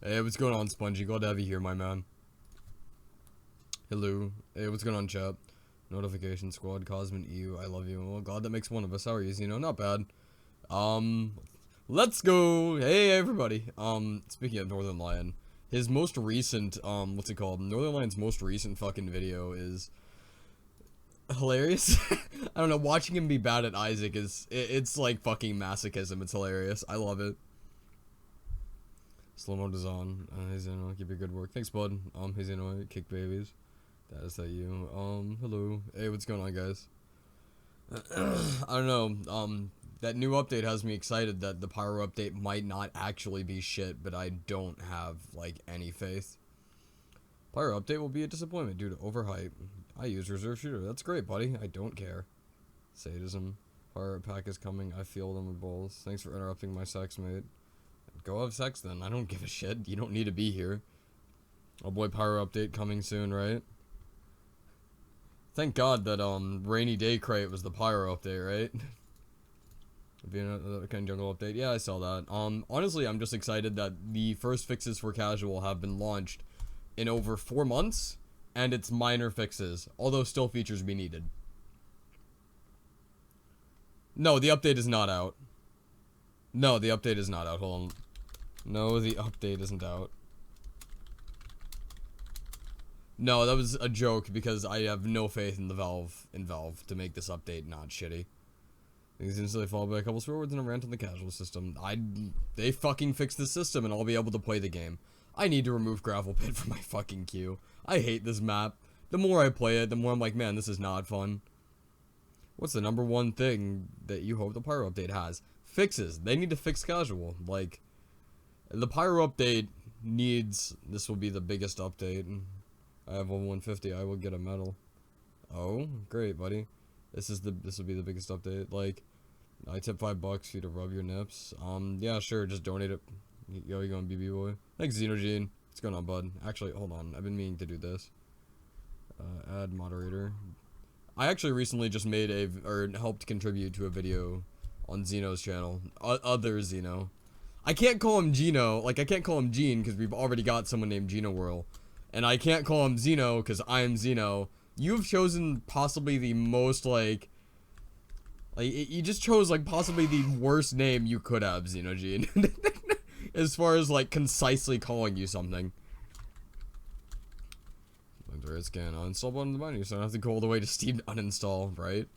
Hey, what's going on, Spongy? Glad to have you here, my man. Hello. Hey, what's going on, chat? Notification squad, Cosmin EU, I love you. Well, glad that makes one of us. How are you? You know, not bad. Let's go. Hey, everybody. Speaking of Northern Lion, his most recent, what's it called? Northern Lion's most recent fucking video is hilarious. I don't know, watching him be bad at Isaac it's like fucking masochism. It's hilarious. I love it. Slow mode is on. Hey Zeno, keep your good work. Thanks, bud. Hey Zeno, kick babies. Is that you? Hello. Hey, what's going on, guys? I don't know. That new update has me excited that the pyro update might not actually be shit, but I don't have, like, any faith. Pyro update will be a disappointment due to overhype. I use reserve shooter. That's great, buddy. I don't care. Sadism. Pyro pack is coming. I feel them with balls. Thanks for interrupting my sex, mate. Go have sex then. I don't give a shit. You don't need to be here. Oh boy, pyro update coming soon, right? Thank God that rainy day crate was the pyro update, right? Being a kind of jungle update. Yeah, I saw that. Honestly, I'm just excited that the first fixes for casual have been launched in over 4 months, and it's minor fixes, although still features be needed. No, the update is not out. No, the update is not out. Hold on. No, the update isn't out. No, that was a joke because I have no faith in Valve to make this update not shitty. Things instantly followed by a couple swear words and a rant on the casual system. They fucking fixed the system and I'll be able to play the game. I need to remove Gravel Pit from my fucking queue. I hate this map. The more I play it, the more I'm like, man, this is not fun. What's the number one thing that you hope the pyro update has? Fixes. They need to fix casual. Like, the pyro update needs... This will be the biggest update. I have level 150. I will get a medal. Oh, great, buddy. This will be the biggest update. Like, I tip $5 for you to rub your nips. Yeah, sure. Just donate it. Yo, you going BB boy? Thanks, Xenogene. What's going on, bud? Actually, hold on. I've been meaning to do this. Add moderator. I actually recently just made or helped contribute to a video on Zeno's channel. Other Zeno. I can't call him Gino. Like, I can't call him Gene because we've already got someone named Gino Whirl. And I can't call him Zeno because I am Zeno. You've chosen possibly the most, like, you just chose, like, possibly the worst name you could have, Xenogene. As far as, like, concisely calling you something. There is scan uninstall button on the menu, so I don't have to go all the way to Steam to uninstall, right?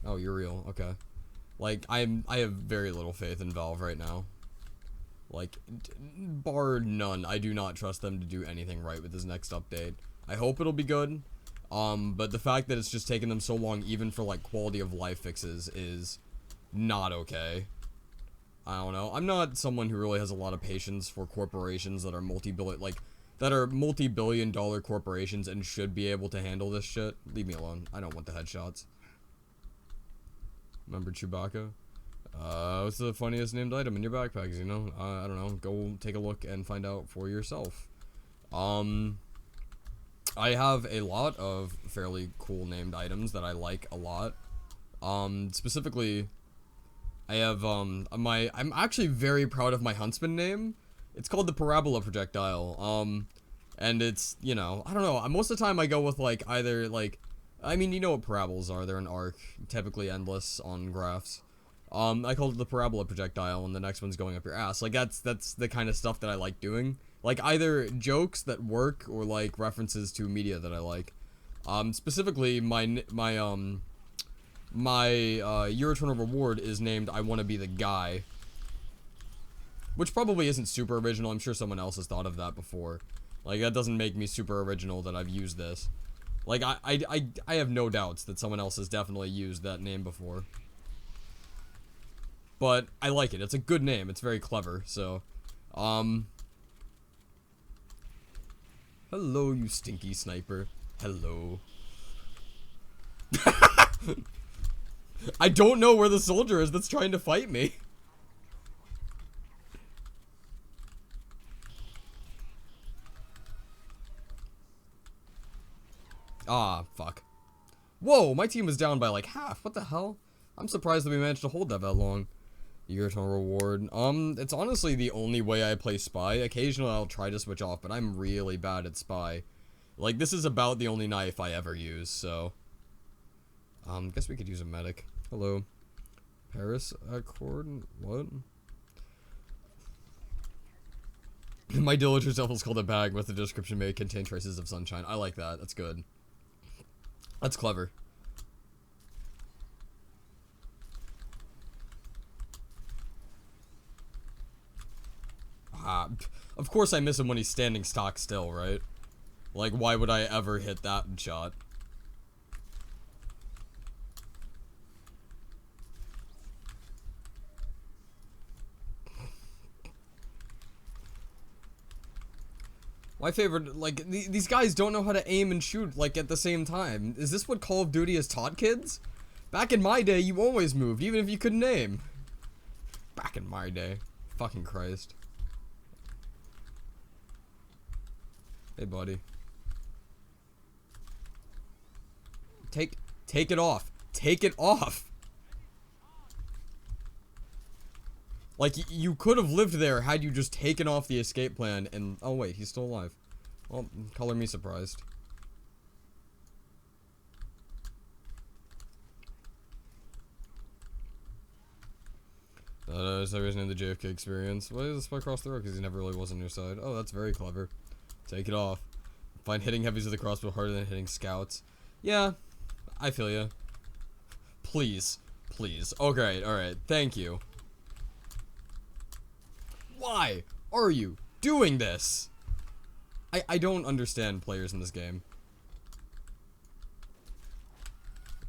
Oh, you're real. Okay. Like, I have very little faith in Valve right now. Like, bar none, I do not trust them to do anything right with this next update. I hope it'll be good, but the fact that it's just taken them so long, even for, like, quality of life fixes, is not okay. I don't know. I'm not someone who really has a lot of patience for corporations that are multi-billion-dollar corporations and should be able to handle this shit. Leave me alone. I don't want the headshots. Remember Chewbacca? What's the funniest named item in your backpacks, you know? I don't know. Go take a look and find out for yourself. I have a lot of fairly cool named items that I like a lot. Specifically, I have, I'm actually very proud of my huntsman name. It's called the Parabola Projectile. And it's, you know, I don't know. Most of the time I go with, like, either, like, I mean, you know what parabolas are. They're an arc, typically endless on graphs. I called it the Parabola Projectile, and the next one's going up your ass. Like, that's the kind of stuff that I like doing. Like, either jokes that work, or, like, references to media that I like. Specifically, my Your Eternal Reward is named I Wanna Be the Guy. Which probably isn't super original. I'm sure someone else has thought of that before. Like, that doesn't make me super original that I've used this. Like, I have no doubts that someone else has definitely used that name before. But I like it. It's a good name. It's very clever. So, hello, you stinky sniper. Hello. I don't know where the soldier is that's trying to fight me. Ah, fuck. Whoa, my team was down by like half. What the hell? I'm surprised that we managed to hold that long. Irritating reward. It's honestly the only way I play Spy. Occasionally I'll try to switch off, but I'm really bad at Spy. Like, this is about the only knife I ever use, so. Guess we could use a medic. Hello. Paris Accord? What? My diligence level is called a bag with the description may contain traces of sunshine. I like that. That's good. That's clever. Of course I miss him when he's standing stock still, right? Like, why would I ever hit that shot? My favorite, like, these guys don't know how to aim and shoot, like, at the same time. Is this what Call of Duty has taught kids? Back in my day, you always moved, even if you couldn't aim. Back in my day. Fucking Christ. Hey, buddy. Take it off. Take it off. Like, you could have lived there had you just taken off the escape plan and... Oh, wait, he's still alive. Well, color me surprised. Is that reason in the JFK experience? Why does the spy cross the road? Because he never really was on your side. Oh, that's very clever. Take it off. Find hitting heavies with the crossbow harder than hitting scouts. Yeah, I feel ya. Please. Please. Okay, alright. Thank you. Why are you doing this? I don't understand players in this game.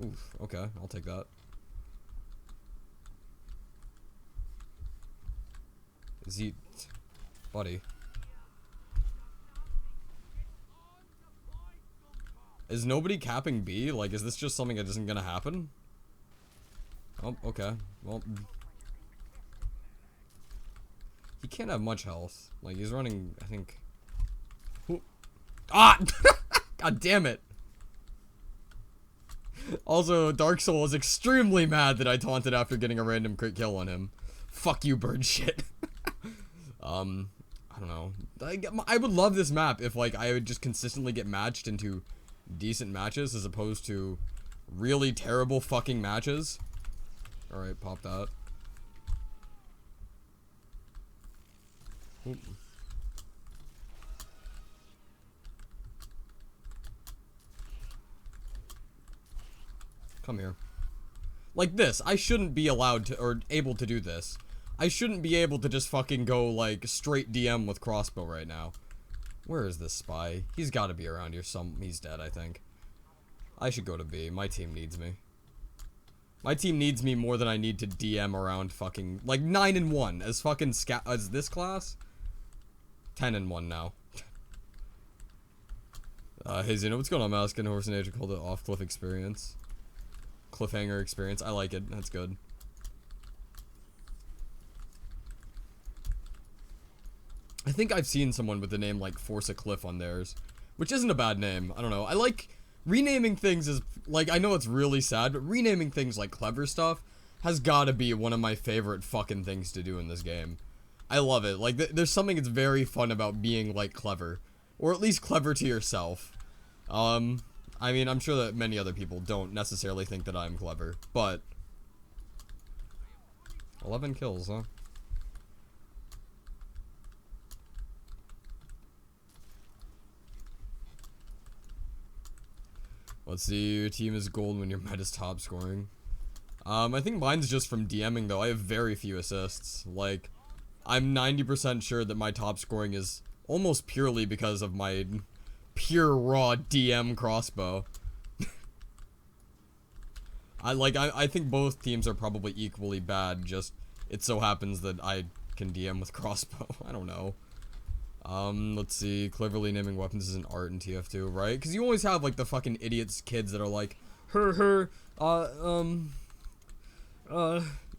Oof, okay, I'll take that. Is he... Buddy. Is nobody capping B? Like, is this just something that isn't gonna happen? Oh, okay. Well... He can't have much health. Like, he's running, I think... Ooh. Ah! God damn it! Also, Dark Soul is extremely mad that I taunted after getting a random crit kill on him. Fuck you, bird shit. I don't know. I would love this map if, like, I would just consistently get matched into decent matches as opposed to really terrible fucking matches. Alright, pop that. Oop. Come here. Like this, I shouldn't be allowed to, or able to do this. I shouldn't be able to just fucking go, like, straight DM with crossbow right now. Where is this spy? He's gotta be around here he's dead, I think. I should go to B. My team needs me. My team needs me more than I need to DM around fucking, like, 9-1 as fucking as this class. 10-1 now. Hey Zeno, what's going on, Maskin? Horse and Age called it off-cliff experience. Cliffhanger experience. I like it. That's good. I think I've seen someone with the name like Force a Cliff on theirs, which isn't a bad name. I don't know. I like renaming things as, like, I know it's really sad, but renaming things like clever stuff has gotta be one of my favorite fucking things to do in this game. I love it. Like, there's something that's very fun about being, like, clever. Or at least clever to yourself. I mean, I'm sure that many other people don't necessarily think that I'm clever, but... 11 kills, huh? Let's see, your team is gold when your med is top scoring. I think mine's just from DMing, though. I have very few assists. Like, I'm 90% sure that my top scoring is almost purely because of my pure raw DM crossbow. I think both teams are probably equally bad, just it so happens that I can DM with crossbow. I don't know. Let's see, cleverly naming weapons is an art in TF2, right? Because you always have, like, the fucking idiots kids that are like,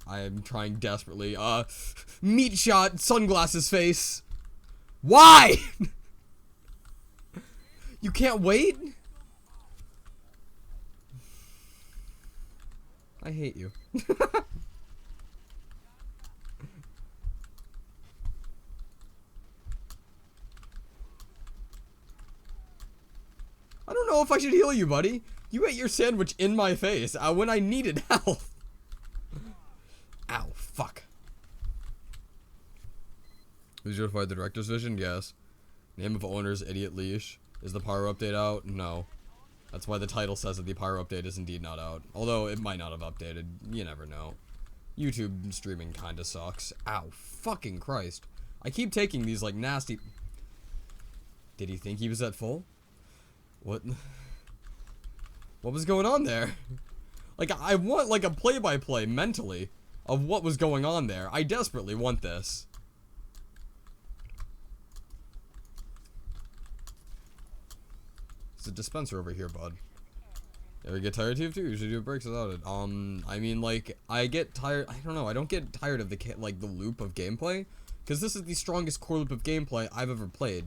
I am trying desperately, meat shot, sunglasses face. Why? You can't wait? I hate you. know if I should heal you, buddy. You ate your sandwich in my face when I needed health. Ow, fuck. Who's notified the director's vision? Yes. Name of owner's idiot leash. Is the pyro update out? No. That's why the title says that the pyro update is indeed not out. Although it might not have updated. You never know. YouTube streaming kinda sucks. Ow, fucking Christ. I keep taking these like nasty... Did he think he was at full? What? What was going on there? Like, I want like a play-by-play mentally of what was going on there. I desperately want this. There's a dispenser over here, bud. Ever get tired of TF2? Usually do breaks without it. I mean, like, I get tired. I don't know. I don't get tired of the loop of gameplay, because this is the strongest core loop of gameplay I've ever played.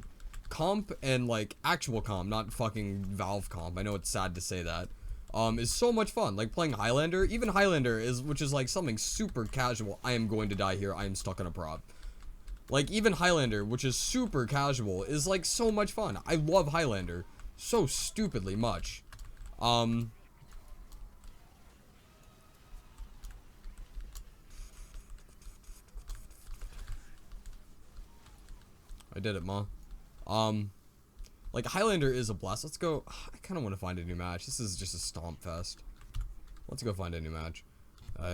Comp and like actual comp, not fucking Valve comp. I know it's sad to say that. Is so much fun. Like playing Highlander. Even Highlander which is like something super casual. I am going to die here. I am stuck on a prop. Like even Highlander, which is super casual, is like so much fun. I love Highlander so stupidly much. I did it, ma. Like Highlander is a blast. Let's go. I kind of want to find a new match. This is just a stomp fest. Let's go find a new match.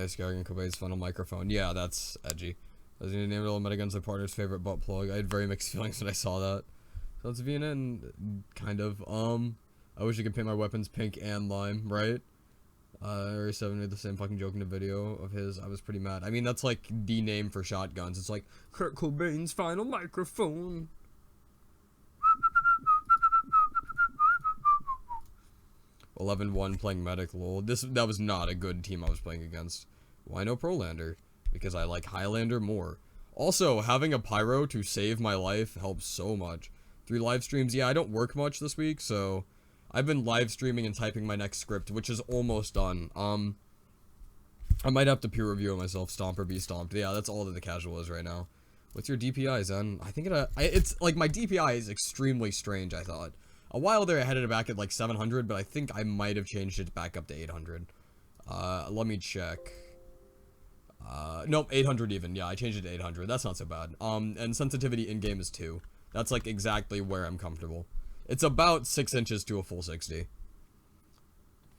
Scarring Kobe's final microphone. Yeah, that's edgy. I was gonna name it all Metagun's like partner's favorite butt plug. I had very mixed feelings when I saw that. So it's VNN, kind of. I wish I could paint my weapons pink and lime, right? Area 7 made the same fucking joke in the video of his. I was pretty mad. I mean, that's like the name for shotguns. It's like Kurt Cobain's final microphone. 11-1 playing medic, lol. That was not a good team I was playing against. Why no Prolander? Because I like Highlander more. Also, having a pyro to save my life helps so much. 3 live streams. Yeah, I don't work much this week, so I've been live streaming and typing my next script, which is almost done. I might have to peer review it myself, stomp or be stomped. Yeah, that's all that the casual is right now. What's your DPI, Zen? I think it's like my DPI is extremely strange, I thought. A while there I had it back at like 700, but I think I might have changed it back up to 800. Let me check. Nope, 800 even. Yeah, I changed it to 800. That's not so bad. And sensitivity in-game is 2. That's like exactly where I'm comfortable. It's about 6 inches to a full 60.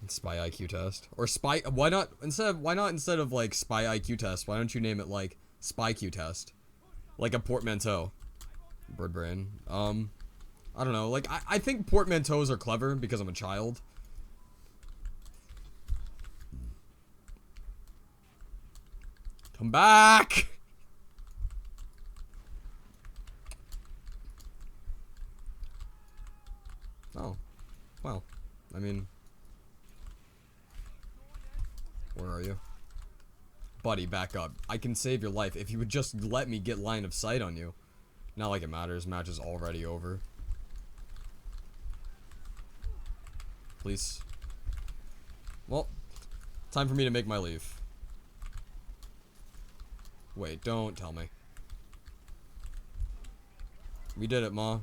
Spy IQ test. Or spy, why not instead of like spy IQ test, why don't you name it like spy Q test? Like a portmanteau. Bird brain. I don't know, like, I think portmanteaus are clever because I'm a child. Come back! Oh. Well, I mean... Where are you? Buddy, back up. I can save your life if you would just let me get line of sight on you. Not like it matters, match is already over. Please. Well, time for me to make my leave. Wait, don't tell me. We did it, Ma.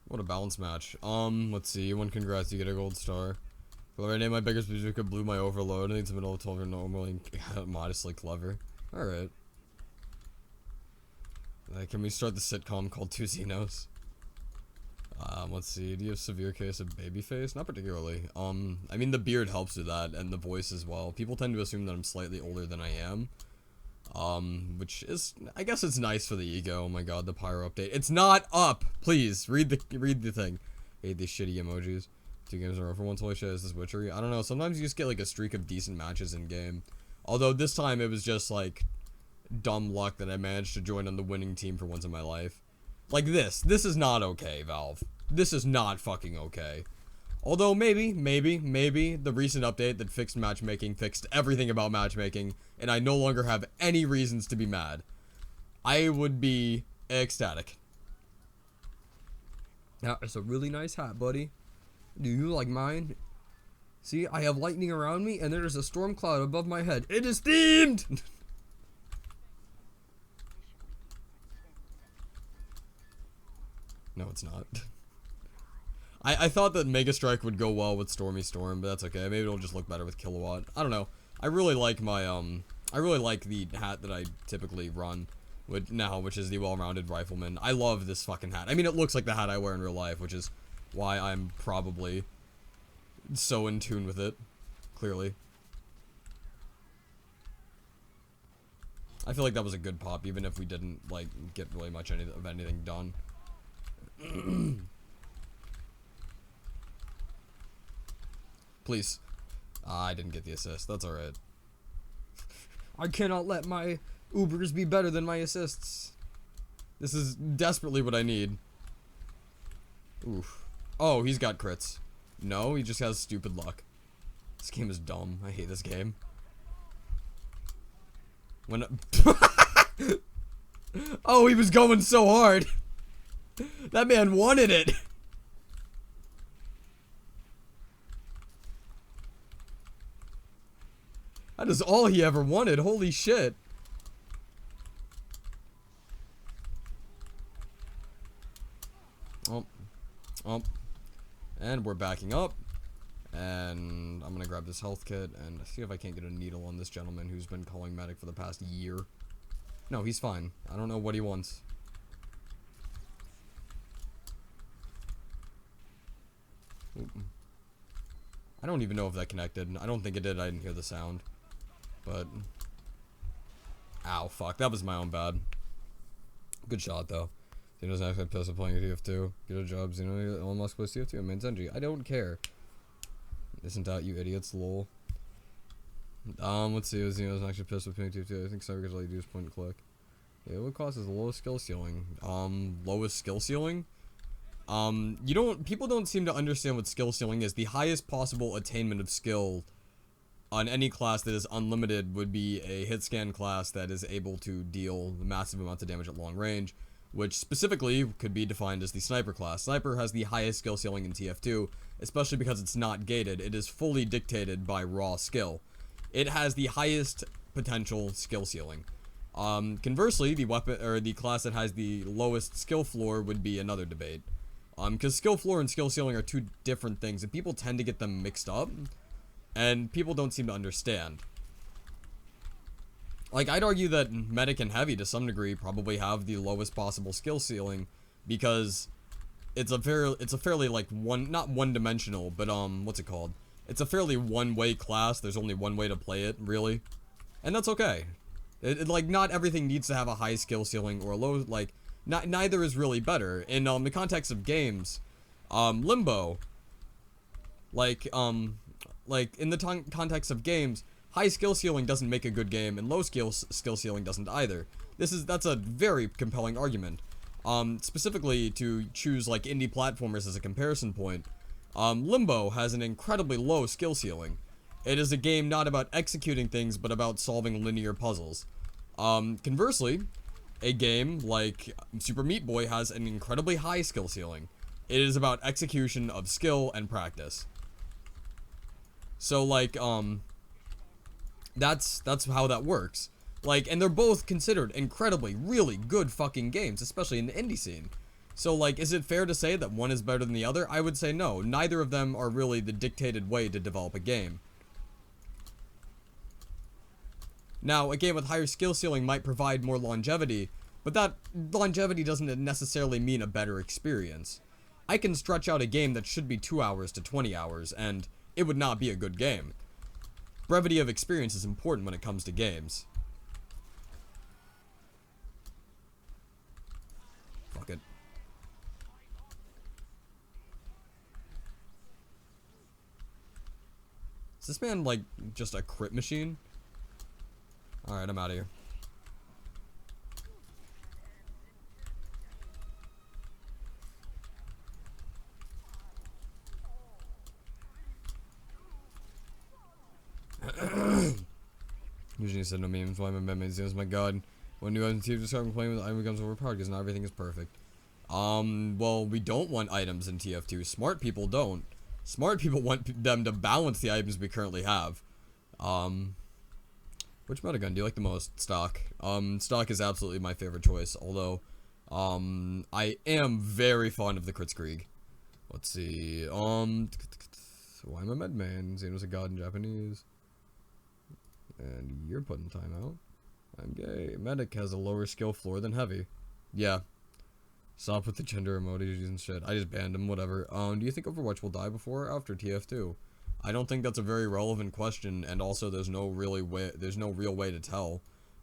What a balanced match. Let's see. One congrats, you get a gold star. Clever name my biggest bazooka blew my overload. I think it's the middle of 12 or normally modestly clever. Alright. Can we start the sitcom called Two Xenos? Let's see. Do you have severe case of baby face? Not particularly. I mean the beard helps with that, and the voice as well. People tend to assume that I'm slightly older than I am. Which is, I guess it's nice for the ego. Oh my god, the pyro update. It's not up! Please, read the thing. I hate these shitty emojis. 2 games in a row for once. Holy shit, is this witchery? I don't know. Sometimes you just get like a streak of decent matches in game. Although this time it was just like dumb luck that I managed to join on the winning team for once in my life. Like this. This is not okay, Valve. This is not fucking okay. Although maybe the recent update that fixed matchmaking fixed everything about matchmaking, and I no longer have any reasons to be mad. I would be ecstatic. Now, it's a really nice hat, buddy. Do you like mine? See, I have lightning around me, and there is a storm cloud above my head. It is themed! No, it's not. I thought that Mega Strike would go well with Stormy Storm, but that's okay. Maybe it'll just look better with Kilowatt. I don't know. I really like my, I really like the hat that I typically run with now, which is the Well-Rounded Rifleman. I love this fucking hat. I mean, it looks like the hat I wear in real life, which is why I'm probably so in tune with it, clearly. I feel like that was a good pop, even if we didn't, like, get really much of anything done. Please. I didn't get the assist. That's alright. I cannot let my Ubers be better than my assists. This is desperately what I need. Oof. Oh, he's got crits. No, he just has stupid luck. This game is dumb. I hate this game. When oh, he was going so hard. That man wanted it. That is all he ever wanted. Holy shit. And we're backing up. And I'm gonna grab this health kit and see if I can't get a needle on this gentleman who's been calling medic for the past year. No, he's fine. I don't know what he wants. Oop. I don't even know if that connected. I don't think it did. I didn't hear the sound. But... Ow, fuck. That was my own bad. Good shot, though. Xeno's actually pissed at playing TF2. Get a job, Xeno. Elon Musk plays TF2. Man, Zenji. I don't care. Isn't that you idiots, lol. Let's see. Xeno's actually pissed with playing TF2. I think Cyber gets all you do is point and click. Yeah, what causes the lowest skill ceiling? Lowest skill ceiling? People don't seem to understand what skill ceiling is. The highest possible attainment of skill on any class that is unlimited would be a hit scan class that is able to deal massive amounts of damage at long range, which specifically could be defined as the sniper class. Sniper has the highest skill ceiling in TF2, especially because it's not gated. It is fully dictated by raw skill. It has the highest potential skill ceiling. Conversely, the weapon or the class that has the lowest skill floor would be another debate. Because skill floor and skill ceiling are two different things, and people tend to get them mixed up, and people don't seem to understand. Like, I'd argue that medic and heavy, to some degree, probably have the lowest possible skill ceiling, because it's a fairly, like, not one-dimensional, but, what's it called? It's a fairly one-way class. There's only one way to play it, really. And that's okay. Like, not everything needs to have a high skill ceiling or a low, like... Neither is really better. In the context of games, Limbo, like in the context of games, high skill ceiling doesn't make a good game, and low skill ceiling doesn't either. That's a very compelling argument. Specifically to choose like indie platformers as a comparison point, Limbo has an incredibly low skill ceiling. It is a game not about executing things, but about solving linear puzzles. Conversely, a game like Super Meat Boy has an incredibly high skill ceiling. It is about execution of skill and practice. So like, that's how that works. Like, and they're both considered incredibly, really good fucking games, especially in the indie scene. So like, is it fair to say that one is better than the other? I would say no. Neither of them are really the dictated way to develop a game. Now, a game with higher skill ceiling might provide more longevity, but that longevity doesn't necessarily mean a better experience. I can stretch out a game that should be 2 hours to 20 hours, and it would not be a good game. Brevity of experience is important when it comes to games. Fuck it. Is this man, like, just a crit machine? Alright, I'm out of here. Usually said no memes, why my memes? Oh my god. When new items to start playing with item becomes overpowered because not everything is perfect. Well, we don't want items in TF2. Smart people don't. Smart people want them to balance the items we currently have. Which metagun do you like the most? Stock. Stock is absolutely my favorite choice, although, I am very fond of the Kritzkrieg. Let's see, why am I med man? Zane was a god in Japanese. And you're putting time out. I'm gay. Medic has a lower skill floor than heavy. Yeah. Stop with the gender emojis and shit. I just banned him, whatever. Do you think Overwatch will die before or after TF2? I don't think that's a very relevant question, and also there's no real way to tell.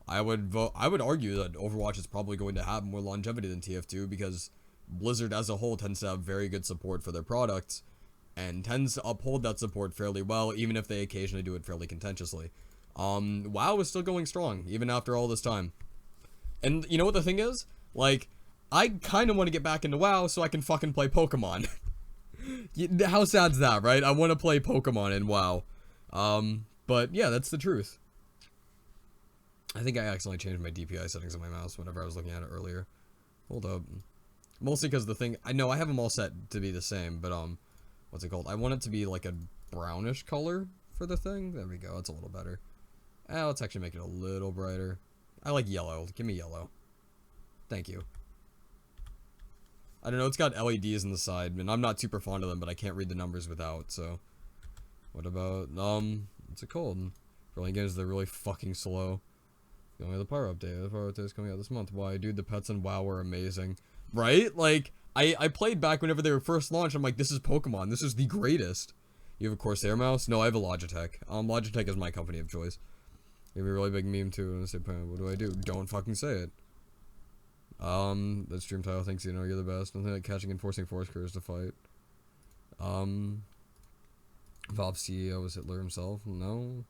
I would argue that Overwatch is probably going to have more longevity than TF2 because Blizzard as a whole tends to have very good support for their products and tends to uphold that support fairly well, even if they occasionally do it fairly contentiously. WoW is still going strong, even after all this time. And you know what the thing is? Like, I kind of want to get back into WoW so I can fucking play Pokemon. How sad's that, right? I want to play Pokemon in WoW. But yeah, that's the truth. I think I accidentally changed my DPI settings on my mouse whenever I was looking at it earlier. Hold up. Mostly because the thing, I know I have them all set to be the same, but what's it called? I want it to be like a brownish color for the thing. There we go, it's a little better. Let's actually make it a little brighter. I like yellow. Give me yellow. Thank you. I don't know, it's got LEDs on the side, and I'm not super fond of them, but I can't read the numbers without, so. What about, what's it called? Rolling games, they're really fucking slow. Going with the pyro update. The pyro update is coming out this month. Why, dude, the pets in WoW are amazing. Right? Like, I played back whenever they were first launched, I'm like, this is Pokemon, this is the greatest. You have a Corsair mouse? No, I have a Logitech. Logitech is my company of choice. You have a really big meme too, and I say, what do? Don't fucking say it. That stream title thinks you know you're the best. Nothing like catching and forcing force crews to fight. Valve CEO was Hitler himself? No.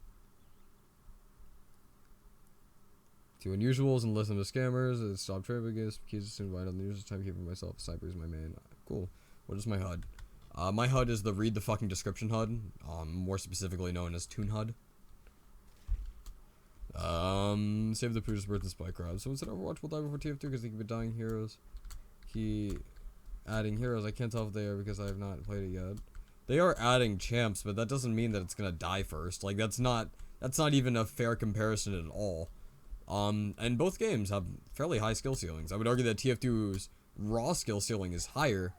Two unusuals and listen to scammers. Stop trading against keys soon wide on the news. Time keeping myself. Sniper is my main. Cool. What is my HUD? My HUD is the read the fucking description HUD. More specifically known as Toon HUD. Save the Pooja's birth and spike crowd. So instead Overwatch will die before TF2 because they keep dying heroes. Adding heroes. I can't tell if they are because I have not played it yet. They are adding champs, but that doesn't mean that it's gonna die first. Like that's not even a fair comparison at all. And both games have fairly high skill ceilings. I would argue that TF2's raw skill ceiling is higher.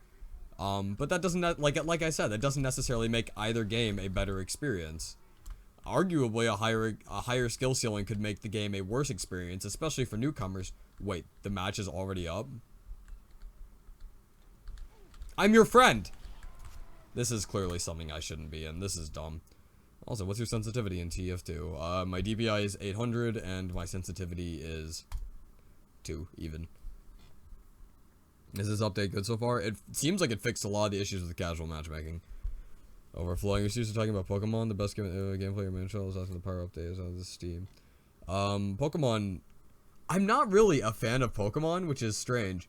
But that doesn't like I said, that doesn't necessarily make either game a better experience. Arguably, a higher skill ceiling could make the game a worse experience, especially for newcomers. Wait, the match is already up? I'm your friend! This is clearly something I shouldn't be in. This is dumb. Also, what's your sensitivity in TF2? My DPI is 800, and my sensitivity is 2, even. Is this update good so far? It seems like it fixed a lot of the issues with the casual matchmaking. Overflowing. You're seriously talking about Pokemon? The best gameplay man show is asking the power update is on the Steam. Pokemon. I'm not really a fan of Pokemon, which is strange.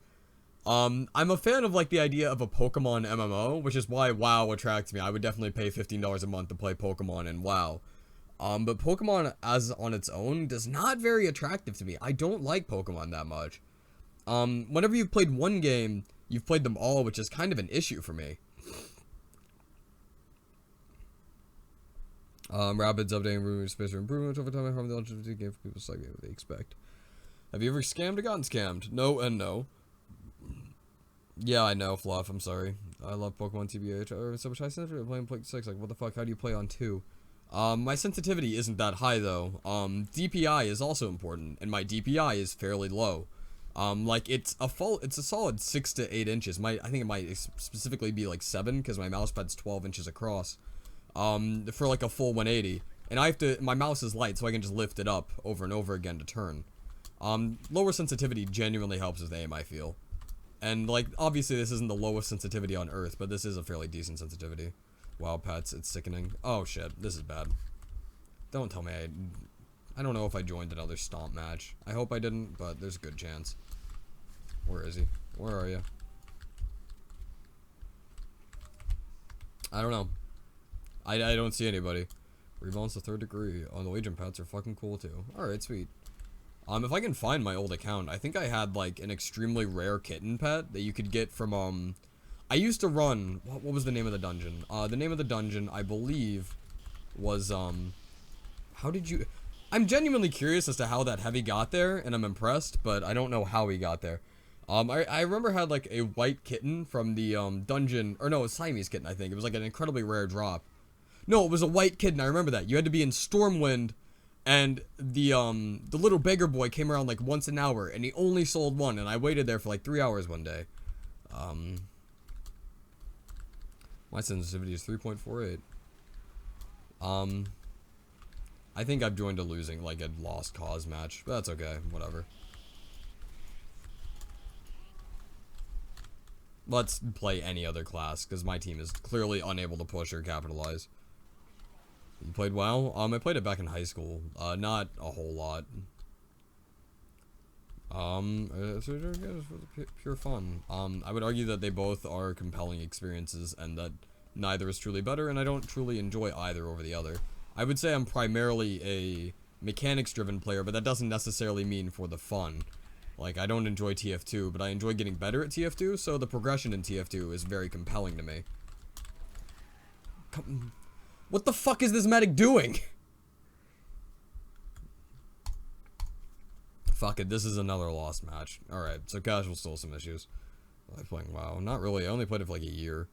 I'm a fan of like the idea of a Pokemon MMO, which is why WoW attracts me. I would definitely pay $15 a month to play Pokemon in WoW. But Pokemon as on its own does not very attractive to me. I don't like Pokemon that much. Whenever you've played one game, you've played them all, which is kind of an issue for me. Rabbids updating room space for improvement over time. I harm the LGBT game for people slightly what they expect. Have you ever scammed or gotten scammed? No and no. Yeah, I know, Fluff. I'm sorry. I love Pokemon TBH. So much high sensitivity playing play 6. Like, what the fuck? How do you play on 2? My sensitivity isn't that high though. DPI is also important, and my DPI is fairly low. Like it's a solid 6 to 8 inches. I think it might specifically be like 7 because my mouse pad's 12 inches across. For like a full 180, and my mouse is light, so I can just lift it up over and over again to turn. Lower sensitivity genuinely helps with aim, I feel. And like, obviously this isn't the lowest sensitivity on earth, but this is a fairly decent sensitivity. Wow, pets, it's sickening. Oh shit, this is bad. Don't tell me I don't know if I joined another stomp match. I hope I didn't, but there's a good chance. Where is he? Where are you? I don't know. I don't see anybody. Rebalance the 3rd degree. Oh, the Legion pets are fucking cool too. Alright, sweet. If I can find my old account, I think I had like an extremely rare kitten pet that you could get from I used to run what was the name of the dungeon? The name of the dungeon I believe was how did you I'm genuinely curious as to how that heavy got there, and I'm impressed, but I don't know how he got there. I remember had like a white kitten from the dungeon, or no, a Siamese kitten. I think it was like an incredibly rare drop. No, it was a white kitten. I remember that. You had to be in Stormwind, and the little beggar boy came around like once an hour, and he only sold one, and I waited there for like 3 hours one day. My sensitivity is 3.48. I think I've joined a losing, like a lost cause match, but that's okay. Whatever. Let's play any other class, because my team is clearly unable to push or capitalize. You played WoW? I played it back in high school. Not a whole lot. Pure fun. I would argue that they both are compelling experiences, and that neither is truly better, and I don't truly enjoy either over the other. I would say I'm primarily a mechanics-driven player, but that doesn't necessarily mean for the fun. Like, I don't enjoy TF2, but I enjoy getting better at TF2, so the progression in TF2 is very compelling to me. What the fuck is this medic doing? Fuck it, this is another lost match. Alright, so casual still some issues. I'm playing WoW. Not really, I only played it for like a year.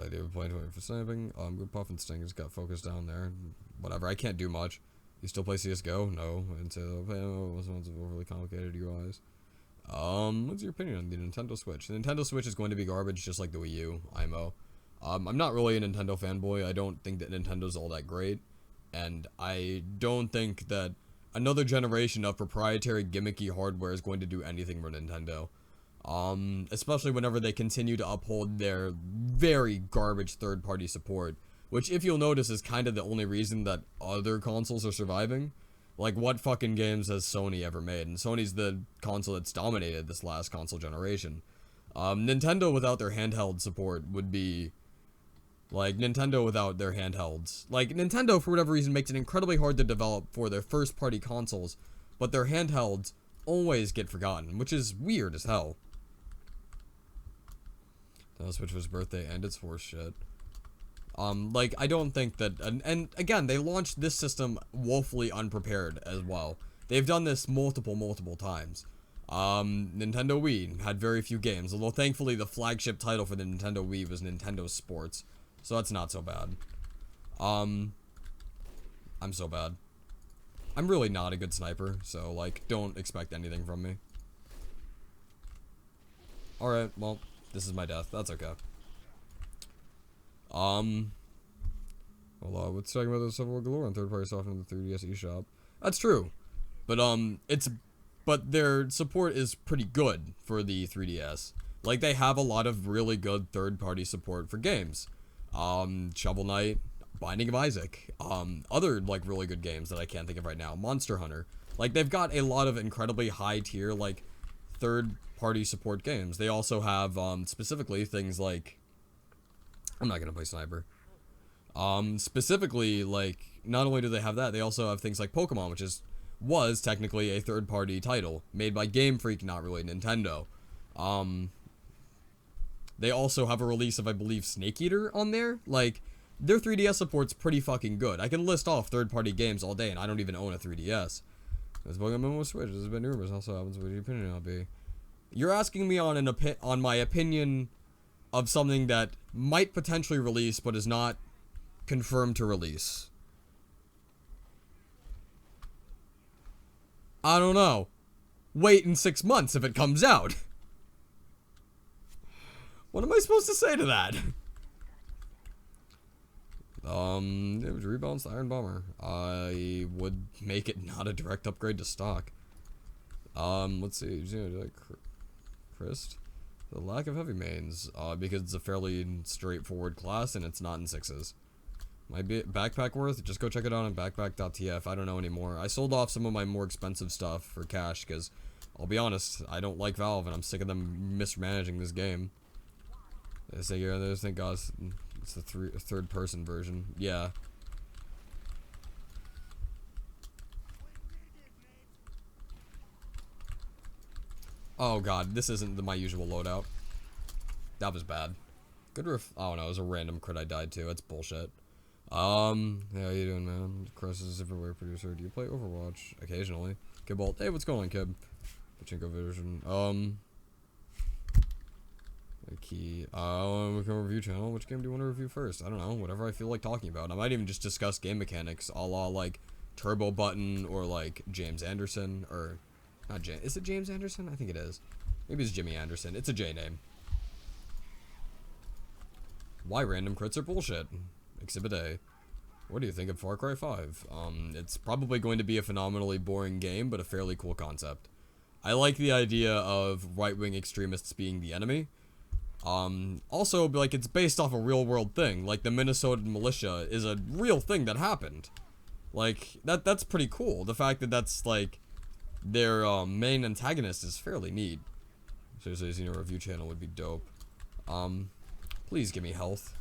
They were playing for sniping. Good puff and sting just got focused down there. Whatever, I can't do much. You still play CSGO? No. And so one's overly complicated UIs. What's your opinion on the Nintendo Switch? The Nintendo Switch is going to be garbage, just like the Wii U, IMO. I'm not really a Nintendo fanboy. I don't think that Nintendo's all that great, and I don't think that another generation of proprietary gimmicky hardware is going to do anything for Nintendo. Especially whenever they continue to uphold their very garbage third-party support, which, if you'll notice, is kind of the only reason that other consoles are surviving. Like, what fucking games has Sony ever made? And Sony's the console that's dominated this last console generation. Nintendo without their handheld support would be like Nintendo without their handhelds. Like, Nintendo, for whatever reason, makes it incredibly hard to develop for their first-party consoles, but their handhelds always get forgotten, which is weird as hell. Nintendo Switch was birthday and it's horse shit. Like, I don't think that, and again, they launched this system woefully unprepared as well. They've done this multiple times. Nintendo Wii had very few games, although thankfully the flagship title for the Nintendo Wii was Nintendo Sports, so that's not so bad. I'm so bad. I'm really not a good sniper, so, like, don't expect anything from me. Alright, well, this is my death. That's okay. Well, what's talking about the Civil War galore on third-party software in the 3DS eShop? That's true, but but their support is pretty good for the 3DS. Like, they have a lot of really good third-party support for games. Shovel Knight, Binding of Isaac, other, like, really good games that I can't think of right now. Monster Hunter. Like, they've got a lot of incredibly high-tier, like, third-party support games. They also have, specifically, things like... I'm not gonna play Sniper. Specifically, like, not only do they have that, they also have things like Pokemon, which was technically a third-party title, made by Game Freak, not really Nintendo. They also have a release of, I believe, Snake Eater on there. Like, their 3DS support's pretty fucking good. I can list off third-party games all day, and I don't even own a 3DS. This Pokemon Switch, there's been rumors, also happens, what your opinion on be? You're asking me on my opinion of something that might potentially release, but is not confirmed to release. I don't know. Wait in 6 months if it comes out. What am I supposed to say to that? It was rebalanced Iron Bomber. I would make it not a direct upgrade to stock. Let's see. Christ. The lack of heavy mains, because it's a fairly straightforward class and it's not in 6s. Might be backpack worth? Just go check it out on backpack.tf. I don't know anymore. I sold off some of my more expensive stuff for cash because, I'll be honest, I don't like Valve and I'm sick of them mismanaging this game. They say, yeah, they just think, God, it's the third-person version. Yeah. Oh god, this isn't my usual loadout. That was bad. Good oh no, it was a random crit I died to. It's bullshit. Yeah, how you doing, man? Chris is a Zipperware producer. Do you play Overwatch? Occasionally. Kibbolt. Hey, what's going on, Kib? Pachinko version. key. We can review channel. Which game do you want to review first? I don't know. Whatever I feel like talking about. I might even just discuss game mechanics, a la like Turbo Button or like James Anderson or not James. Is it James Anderson? I think it is. Maybe it's Jimmy Anderson. It's a J name. Why random crits are bullshit. Exhibit A. What do you think of Far Cry 5? It's probably going to be a phenomenally boring game, but a fairly cool concept. I like the idea of right-wing extremists being the enemy. Also, like, it's based off a real-world thing. Like, the Minnesota militia is a real thing that happened. Like, that's pretty cool. The fact that that's, like, their main antagonist is fairly neat. Seriously, seeing a review channel would be dope. Please give me health.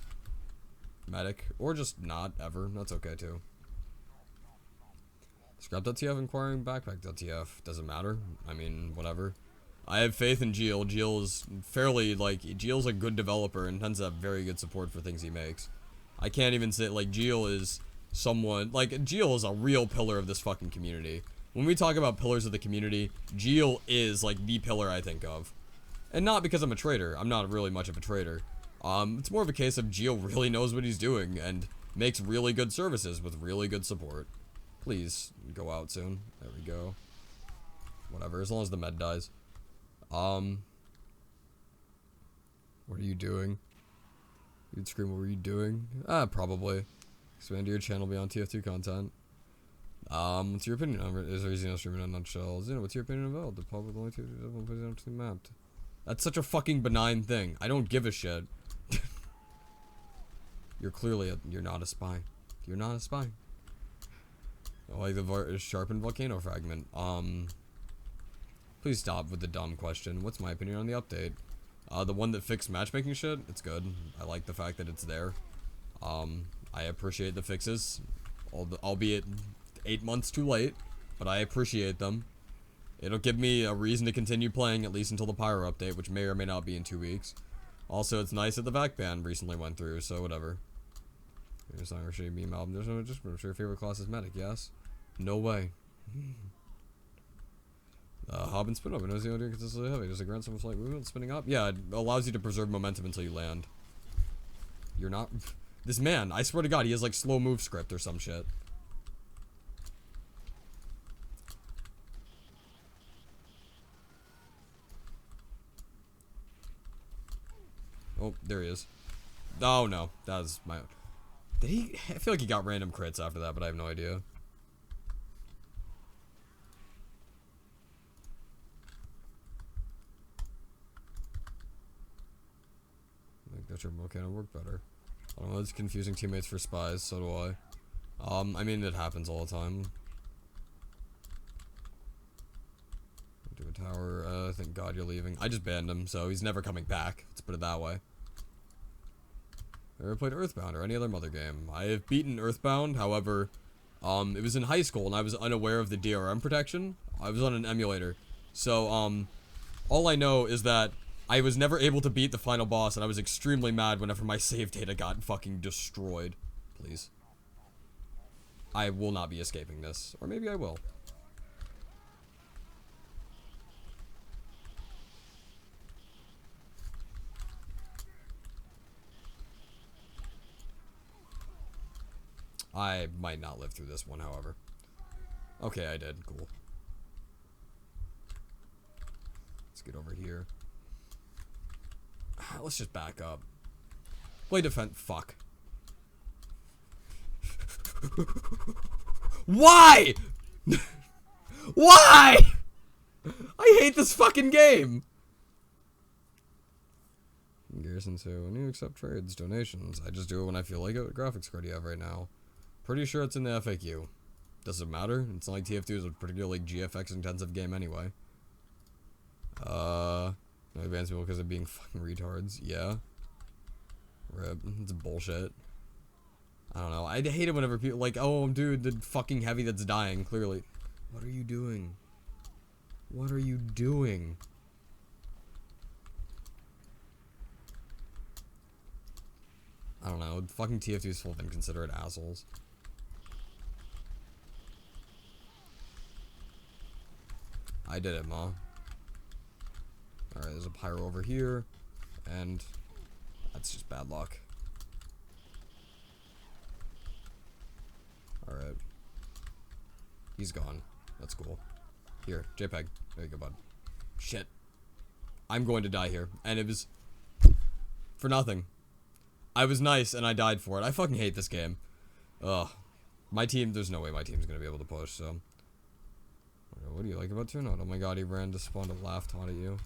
Medic. Or just not, ever. That's okay, too. Scrap.tf inquiring backpack.tf. Doesn't matter. I mean, whatever. I have faith in Geel. Geel is fairly, like, Geel's a good developer and tends to have very good support for things he makes. I can't even say, like, Geel is someone, like, Geel is a real pillar of this fucking community. When we talk about pillars of the community, Geel is, like, the pillar I think of. And not because I'm a trader. I'm not really much of a trader. It's more of a case of Geel really knows what he's doing and makes really good services with really good support. Please go out soon. There we go. Whatever, as long as the med dies. What are you doing? You'd scream, what were you doing? Probably. Expand your channel beyond TF2 content. What's your opinion on it? Is there easy enough streaming in a nutshell? What's your opinion about the public only to mapped? That's such a fucking benign thing. I don't give a shit. You're not a spy. You're not a spy. I like the sharpened volcano fragment. Please stop with the dumb question. What's my opinion on the update? The one that fixed matchmaking shit, it's good. I like the fact that it's there. I appreciate the fixes, albeit 8 months too late, but I appreciate them. It'll give me a reason to continue playing at least until the pyro update, which may or may not be in 2 weeks. Also, it's nice that the VAC ban recently went through, so whatever. There's not a shitty meme album. There's no just your favorite class is medic, yes? No way. Hob and spin up. It knows the idea consistently heavy. Does it grant some slight movement spinning up? Yeah, it allows you to preserve momentum until you land. You're not. This man, I swear to God, he has like slow move script or some shit. Oh, there he is. Oh no, that was my. Did he? I feel like he got random crits after that, but I have no idea. I think that your volcano work better. I don't know, it's confusing teammates for spies, so do I. I mean, it happens all the time. Do a tower, thank God you're leaving. I just banned him, so he's never coming back. Let's put it that way. Ever played Earthbound or any other Mother game? I have beaten Earthbound, however, it was in high school and I was unaware of the DRM protection. I was on an emulator. So, all I know is that I was never able to beat the final boss and I was extremely mad whenever my save data got fucking destroyed. Please. I will not be escaping this. Or maybe I will. I might not live through this one, however. Okay, I did. Cool. Let's get over here. Let's just back up. Play defense. Fuck. Why? Why? I hate this fucking game. Garrison 2. When you accept trades, donations. I just do it when I feel like it. What graphics card do you have right now? Pretty sure it's in the FAQ. Does it matter? It's not like TF2 is a particularly GFX intensive game anyway. No advanced people because of being fucking retards. Yeah. Rip. It's bullshit. I don't know. I hate it whenever people like, oh dude, the fucking heavy that's dying, clearly. What are you doing? What are you doing? I don't know. Fucking TF2 is full of inconsiderate assholes. I did it, Ma. Alright, there's a pyro over here. And That's just bad luck. Alright. He's gone. That's cool. Here, JPEG. There you go, bud. Shit. I'm going to die here. And it was... for nothing. I was nice and I died for it. I fucking hate this game. Ugh. My team, there's no way my team's gonna be able to push, so... What do you like about Turnout? Oh my god, he ran to spawn to laugh taunt at you.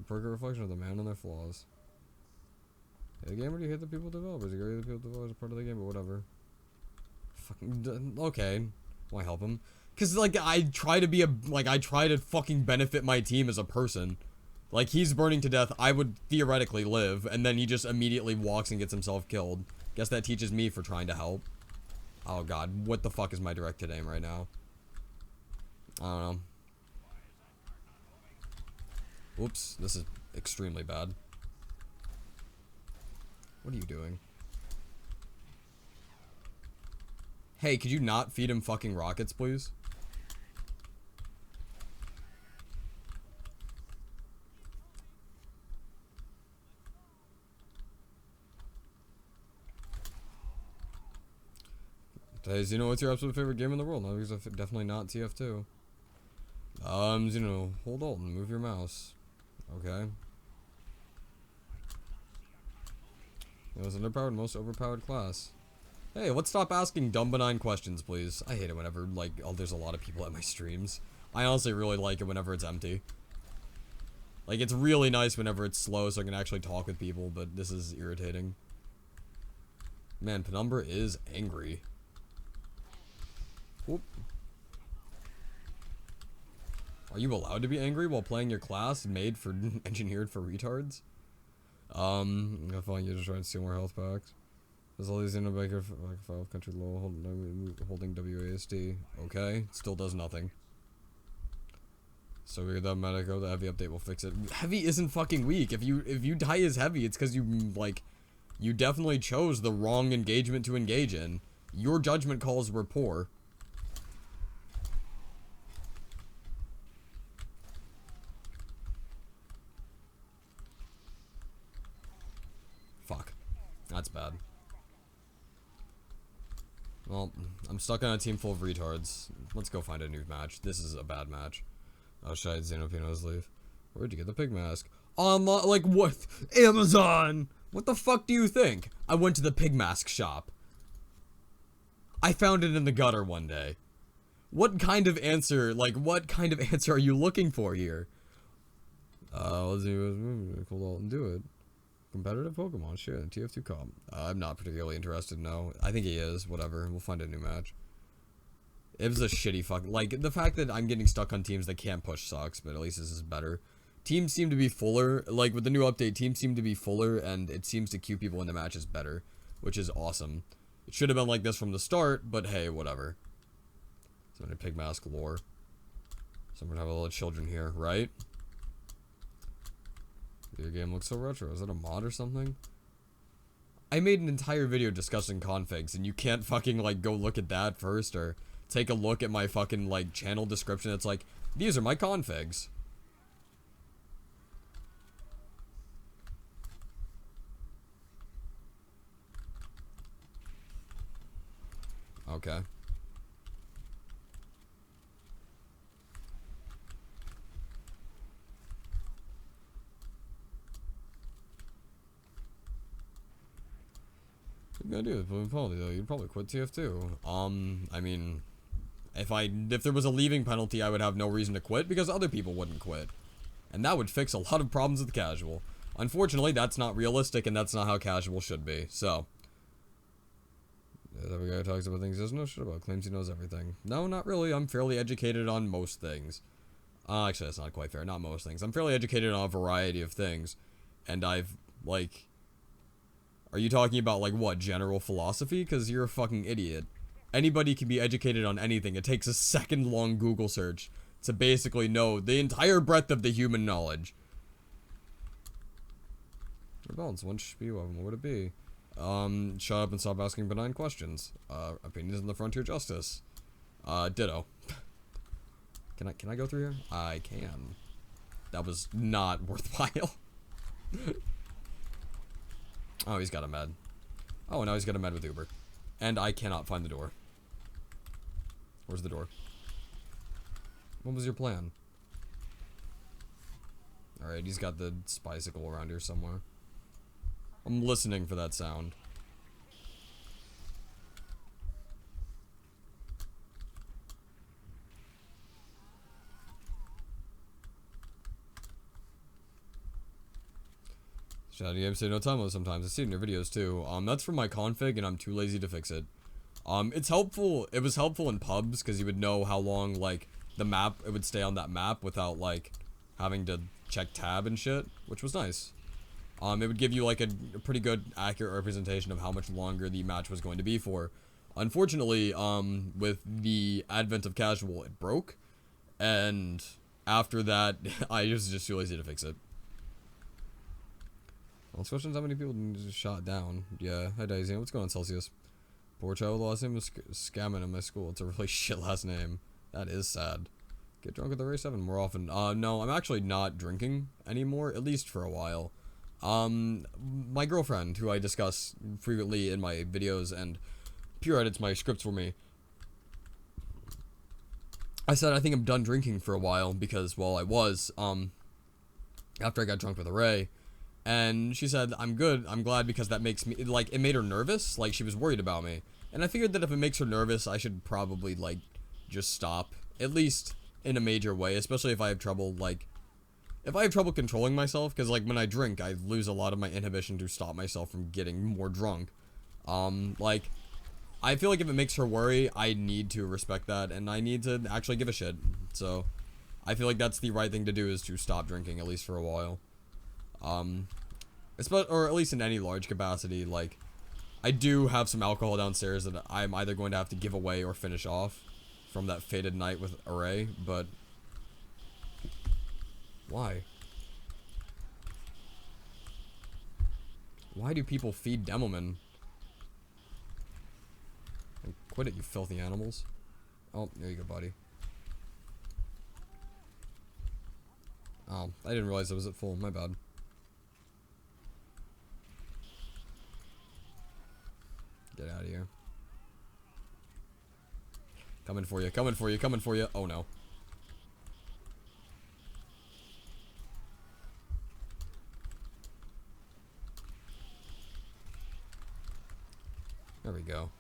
Perk a reflection of the man and their flaws. Hate the game, or do you hate the people developers? You agree the people developers are part of the game, but whatever. Fucking, okay. Why help him? Cause, like, I try to fucking benefit my team as a person. Like, he's burning to death, I would theoretically live, and then he just immediately walks and gets himself killed. Guess that teaches me for trying to help. Oh god, what the fuck is my directed aim right now? I don't know. Oops, this is extremely bad. What are you doing? Hey, could you not feed him fucking rockets, please? Xeno, what's your absolute favorite game in the world? No, because definitely not TF2. Xeno, hold on, move your mouse. Okay. It was underpowered, most overpowered class. Hey, let's stop asking dumb benign questions, please. I hate it whenever, like, there's a lot of people at my streams. I honestly really like it whenever it's empty. Like, it's really nice whenever it's slow so I can actually talk with people, but this is irritating. Man, Penumbra is angry. Whoop. Are you allowed to be angry while playing your class made for engineered for retards? I find you just trying to steal more health packs. There's all these in a baker like 5 country low holding WASD. Okay, still does nothing. So weird that Medico, the heavy update will fix it. Heavy isn't fucking weak. If you die as heavy, it's because you definitely chose the wrong engagement to engage in. Your judgment calls were poor. Fuck. That's bad. Well, I'm stuck on a team full of retards. Let's go find a new match. This is a bad match. Oh shit, Xenopino's leave. Where'd you get the pig mask? Online, like what? Amazon! What the fuck do you think? I went to the pig mask shop. I found it in the gutter one day. What kind of answer, are you looking for here? Let's do cool alt and do it. Competitive Pokemon, shit, TF2 comp. I'm not particularly interested, no. I think he is, whatever. We'll find a new match. It was a shitty like, the fact that I'm getting stuck on teams that can't push sucks, but at least this is better. Teams seem to be fuller, like, with the new update, teams seem to be fuller, and it seems to queue people into matches better, which is awesome. It should have been like this from the start, but hey, whatever. So many pig mask lore. Someone have a little children here, right? Your game looks so retro. Is that a mod or something? I made an entire video discussing configs, and you can't fucking, like, go look at that first, or take a look at my fucking, like, channel description. It's like, these are my configs. Okay. Good idea, probably though. You'd probably quit TF2. I mean, if there was a leaving penalty, I would have no reason to quit because other people wouldn't quit, and that would fix a lot of problems with casual. Unfortunately, that's not realistic, and that's not how casual should be. So, every guy talks about things he doesn't know shit about. Claims he knows everything. No, not really. I'm fairly educated on most things. Actually, that's not quite fair. Not most things. I'm fairly educated on a variety of things, and I've like. Are you talking about, like, what, general philosophy? Because you're a fucking idiot. Anybody can be educated on anything. It takes a second-long Google search to basically know the entire breadth of the human knowledge. Balance, one spiel of them. What would it be? Shut up and stop asking benign questions. Opinions on the frontier justice. Ditto. Can I go through here? I can. That was not worthwhile. Oh, he's got a med. Oh, now he's got a med with Uber. And I cannot find the door. Where's the door? What was your plan? Alright, he's got the bicycle around here somewhere. I'm listening for that sound. Shouty games say no time limit sometimes. I see it in your videos too. That's from my config and I'm too lazy to fix it. It's helpful. It was helpful in pubs because you would know how long, like, the map, it would stay on that map without, like, having to check tab and shit, which was nice. It would give you, like, a pretty good, accurate representation of how much longer the match was going to be for. Unfortunately, with the advent of casual, it broke. And after that, I was just too lazy to fix it. Well, this question's how many people just shot down. Yeah, hi Daisy. What's going on, Celsius? Poor child, the last name was Scamming in my school. It's a really shit last name. That is sad. Get drunk at the race 7 more often. No, I'm actually not drinking anymore, at least for a while. My girlfriend, who I discuss frequently in my videos and pure edits my scripts for me, I said I think I'm done drinking for a while because, well, I was, after I got drunk with Array. And she said, I'm good, I'm glad, because that makes me, like, it made her nervous, like, she was worried about me. And I figured that if it makes her nervous, I should probably, like, just stop, at least in a major way, especially if I have trouble, like, if I have trouble controlling myself, because, like, when I drink, I lose a lot of my inhibition to stop myself from getting more drunk. Like, I feel like if it makes her worry, I need to respect that, and I need to actually give a shit. So, I feel like that's the right thing to do, is to stop drinking, at least for a while. Or at least in any large capacity. Like, I do have some alcohol downstairs that I'm either going to have to give away or finish off from that fated night with Array, but why? Why do people feed Demoman? Quit it, you filthy animals. Oh, there you go, buddy. Oh, I didn't realize it was at full. My bad. Get out of here. Coming for you, coming for you, coming for you. Oh no. There we go.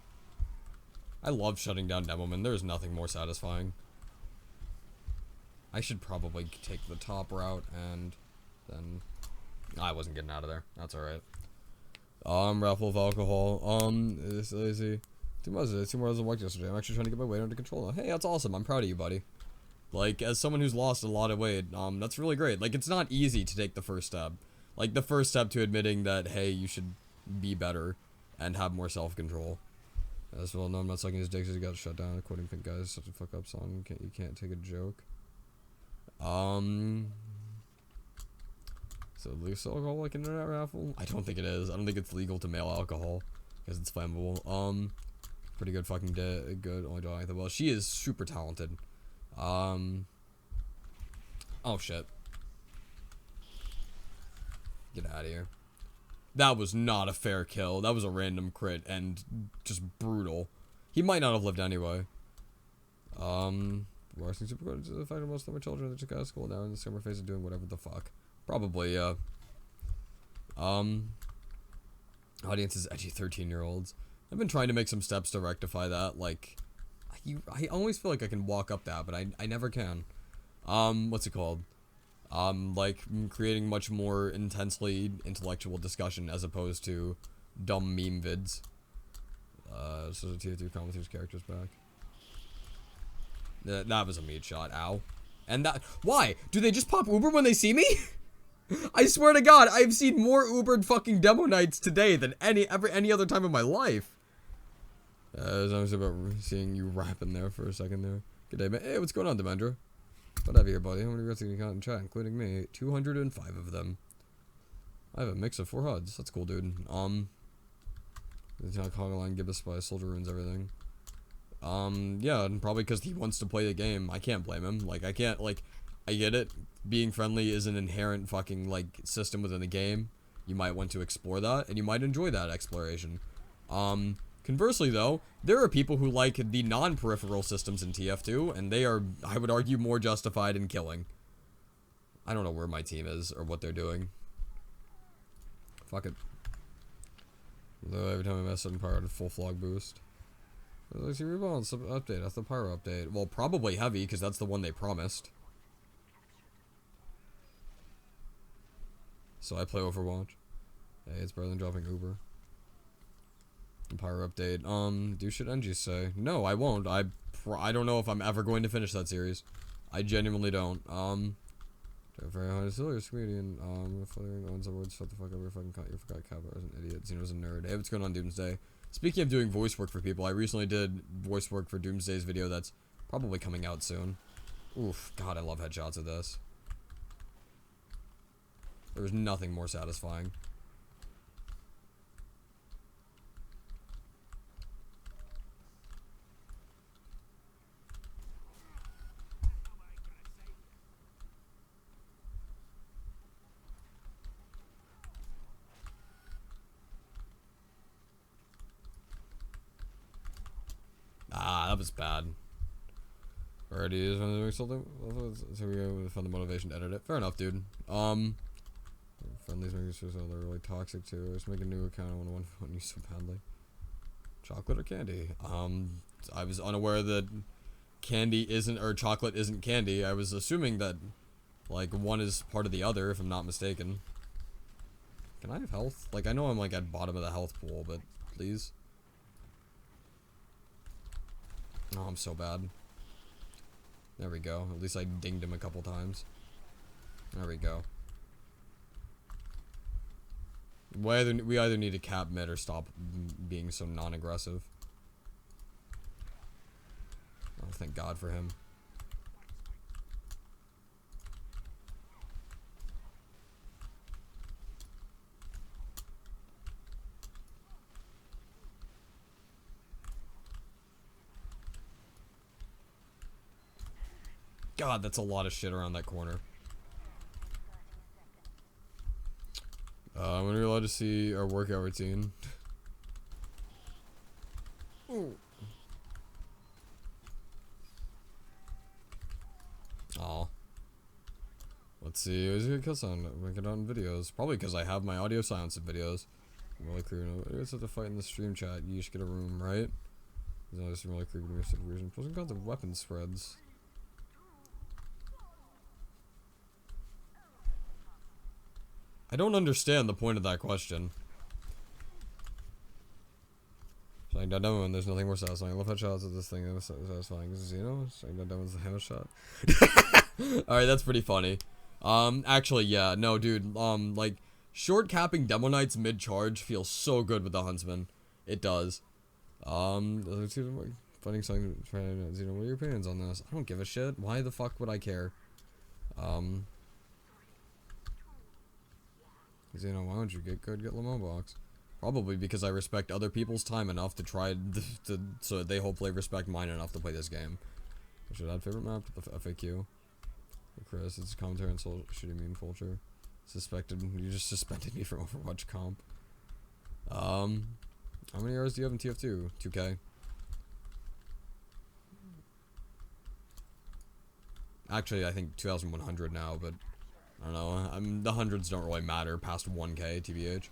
I love shutting down Demoman. There's nothing more satisfying. I should probably take the top route and then... I wasn't getting out of there. That's alright. Raffle of alcohol. This lazy. 2 months of work yesterday. I'm actually trying to get my weight under control. Hey, that's awesome. I'm proud of you, buddy. Like, as someone who's lost a lot of weight, that's really great. Like, it's not easy to take the first step. Like, the first step to admitting that, hey, you should be better and have more self-control. As well, no, I'm not sucking his dick because he got shut down. Quoting Pink Guys, such a fuck up song. You can't take a joke. So legal alcohol like internet raffle? I don't think it is. I don't think it's legal to mail alcohol because it's flammable. Pretty good fucking good. Only dog like that. Well, she is super talented. Oh shit. Get out of here. That was not a fair kill. That was a random crit and just brutal. He might not have lived anyway. Washington super good to the fact that most of my children that took out of school now in the summer phase of doing whatever the fuck. Probably, yeah. Audience is edgy 13-year-olds. I've been trying to make some steps to rectify that. Like, I always feel like I can walk up that, but I never can. What's it called? Like, creating much more intensely intellectual discussion as opposed to dumb meme vids. So the tier 3 commentator's character's back. That was a meat shot, ow. And that, why? Do they just pop Uber when they see me? I swear to God, I've seen more Ubered fucking demo nights today than any other time in my life. I was about seeing you rapping there for a second there. Good day, man. Hey, what's going on, Demendra? Whatever here, buddy. How many regrets you got in chat, including me? 205 of them. I have a mix of 4 HUDs. That's cool, dude. It's not Conga Line, Gibbous Spy, Soldier Ruins, everything. Yeah, and probably because he wants to play the game. I can't blame him. Like, I can't, like, I get it. Being friendly is an inherent fucking, like, system within the game. you might want to explore that, and you might enjoy that exploration. Conversely, though, there are people who like the non-peripheral systems in TF2, and they are, I would argue, more justified in killing. I don't know where my team is, or what they're doing. Fuck it. Though every time I mess up in pyro, full flog boost. Let's see, rebalance update. That's the pyro update. Well, probably heavy, because that's the one they promised. So I play Overwatch. Hey, it's better than dropping Uber. Pyro update. Do shit NG say? No, I won't. I don't know if I'm ever going to finish that series. I genuinely don't. Very hard serious comedian. Fluttering owns the words. Shut the fuck up. You forgot Kappa as an idiot. Xeno's a nerd. Hey, what's going on, Doomsday? Speaking of doing voice work for people, I recently did voice work for Doomsday's video that's probably coming out soon. Oof, God, I love headshots of this. There's nothing more satisfying. Ah, that was bad. Already is when doing something. So we found the motivation to edit it. Fair enough, dude. Friendlies making sure they're really toxic too. Let's make a new account. I want you so badly. Chocolate or candy? I was unaware that candy isn't, or chocolate isn't candy. I was assuming that, like, one is part of the other, if I'm not mistaken. Can I have health? Like, I know I'm, like, at bottom of the health pool, but please. Oh, I'm so bad. There we go. At least I dinged him a couple times. There we go. We either need to cap mid or stop being so non-aggressive. Oh, thank God for him. God, that's a lot of shit around that corner. When are we allowed to see our workout routine? Aw. Let's see. Who's gonna kill sound? Make it on videos. Probably because I have my audio silence in videos. Really creepy. It's have to fight in the stream chat. You just get a room, right? There's always some really creepy reason. Plus, got the weapon spreads. I don't understand the point of that question. Saying that demo and there's nothing more satisfying. I love headshots of this thing. That was satisfying. This is, you know, saying that demo is the hammer shot. Alright, that's pretty funny. Actually, yeah, no, dude. Like, short capping demo knights mid-charge feels so good with the Huntsman. It does. Fighting song. What are your opinions on this? I don't give a shit. Why the fuck would I care? You know, why don't you get Lamont box? Probably because I respect other people's time enough to try so they hopefully respect mine enough to play this game. I should add favorite map to the FAQ. Chris, it's commentary on shooting meme culture. Suspected, you just suspended me from Overwatch comp. How many hours do you have in TF2? 2K. Actually, I think 2,100 now, but I don't know. The hundreds don't really matter past 1K, TBH.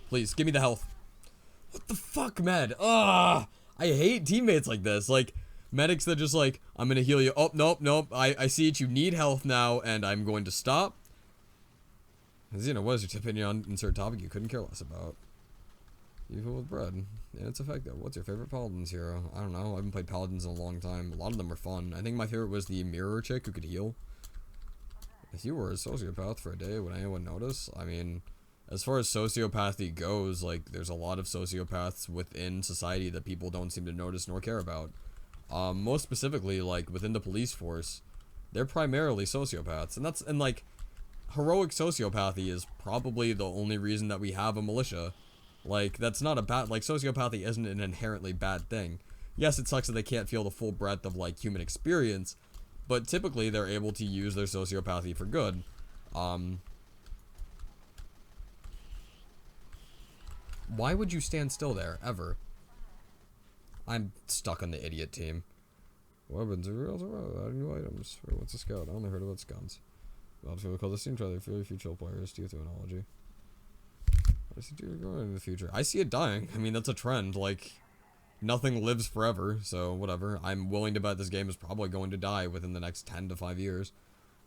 Please, give me the health. What the fuck, med? Ugh! I hate teammates like this. Like, medics that just like, I'm gonna heal you. Oh, nope. I see it. You need health now, and I'm going to stop. You know, what is your opinion on insert topic you couldn't care less about? Evil with bread. And it's effective. What's your favorite Paladins hero? I don't know. I haven't played Paladins in a long time. A lot of them are fun. I think my favorite was the mirror chick who could heal. If you were a sociopath for a day, would anyone notice? I mean, as far as sociopathy goes, like, there's a lot of sociopaths within society that people don't seem to notice nor care about. Most specifically, like, within the police force, they're primarily sociopaths. And like, heroic sociopathy is probably the only reason that we have a militia. Like, that's not a bad, like, sociopathy isn't an inherently bad thing. Yes, it sucks that they can't feel the full breadth of, like, human experience, but typically they're able to use their sociopathy for good. Why would you stand still there, ever? I'm stuck on the idiot team. Weapons are real, adding new items. What's a scout? I only heard about scouts. Battlefield call this team try. They're very few chill players. Do you have analogy? I see you going in the future. I see it dying. I mean, that's a trend. Like, nothing lives forever, so whatever. I'm willing to bet this game is probably going to die within the next 10 to 5 years.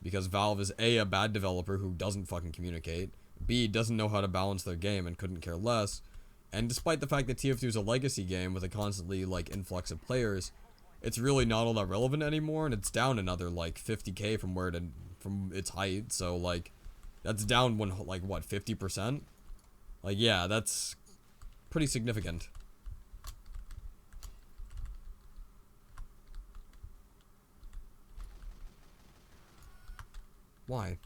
Because Valve is A, a bad developer who doesn't fucking communicate. B, doesn't know how to balance their game and couldn't care less. And despite the fact that TF2 is a legacy game with a constantly, like, influx of players, it's really not all that relevant anymore, and it's down another, like, 50k from its height, so, like, that's down like, what, 50%? Like, yeah, that's pretty significant. Why?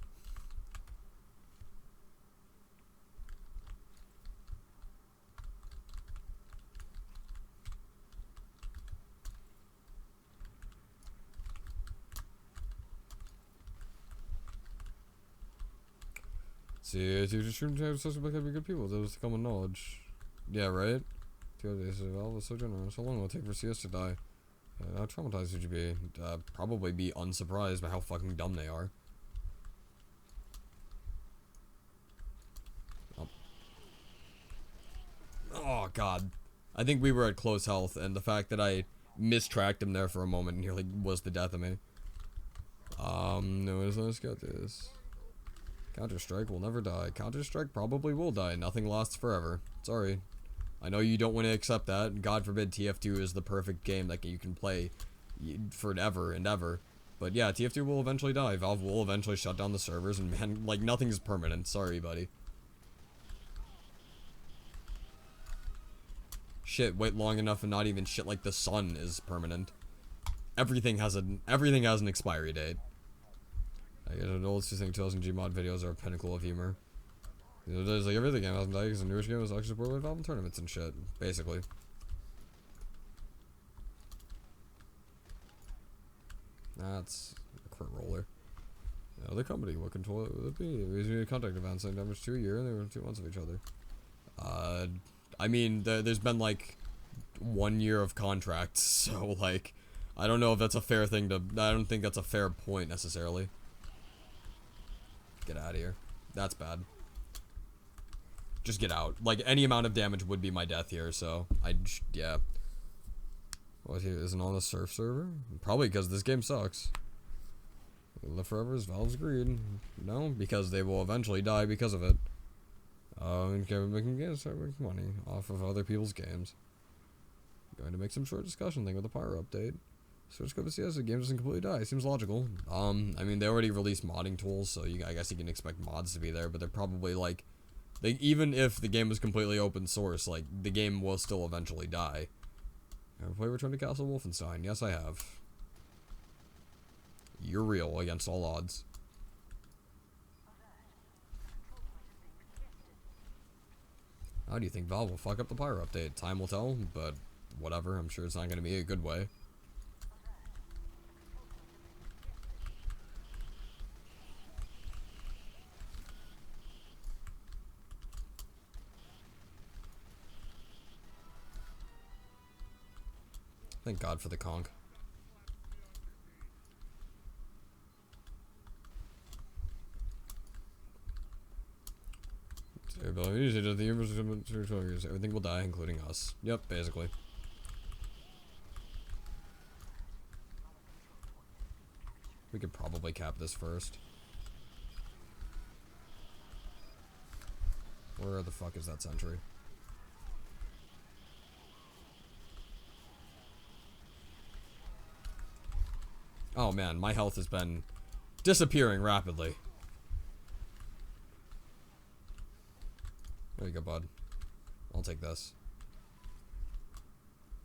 See, teachers shouldn't have such good people. That was the common knowledge. Yeah, right? The other days, Valve was so generous. How long will it take for CS to die? How traumatized would you be? Probably be unsurprised by how fucking dumb they are. Oh, God. I think we were at close health, and the fact that I mistracked him there for a moment nearly was the death of me. No, let's get this. Counter-Strike will never die. Counter-Strike probably will die. Nothing lasts forever. Sorry. I know you don't want to accept that. God forbid TF2 is the perfect game that you can play forever and ever. But yeah, TF2 will eventually die. Valve will eventually shut down the servers, and man, like, nothing is permanent. Sorry, buddy. Shit, wait long enough and not even shit like the sun is permanent. Everything has an expiry date. I get an old 2000 Gmod videos are a pinnacle of humor. There's like everything game hasn't died because the newest game was actually supported with Valve and tournaments and shit, basically. That's a crit roller. The other company, what control it would it be? It was a contact event, saying numbers 2 a year, and they were 2 months of each other. I mean, there's been like 1 year of contracts, so like, I don't know if that's a fair thing to. I don't think that's a fair point necessarily. Get out of here. That's bad. Just get out. Like, any amount of damage would be my death here, so yeah. What here? Isn't on the surf server? Probably because this game sucks. Live forever is Valve's greed. No, because they will eventually die because of it. And making games start making money off of other people's games. Going to make some short discussion thing with the pyro update. Switch code to CS, the game doesn't completely die. Seems logical. I mean, they already released modding tools, so I guess you can expect mods to be there, but they're probably like, even if the game was completely open source, like, the game will still eventually die. Ever play Return to Castle Wolfenstein? Yes, I have. You're real against all odds. How do you think Valve will fuck up the pyro update? Time will tell, but whatever. I'm sure it's not going to be a good way. Thank God for the conch. Everything will die, including us. Yep, basically. We could probably cap this first. Where the fuck is that sentry? Oh man, my health has been disappearing rapidly. There you go, bud. I'll take this.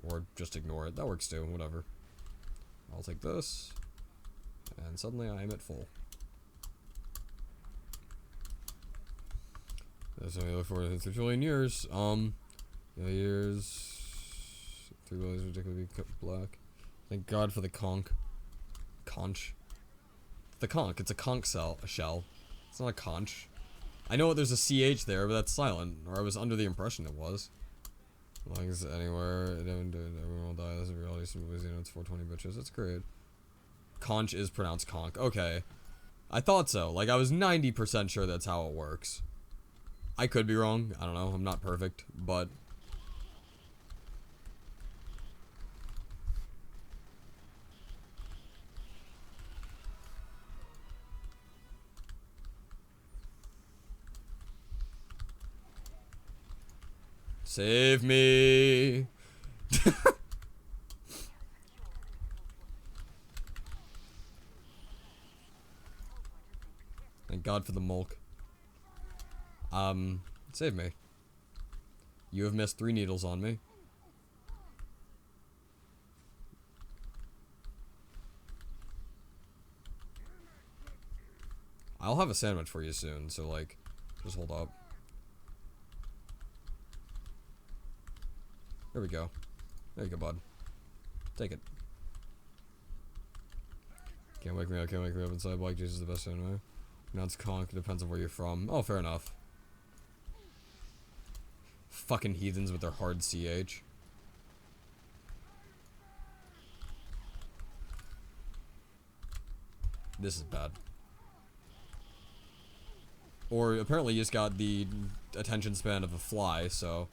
Or just ignore it. That works too, whatever. I'll take this. And suddenly I am at full. That's only look forward to 3 trillion years. Years. 3 billion is ridiculously black. Thank God for the conch. Conch. The conch. It's a conch shell. It's not a conch. I know there's a CH there, but that's silent. Or I was under the impression it was. As long as anywhere, everyone will die. That's a reality. Some movies, you know, it's 420 bitches. That's great. Conch is pronounced conch. Okay. I thought so. Like, I was 90% sure that's how it works. I could be wrong. I don't know. I'm not perfect, but... Save me! Thank God for the mulk. Save me. You have missed 3 needles on me. I'll have a sandwich for you soon, so, like, just hold up. There we go. There you go, bud. Take it. Can't wake me up inside. Black juice is the best anyway. Pronounced conch, depends on where you're from. Oh, fair enough. Fucking heathens with their hard CH. This is bad. Or apparently you just got the attention span of a fly, so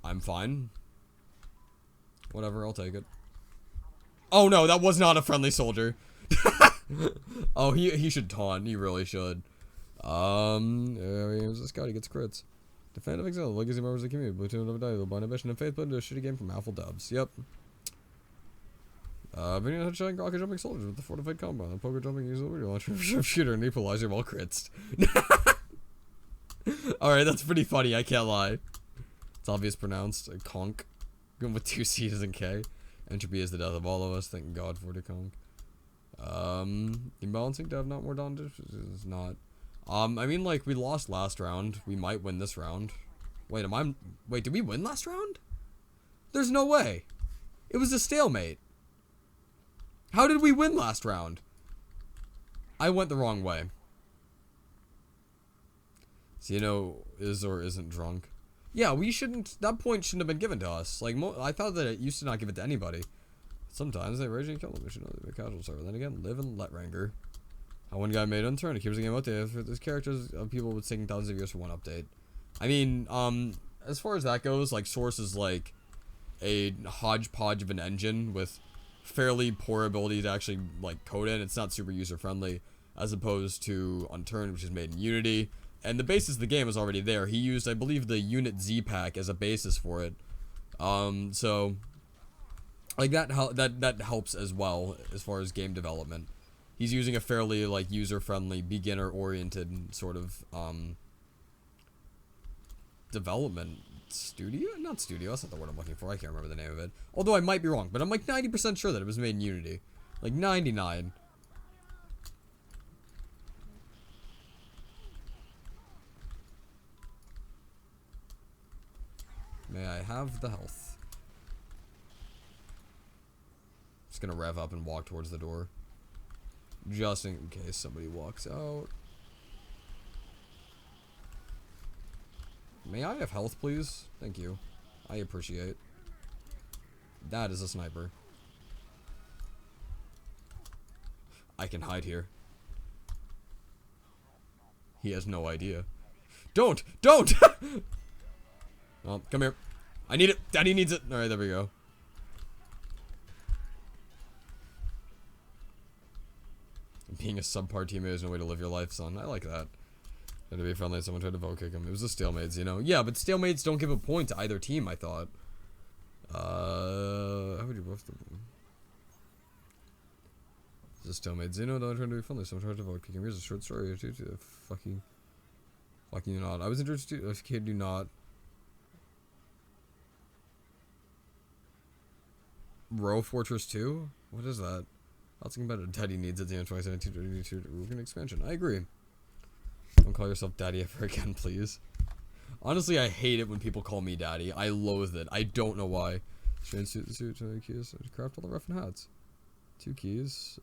I'm fine. Whatever, I'll take it. Oh no, that was not a friendly soldier. Oh, he should taunt. He really should. This guy, he gets crits. Defend of Exile, legacy members of the community, Platoon of Value, Bind Ambition, and Faith put into a shitty game from Alpha Dubs. Yep. Video headshot rocket jumping soldiers with the fortified compound, and poker jumping user video launcher, sharpshooter, and equalizer while crits. Alright, that's pretty funny, I can't lie. It's obvious pronounced. Conch. Going with 2 C's and K. Entropy is the death of all of us, thank God for the conch. Imbalancing to have not more damage is not. I mean, like, we lost last round. We might win this round. Wait, wait, did we win last round? There's no way. It was a stalemate. How did we win last round? I went the wrong way. Xeno is or isn't drunk. Yeah, we shouldn't, that point shouldn't have been given to us. Like, I thought that it used to not give it to anybody. Sometimes they rage and kill them. We should know they're a casual server. Then again, live and let ranger. How one guy made an turn. It keeps the game updated for this characters of people with taking thousands of years for one update. I mean, as far as that goes, like, Source is like a hodgepodge of an engine with fairly poor ability to actually like code in. It's not super user friendly, as opposed to Unturned, which is made in Unity. And the basis of the game is already there. He used, I believe, the Unit Z pack as a basis for it. So like that helps as well as far as game development. He's using a fairly like user-friendly, beginner-oriented sort of development studio. Not studio. That's not the word I'm looking for. I can't remember the name of it. Although I might be wrong, but I'm like 90% sure that it was made in Unity, like 99. May I have the health? Just gonna rev up and walk towards the door. Just in case somebody walks out. May I have health, please? Thank you. I appreciate. That is a sniper. I can hide here. He has no idea. Don't! Don't! Oh, come here. I need it. Daddy needs it. Alright, there we go. Being a subpar teammate is no way to live your life, son. I like that. Had to be friendly. Someone tried to vote kick him. It was the stalemates, you know. Yeah, but stalemates don't give a point to either team, I thought. How would you both do? Is this stalemates? You know, don't try to be friendly. Someone tried to vote kick him. Here's a short story or two to fucking not. I was interested. I kid you not. Row Fortress 2? What is that? I was thinking about it. Daddy needs at the end of 2017 to Rugen expansion. I agree. Don't call yourself daddy ever again, please. Honestly, I hate it when people call me daddy. I loathe it. I don't know why. Strange suit, the suit, kiss, craft all the rough and hats. 2 keys.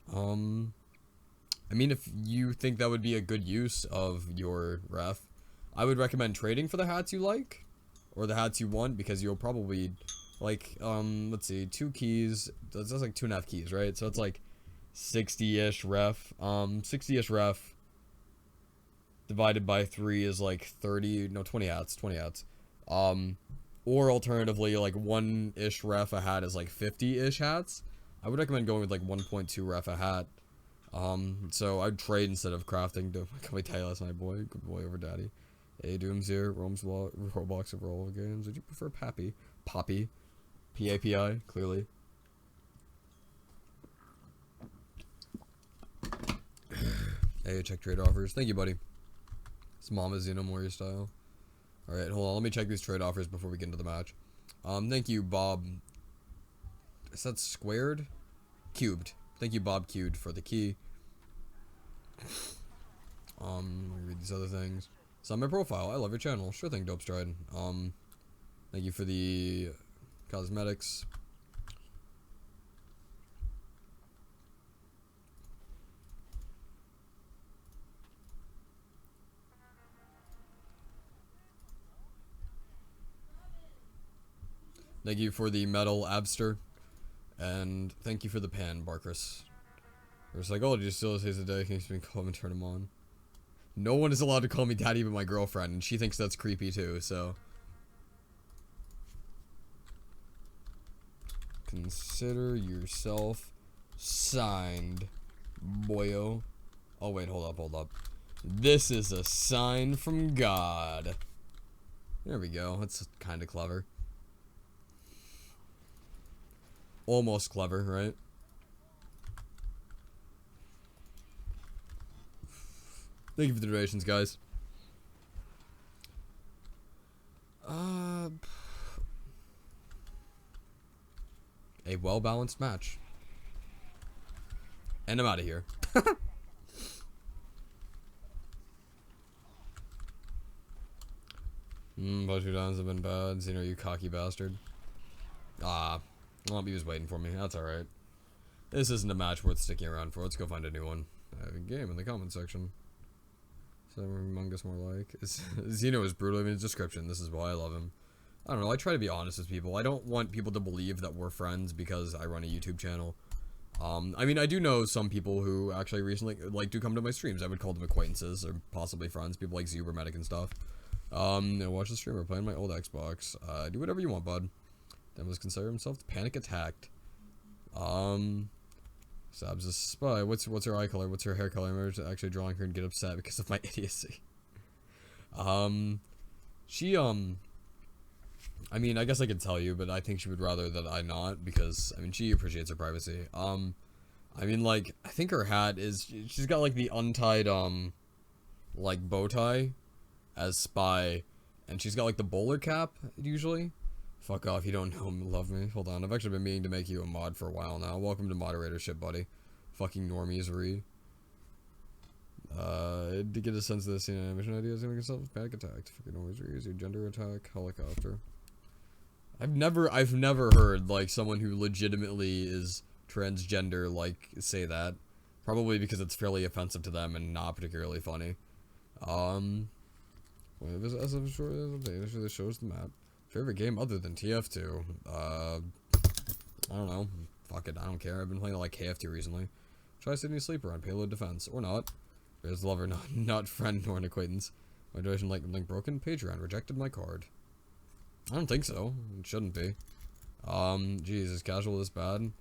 I mean, if you think that would be a good use of your ref, I would recommend trading for the hats you like, or the hats you want, because you'll probably, like, let's see, 2 keys, that's like 2.5 keys, right? So it's like 60-ish ref, 60-ish ref divided by 3 is like 30, no, 20 hats, or alternatively, like 1-ish ref a hat is like 50-ish hats. I would recommend going with like 1.2 ref a hat. So I'd trade instead of crafting. Can we tell you last night, boy? Good boy over daddy. Hey, Dooms here. Roblox of roll games. Would you prefer Poppy? P-A-P-I, clearly. Hey, check trade offers. Thank you, buddy. It's Mama Xenomorphia style. Alright, hold on. Let me check these trade offers before we get into the match. Thank you, Bob. Is that squared? Cubed. Thank you, Bob Cubed, for the key. Let me read these other things. It's on my profile. I love your channel. Sure thing, Dope Stride. Thank you for the cosmetics. Thank you for the metal Abster. And thank you for the pan, Barkris. It's like, oh, did you still say the day? Can you call him and turn him on? No one is allowed to call me daddy but my girlfriend, and she thinks that's creepy too, so. Consider yourself signed, boyo. Oh, wait, hold up. This is a sign from God. There we go. That's kind of clever. Almost clever, right? Thank you for the donations, guys. A well-balanced match. And I'm out of here. Both your downs have been bad. Xeno, you cocky bastard. Well, he was waiting for me. That's alright. This isn't a match worth sticking around for. Let's go find a new one. I have a game in the comment section. So Among Us more like. Xeno is brutal. I mean, his description. This is why I love him. I don't know. I try to be honest with people. I don't want people to believe that we're friends because I run a YouTube channel. I mean, I do know some people who actually recently, like, do come to my streams. I would call them acquaintances or possibly friends. People like Zubermedic and stuff. Watch the streamer playing my old Xbox. Do whatever you want, bud. Then was consider himself panic attacked. Sab's a spy. What's her eye color? What's her hair color? I'm actually drawing her and get upset because of my idiocy. I mean, I guess I could tell you, but I think she would rather that I not, because, I mean, she appreciates her privacy. I mean, like, I think her hat is, she's got, like, the untied, like, bow tie as spy, and she's got, like, the bowler cap, usually. Fuck off, you don't know me, love me. Hold on, I've actually been meaning to make you a mod for a while now. Welcome to moderatorship, buddy. Fucking normiesery. To get a sense of this, you know, mission ideas, gonna make yourself panic attacked. Fucking normiesery, is your gender attack, helicopter. I've never heard, like, someone who legitimately is transgender, like, say that. Probably because it's fairly offensive to them and not particularly funny. As of short data, this shows the map. Favorite game other than TF2? I don't know. Fuck it, I don't care. I've been playing, like, KF2 recently. Try Sydney Sleeper on Payload Defense. Or not. There's lover, not friend nor an acquaintance. My donation link broken. Patreon rejected my card. I don't think so. It shouldn't be. Geez, is casual this bad?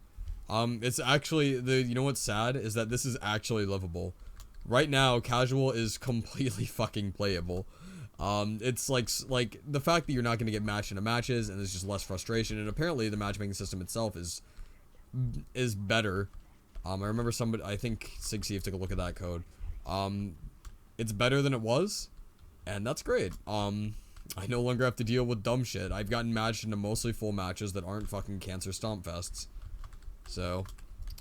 It's actually, you know what's sad? Is that this is actually livable. Right now, casual is completely fucking playable. It's like, the fact that you're not gonna get matched into matches, and there's just less frustration, and apparently the matchmaking system itself is better. I remember somebody, I think Sig took a look at that code. It's better than it was, and that's great. I no longer have to deal with dumb shit. I've gotten matched into mostly full matches that aren't fucking cancer stomp fests. So,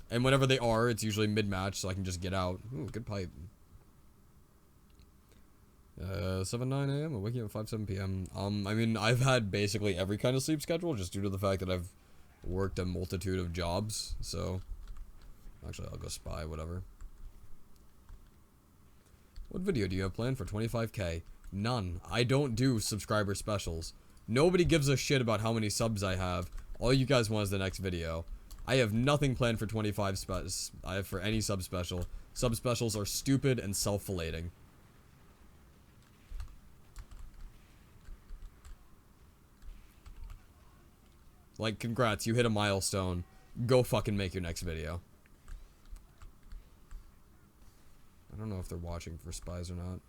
and whenever they are, it's usually mid-match, so I can just get out. Ooh, good pipe. 7:09 a.m. I'm waking up at 5:07 p.m. I mean, I've had basically every kind of sleep schedule, just due to the fact that I've worked a multitude of jobs, so. Actually, I'll go spy, whatever. What video do you have planned for 25k? None. I don't do subscriber specials. Nobody gives a shit about how many subs I have. All you guys want is the next video. I have nothing planned for 25 I have for any sub special. Sub specials are stupid and self-flating. Like, congrats, you hit a milestone. Go fucking make your next video. I don't know if they're watching for spies or not.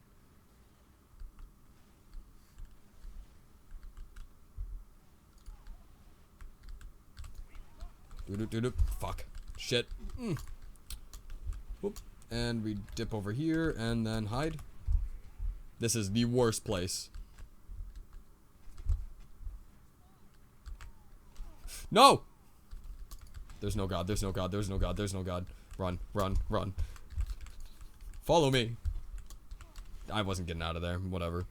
Fuck. Shit. Whoop. And we dip over here and then hide. This is the worst place. No! There's no God, there's no God, there's no God, there's no God. Run, run, run. Follow me. I wasn't getting out of there. Whatever.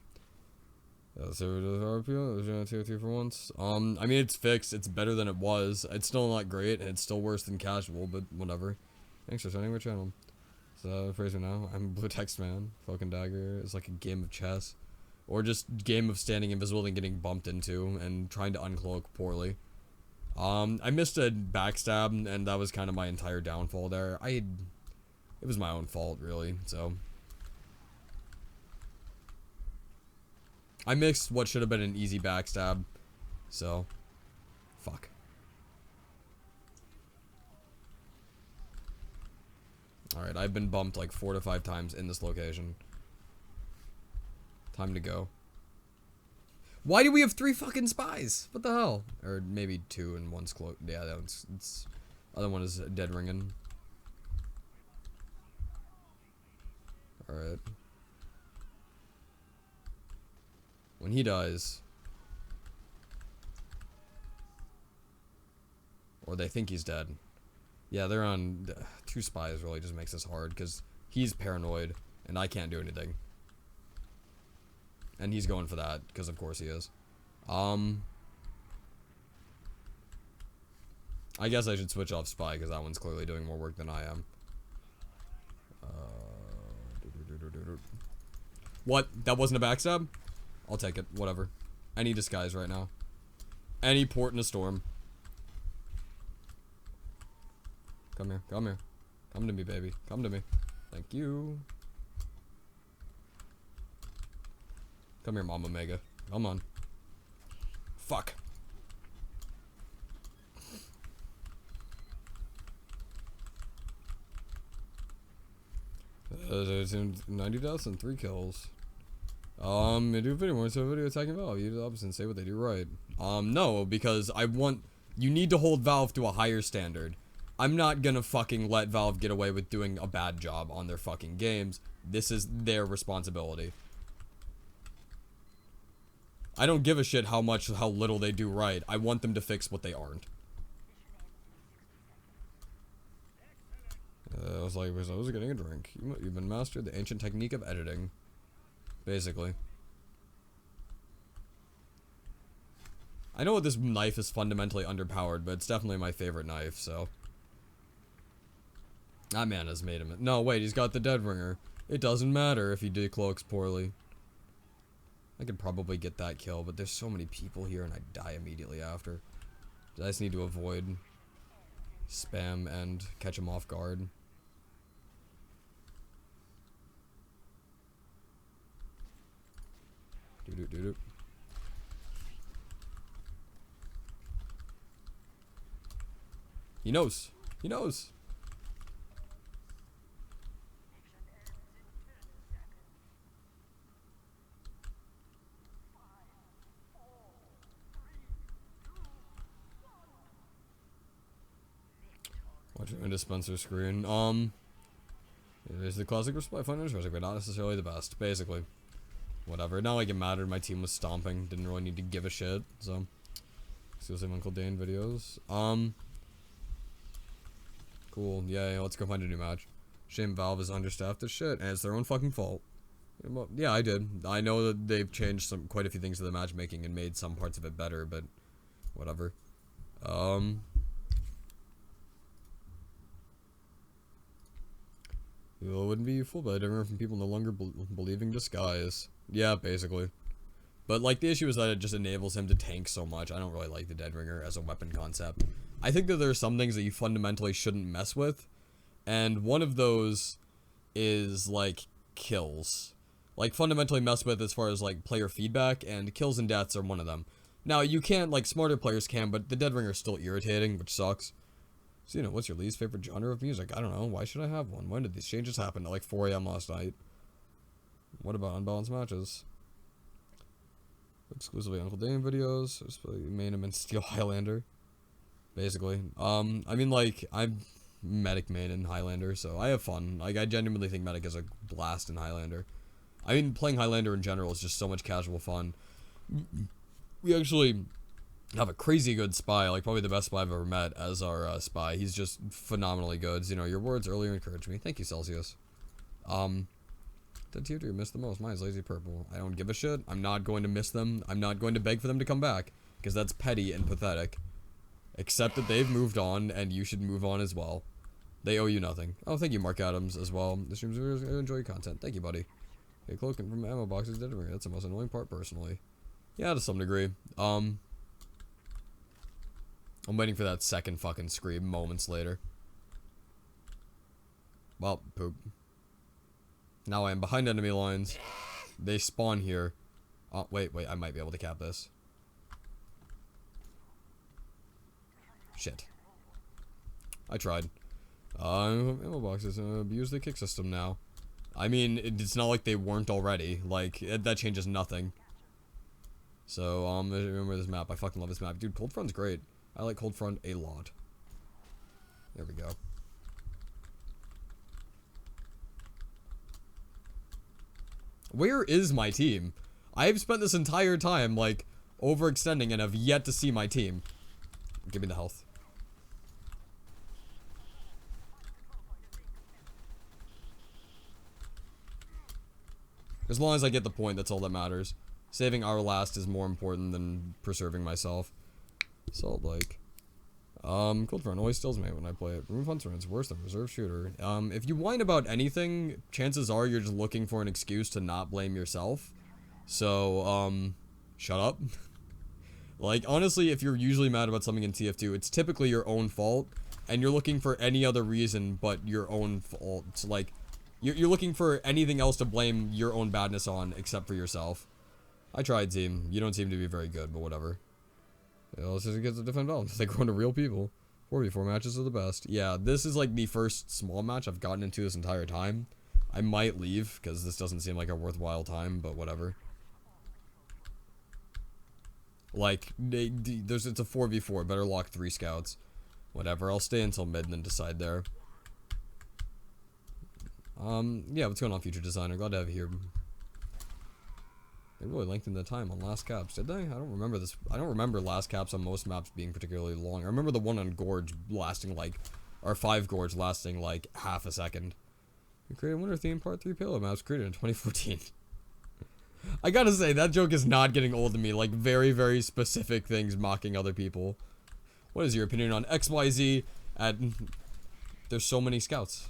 So 2 for once. I mean, it's fixed. It's better than it was. It's still not great, and it's still worse than casual, but whatever. Thanks for sending my channel. So, Fraser now. I'm Blue Text Man. Falcon Dagger is like a game of chess. Or just game of standing invisible and getting bumped into and trying to uncloak poorly. I missed a backstab, and that was kind of my entire downfall there. It was my own fault, really, so. I mixed what should have been an easy backstab, so. Fuck. Alright, I've been bumped like 4 to 5 times in this location. Time to go. Why do we have 3 fucking spies? What the hell? Or maybe 2 and 1's close. Yeah, that one's. Other one is dead ringing. Alright. When he dies. Or they think he's dead. Yeah, they're on. 2 spies really just makes this hard because he's paranoid and I can't do anything. And he's going for that, because of course he is. I guess I should switch off spy, because that one's clearly doing more work than I am. What? That wasn't a backstab? I'll take it. Whatever. Any disguise right now. Any port in a storm. Come here. Come here. Come to me, baby. Come to me. Thank you. Come here, Mama Mega. Come on. Fuck. 90 deaths and 3 kills. They do a video more, so a video attacking Valve. You do the opposite and say what they do right. No, because you need to hold Valve to a higher standard. I'm not gonna fucking let Valve get away with doing a bad job on their fucking games. This is their responsibility. I don't give a shit how little they do right. I want them to fix what they aren't. I was like, I was getting a drink. You've been mastered the ancient technique of editing. Basically. I know this knife is fundamentally underpowered, but it's definitely my favorite knife, so. That man has made him. No, wait, he's got the dead ringer. It doesn't matter if he decloaks poorly. I could probably get that kill, but there's so many people here and I die immediately after. I just need to avoid spam and catch him off guard. Doo-doo-doo-doo. He knows. He knows. Watching a dispenser screen. It is the classic reply finders, but not necessarily the best. Basically. Whatever. Not like it mattered. My team was stomping. Didn't really need to give a shit. So. Still some Uncle Dane videos. Cool. Yeah, let's go find a new match. Shame Valve is understaffed as shit, and it's their own fucking fault. Well, yeah, I did. I know that they've changed quite a few things to the matchmaking and made some parts of it better, but whatever. People wouldn't be fooled by different from people no longer believing disguise. Yeah, basically. But, like, the issue is that it just enables him to tank so much. I don't really like the Dead Ringer as a weapon concept. I think that there are some things that you fundamentally shouldn't mess with, and one of those is, like, kills. Like, fundamentally mess with as far as, like, player feedback, and kills and deaths are one of them. Now, you can't, like, smarter players can, but the Dead Ringer is still irritating, which sucks. So, you know, what's your least favorite genre of music? I don't know. Why should I have one? When did these changes happen? At like 4 a.m. last night. What about unbalanced matches? Exclusively Uncle Dane videos. Main him in Steel Highlander. Basically. I mean, like, I'm Medic main in Highlander, so I have fun. Like, I genuinely think Medic is a blast in Highlander. I mean, playing Highlander in general is just so much casual fun. We actually have a crazy good spy, like probably the best spy I've ever met as our spy. He's just phenomenally good. You know, your words earlier encouraged me. Thank you, Celsius. The tier 2 missed the most. Mine is Lazy Purple. I don't give a shit. I'm not going to miss them. I'm not going to beg for them to come back, because that's petty and pathetic. Accept that they've moved on, and you should move on as well. They owe you nothing. Oh, thank you, Mark Adams, as well. The streams enjoy your content. Thank you, buddy. Okay, cloaking from ammo boxes. That's the most annoying part, personally. Yeah, to some degree. I'm waiting for that second fucking scream moments later. Well, poop. Now I am behind enemy lines. They spawn here. Oh, wait, I might be able to cap this. Shit. I tried. Ammo boxes abuse the kick system now. I mean, it's not like they weren't already. Like, that changes nothing. So, remember this map. I fucking love this map. Dude, Cold Front's great. I like Cold Front a lot. There we go. Where is my team? I've spent this entire time, like, overextending and have yet to see my team. Give me the health. As long as I get the point, that's all that matters. Saving our last is more important than preserving myself. Salt Lake. Cold Front always stills me when I play it. Room Hunter is worse than Reserve Shooter. If you whine about anything, chances are you're just looking for an excuse to not blame yourself. So, shut up. Like, honestly, if you're usually mad about something in TF2, it's typically your own fault, and you're looking for any other reason but your own fault. It's like, you're looking for anything else to blame your own badness on except for yourself. I tried, team. You don't seem to be very good, but whatever. Let's just get to defend balance. They grow into real people. 4v4 matches are the best. Yeah, this is like the first small match I've gotten into this entire time. I might leave, because this doesn't seem like a worthwhile time, but whatever. Like, it's a 4v4. Better lock 3 scouts. Whatever, I'll stay until mid and then decide there. Yeah, what's going on, Future Designer? Glad to have you here. They really lengthened the time on last caps, did they? I don't remember this. I don't remember last caps on most maps being particularly long. I remember the one on Gorge lasting like, or 5 Gorge lasting like half a second. We created Winter Theme Part 3 payload maps created in 2014. I gotta say, that joke is not getting old to me. Like, very, very specific things mocking other people. What is your opinion on XYZ at... There's so many scouts.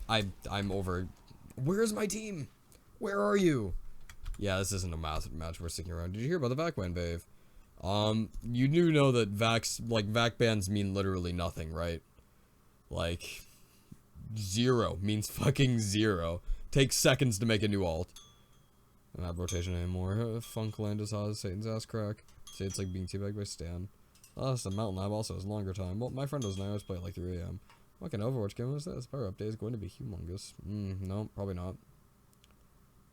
I'm over... Where's my team? Where are you? Yeah, this isn't a match we're sticking around. Did you hear about the VAC ban, Bave? You do know that VAC bans mean literally nothing, right? Like, 0 means fucking 0. Takes seconds to make a new alt. I don't have rotation anymore. Funkland is hot as Satan's ass crack. Say it's like being teabagged by Stan. Last the Mountain Lab also has longer time. Well, my friend doesn't. I always play at like 3 a.m. What kind of Overwatch game was this? Power update is going to be humongous. No, probably not.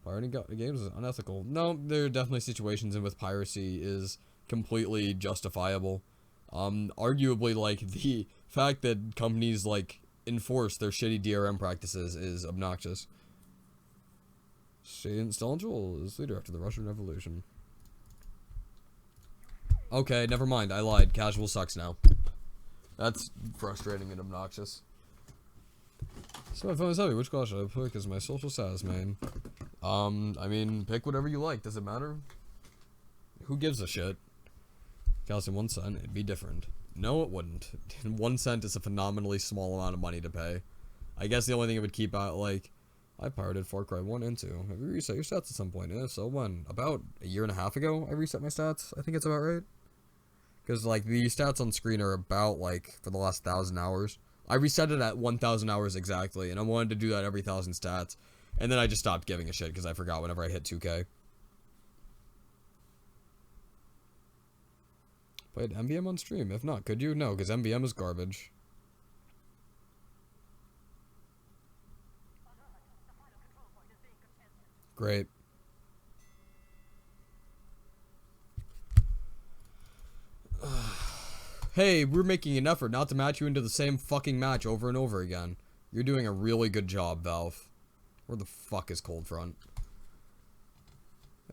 Pirating games is unethical. No, there are definitely situations in which piracy is completely justifiable. Arguably, like, the fact that companies, like, enforce their shitty DRM practices is obnoxious. Stalin is leader after the Russian Revolution. Okay, never mind. I lied. Casual sucks now. That's frustrating and obnoxious. So my phone is heavy. Which class should I pick as my social status main? I mean, pick whatever you like. Does it matter? Who gives a shit? Calcium 1 cent. It'd be different. No, it wouldn't. 1 cent is a phenomenally small amount of money to pay. I guess the only thing it would keep out, like, I pirated Far Cry 1 and 2. Have you reset your stats at some point? Yeah, so when? About a year and a half ago, I reset my stats. I think it's about right. Because, like, the stats on screen are about, like, for the last 1,000 hours. I reset it at 1,000 hours exactly, and I wanted to do that every 1,000 stats. And then I just stopped giving a shit because I forgot whenever I hit 2K. Played MVM on stream. If not, could you? No, because MVM is garbage. Great. Hey, we're making an effort not to match you into the same fucking match over and over again. You're doing a really good job, Valve. Where the fuck is Cold Front?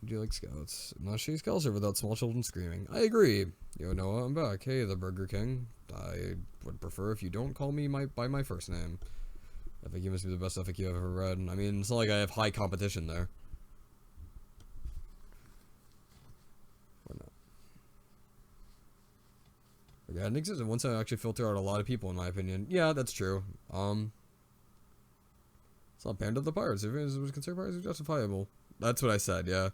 Do you like scouts? Not shitty scouts without small children screaming. I agree. Yo, Noah, I'm back. Hey, the Burger King. I would prefer if you don't call me by my first name. FAQ must be the best FAQ I've ever read. I mean, it's not like I have high competition there. Or not. Yeah, it exists. Once I actually filter out a lot of people, in my opinion. Yeah, that's true. It's not banned of the pirates. If it was considered pirates, it's justifiable. That's what I said, yeah.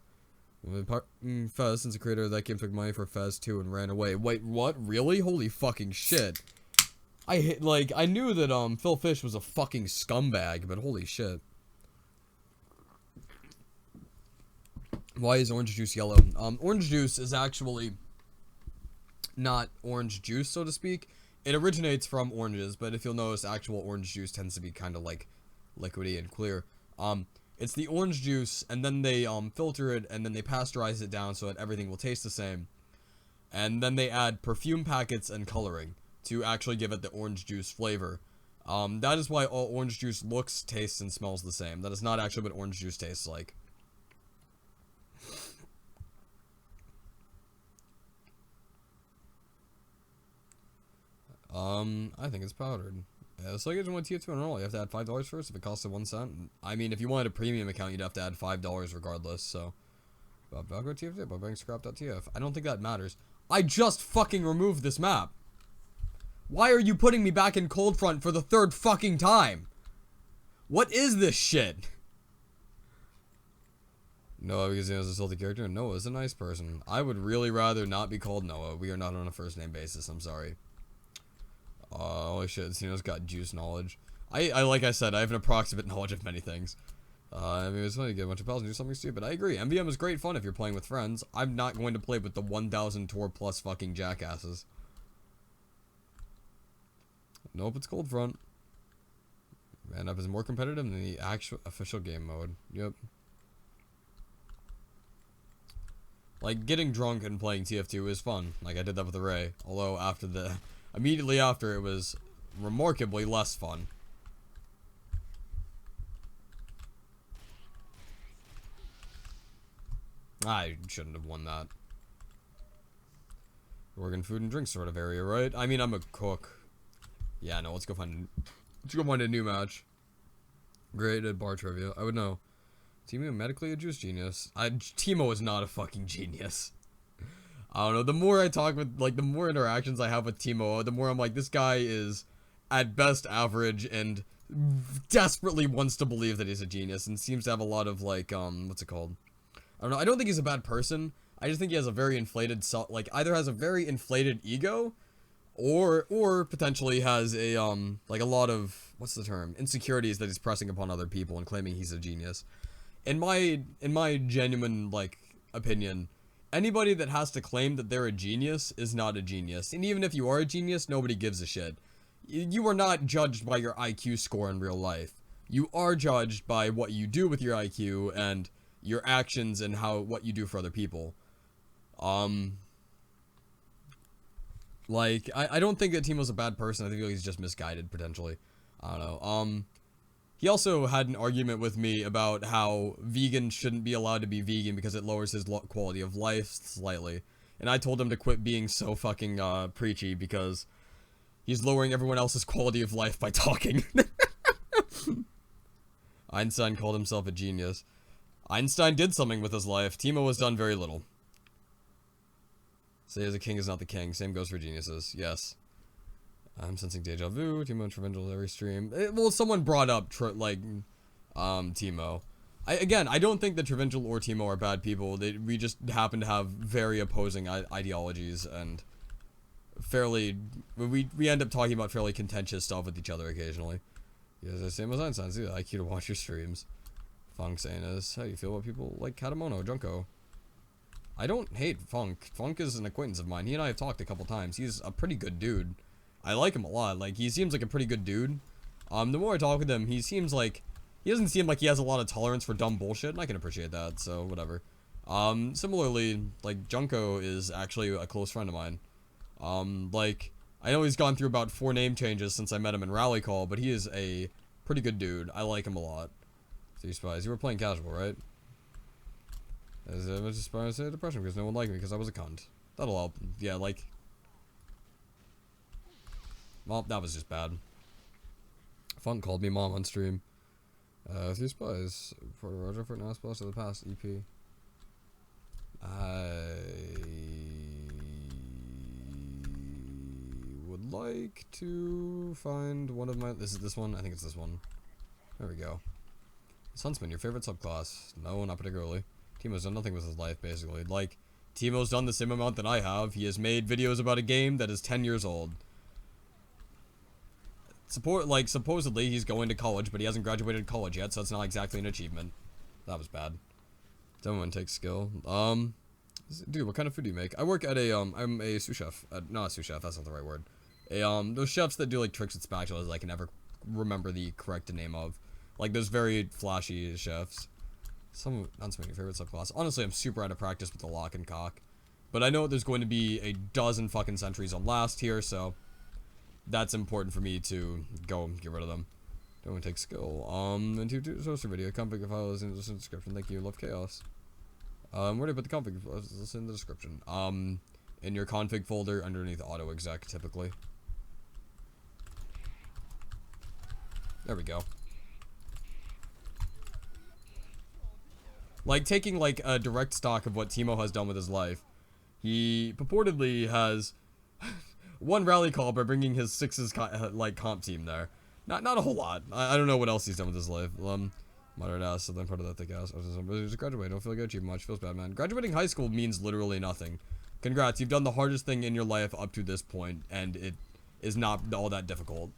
Fez, since the creator of that game took money for Fez 2 and ran away. Wait, what? Really? Holy fucking shit. I knew that, Phil Fish was a fucking scumbag, but holy shit. Why is orange juice yellow? Orange juice is actually not orange juice, so to speak. It originates from oranges, but if you'll notice, actual orange juice tends to be kind of, like, liquidy and clear. It's the orange juice, and then they filter it, and then they pasteurize it down so that everything will taste the same. And then they add perfume packets and coloring to actually give it the orange juice flavor. That is why all orange juice looks, tastes, and smells the same. That is not actually what orange juice tastes like. I think it's powdered. Yeah, so you just want tier 2 and all. You have to add $5 first if it costs 1 cent. I mean, if you wanted a premium account, you'd have to add $5 regardless, so. Back on TF, but buying scrap.tf. I don't think that matters. I just fucking removed this map. Why are you putting me back in Cold Front for the 3rd fucking time? What is this shit? Noah, because he has a salty character. Noah is a nice person. I would really rather not be called Noah. We are not on a first name basis. I'm sorry. Holy shit, Sino's got juice knowledge. Like I said, I have an approximate knowledge of many things. I mean, it's funny to get a bunch of pals and do something stupid. I agree. MVM is great fun if you're playing with friends. I'm not going to play with the 1,000 Tor plus fucking jackasses. Nope, it's Cold Front. Man up is more competitive than the actual official game mode. Yep. Like, getting drunk and playing TF2 is fun. Like, I did that with Ray. Although, immediately after, it was remarkably less fun. I shouldn't have won that. Oregon food and drink sort of area, right? I mean, I'm a cook. Yeah, no, let's go find a new match. Great at bar trivia. I would know. Timo medically a juice genius. Timo is not a fucking genius. I don't know, the more I talk with, like, the more interactions I have with Timo, the more I'm like, this guy is at best average and desperately wants to believe that he's a genius and seems to have a lot of, like, what's it called? I don't know, I don't think he's a bad person. I just think he has a very inflated, either has a very inflated ego, or potentially has a, like, a lot of, what's the term? Insecurities that he's pressing upon other people and claiming he's a genius. In my genuine, like, opinion, anybody that has to claim that they're a genius is not a genius. And even if you are a genius, nobody gives a shit. You are not judged by your IQ score in real life. You are judged by what you do with your IQ and your actions and what you do for other people. Like, I don't think that Timo's a bad person. I think he's just misguided, potentially. I don't know. He also had an argument with me about how vegans shouldn't be allowed to be vegan because it lowers his quality of life slightly. And I told him to quit being so fucking, preachy because he's lowering everyone else's quality of life by talking. Einstein called himself a genius. Einstein did something with his life. Timo has done very little. Say as a king is not the king. Same goes for geniuses. Yes. I'm sensing deja vu. Timo and Trevindle every stream. Well, someone brought up Timo. I don't think that Trevindle or Timo are bad people. We just happen to have very opposing ideologies and we end up talking about fairly contentious stuff with each other occasionally. Yes, the same as Einstein. See, I like you to watch your streams. Funk saying is, how do you feel about people like Katamono, Junko? I don't hate Funk. Funk is an acquaintance of mine. He and I have talked a couple times. He's a pretty good dude. I like him a lot. Like, he seems like a pretty good dude. The more I talk with him, he doesn't seem like he has a lot of tolerance for dumb bullshit, and I can appreciate that, so whatever. Similarly, like, Junko is actually a close friend of mine. Like, I know he's gone through about 4 name changes since I met him in Rally Call, but he is a pretty good dude. I like him a lot. So Spies, you were playing casual, right? As I was just to say depression because no one liked me because I was a cunt. That'll help. Yeah, like... Well, that was just bad. Funk called me mom on stream. 3 Spies. For Roger for now, Splash of the Past EP. I would like to find one of my... This is this one? I think it's this one. There we go. Huntsman, your favorite subclass? No, not particularly. Timo's done nothing with his life, basically. Like, Timo's done the same amount that I have. He has made videos about a game that is 10 years old. Supposedly he's going to college, but he hasn't graduated college yet, so it's not exactly an achievement. That was bad. Someone takes skill. Dude, what kind of food do you make? I work at a, I'm a sous chef. Not a sous chef, that's not the right word. Those chefs that do, like, tricks with spatulas I can never remember the correct name of. Like, those very flashy chefs. Not some of your favorite subclass. Honestly, I'm super out of practice with the lock and cock. But I know there's going to be a dozen fucking sentries on last here, so... That's important for me to go and get rid of them. Don't want to take skill. And to source video, config file is in the description. Thank you, love chaos. Where do I put the config? It's in the description. In your config folder underneath auto exec, typically. There we go. Like, taking, like, a direct stock of what Timo has done with his life, he purportedly has won Rally Call by bringing his sixes, like, comp team there. Not a whole lot. I don't know what else he's done with his life. Moderate ass, so then part of that thick ass. Just graduate, don't feel like I achieved much. Feels bad, man. Graduating high school means literally nothing. Congrats, you've done the hardest thing in your life up to this point, and it is not all that difficult.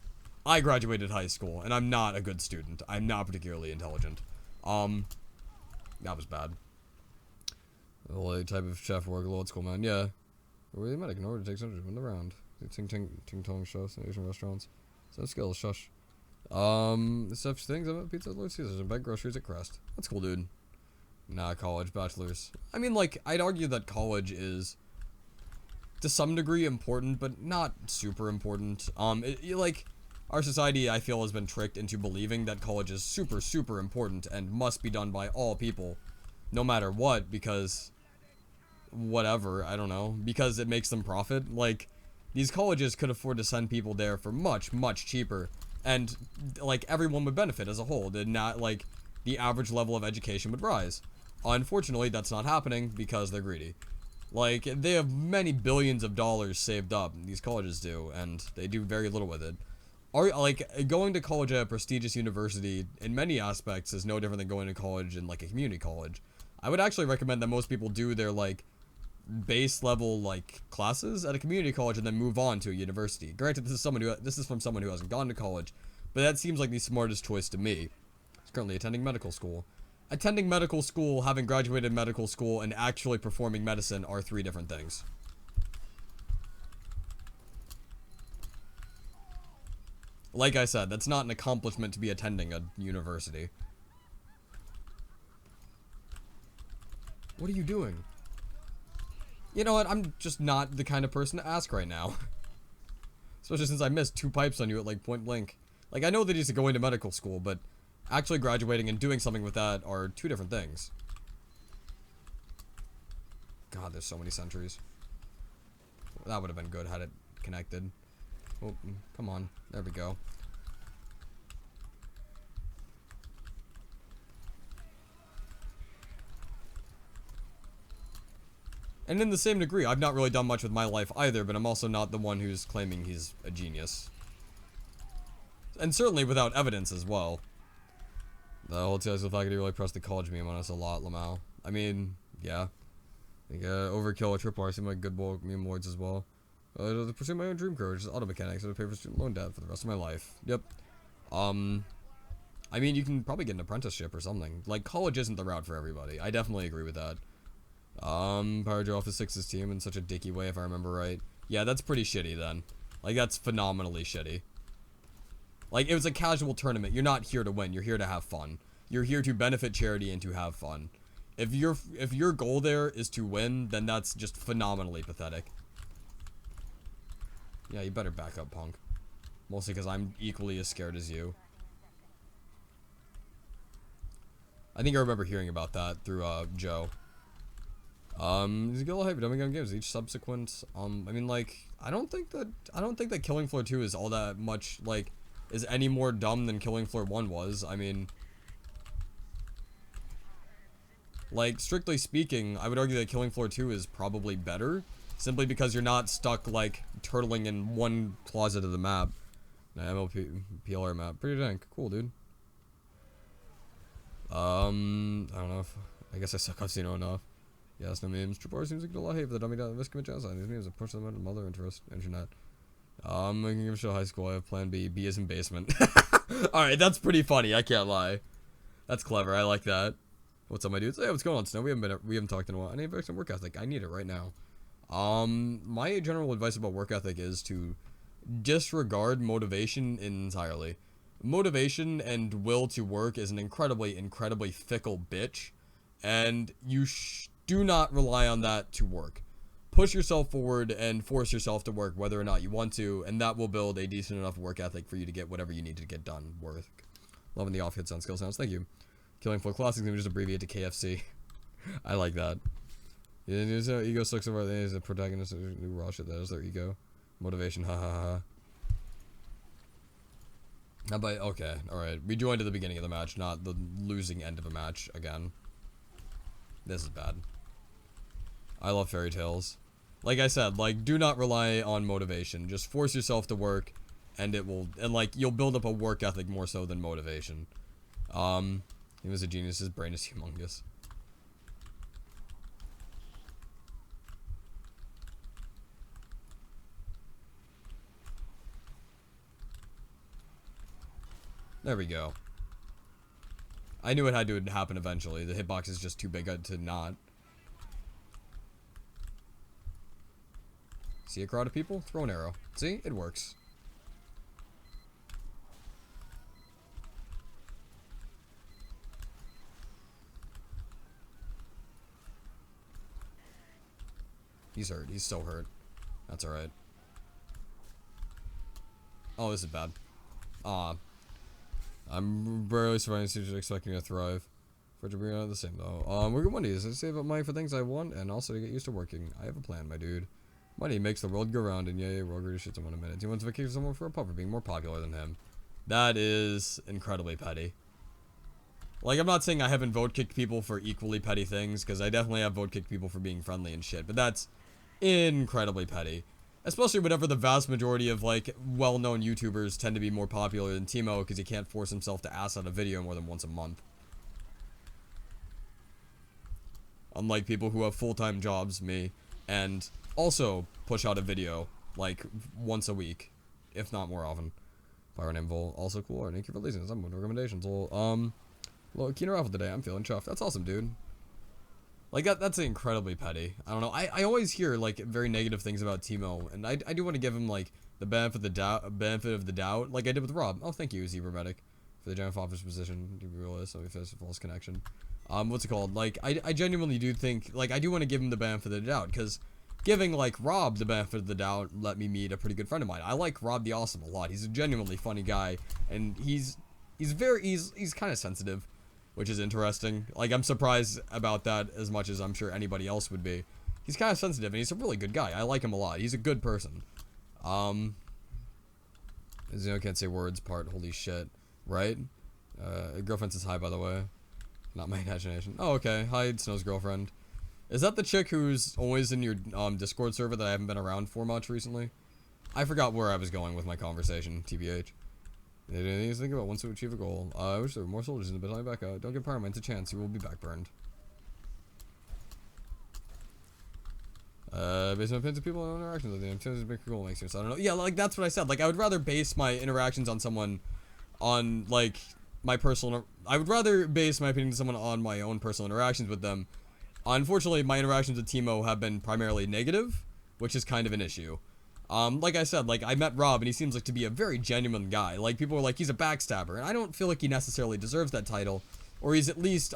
I graduated high school, and I'm not a good student. I'm not particularly intelligent. That was bad. The type of chef work, old school, man. Yeah. We're the medic in order to take something from the round. Ting tong shows in Asian restaurants. Some skills, shush. Such things about pizza at Lord Caesars and bag groceries at Crest. That's cool, dude. Nah, college, bachelor's. I mean, like, I'd argue that college is to some degree important, but not super important. Like, our society, I feel, has been tricked into believing that college is super, super important and must be done by all people, no matter what, because whatever, I don't know, because it makes them profit. Like, these colleges could afford to send people there for much, much cheaper, and, like, everyone would benefit as a whole. Not, like, the average level of education would rise. Unfortunately, that's not happening because they're greedy. Like, they have many billions of dollars saved up, these colleges do, and they do very little with it. Like, going to college at a prestigious university, in many aspects, is no different than going to college in, like, a community college. I would actually recommend that most people do their, like, base level, like, classes at a community college and then move on to a university. Granted, this is from someone who hasn't gone to college, but that seems like the smartest choice to me. He's currently attending medical school. Attending medical school, having graduated medical school, and actually performing medicine are 3 different things. Like I said, that's not an accomplishment to be attending a university. What are you doing? You know what, I'm just not the kind of person to ask right now. Especially since I missed 2 pipes on you at, like, point blank. Like, I know that he's going to medical school, but actually graduating and doing something with that are 2 different things. God, there's so many sentries. That would have been good had it connected. Oh, come on. There we go. And in the same degree, I've not really done much with my life either, but I'm also not the one who's claiming he's a genius. And certainly without evidence as well. The whole TSL faculty really pressed the college meme on us a lot, Lamau. I mean, yeah. I think, overkill or triple R seem like good meme lords as well. To pursue my own dream career, which is auto mechanics, and to pay for student loan debt for the rest of my life. Yep. I mean, you can probably get an apprenticeship or something. Like, college isn't the route for everybody. I definitely agree with that. Pyro Joe off the Sixes team in such a dicky way, if I remember right. Yeah, that's pretty shitty then. Like, that's phenomenally shitty. Like, it was a casual tournament. You're not here to win. You're here to have fun. You're here to benefit charity and to have fun. If your goal there is to win, then that's just phenomenally pathetic. Yeah, you better back up, punk. Mostly because I'm equally as scared as you. I think I remember hearing about that through, Joe. He's a little hype, dumbing gun games. Each subsequent, I mean, like, I don't think that Killing Floor 2 is all that much, like, is any more dumb than Killing Floor 1 was. I mean, like, strictly speaking, I would argue that Killing Floor 2 is probably better, simply because you're not stuck, like, turtling in one closet of the map. Nah, MLP, PLR map. Pretty dank. Cool, dude. I don't know if, I guess I suck Casino enough. Yes, no memes. Triple R seems like a lot of hate for the dummy down risk commit genocide. These memes have pushed them out of mother internet. I can give a shit high school. I have plan B. B is in basement. Alright, that's pretty funny. I can't lie. That's clever. I like that. What's up, my dudes? Hey, what's going on, Snow? We haven't talked in a while. I need to some work ethic. I need it right now. My general advice about work ethic is to disregard motivation entirely. Motivation and will to work is an incredibly fickle bitch, and you do not rely on that to work. Push yourself forward and force yourself to work whether or not you want to, and that will build a decent enough work ethic for you to get whatever you need to get done. Worth. Loving the off-hit sound skill sounds. Thank you. Killing Floor Classics, we just abbreviate to KFC. I like that. Yeah, there's no ego sucks over there. There's a protagonist of new raw shit. That is their ego. Motivation. Ha ha ha. How about, okay, alright. We joined at the beginning of the match, not the losing end of a match again. This is bad. I love fairy tales. Like I said, like, do not rely on motivation. Just force yourself to work, and it will, and like, you'll build up a work ethic more so than motivation. He was a genius. His brain is humongous. There we go. I knew it had to happen eventually. The hitbox is just too big to not. See a crowd of people? Throw an arrow. See? It works. He's hurt. He's so hurt. That's alright. Oh, this is bad. I'm barely surviving, so you're expecting to thrive. For it to be the same though. We're good Mondays. I save up money for things I want and also to get used to working. I have a plan, my dude. Money makes the world go round, and yay, world really shits in 1 minute. He wants to vacate someone for a pup for being more popular than him. That is incredibly petty. Like, I'm not saying I haven't vote kicked people for equally petty things, because I definitely have vote kicked people for being friendly and shit, but that's incredibly petty. Especially whenever the vast majority of, like, well-known YouTubers tend to be more popular than Timo, because he can't force himself to ass out a video more than once a month. Unlike people who have full-time jobs, me, and also push out a video, like, once a week, if not more often. Byron and Vol, also cool, thank you for listening. I'm with recommendations. Well, Keener Raffle today, I'm feeling chuffed. That's awesome, dude. Like, that's incredibly petty. I don't know, I always hear, like, very negative things about Timo, and I do want to give him, like, the benefit of the doubt, like I did with Rob. Oh, thank you, Zebra Medic, for the general office position. Do you realize something fits a false connection? What's it called? Like, I genuinely do think, like, I do want to give him the benefit of the doubt, because giving, like, Rob the benefit of the doubt let me meet a pretty good friend of mine. I like Rob the Awesome a lot. He's a genuinely funny guy, and he's kind of sensitive, which is interesting. Like, I'm surprised about that as much as I'm sure anybody else would be. He's kind of sensitive, and he's a really good guy. I like him a lot. He's a good person. Zeno can't say words part, holy shit. Right? Girlfriend says hi, by the way. Not my imagination. Oh, okay. Hi, Snow's girlfriend. Is that the chick who's always in your Discord server that I haven't been around for much recently? I forgot where I was going with my conversation, TBH. Anything to think about once to achieve a goal. I wish there were more soldiers in the battalion back out. Don't give Pyroman's a chance, you will be backburned. Based on opinions of people and interactions, the intents to make a goal makes sense. I don't know. Yeah, like that's what I said. Like I would rather base my interactions on someone, on like my personal. I would rather base my opinion of someone on my own personal interactions with them. Unfortunately, my interactions with Timo have been primarily negative, which is kind of an issue. Like I said, like I met Rob and he seems like to be a very genuine guy. Like people are like he's a backstabber, and I don't feel like he necessarily deserves that title, or he's at least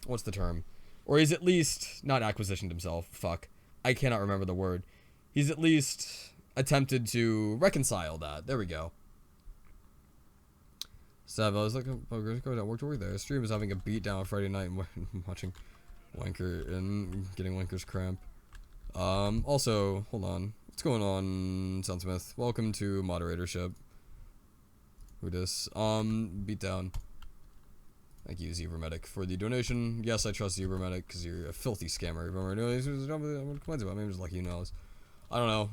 what's the term? Or he's at least not acquisitioned himself. Fuck. I cannot remember the word. He's at least attempted to reconcile that. There we go. Sav, I was like, I worked over there. Stream was having a beat down Friday night and watching Wanker and getting Wanker's cramp. Also, hold on. What's going on, Sunsmith? Welcome to moderatorship. Who dis? Beat down. Thank you, Zebromedic, for the donation. Yes, I trust Zebromedic because you're a filthy scammer. If I'm doing what complains about me, I'm just lucky, who knows. I don't know.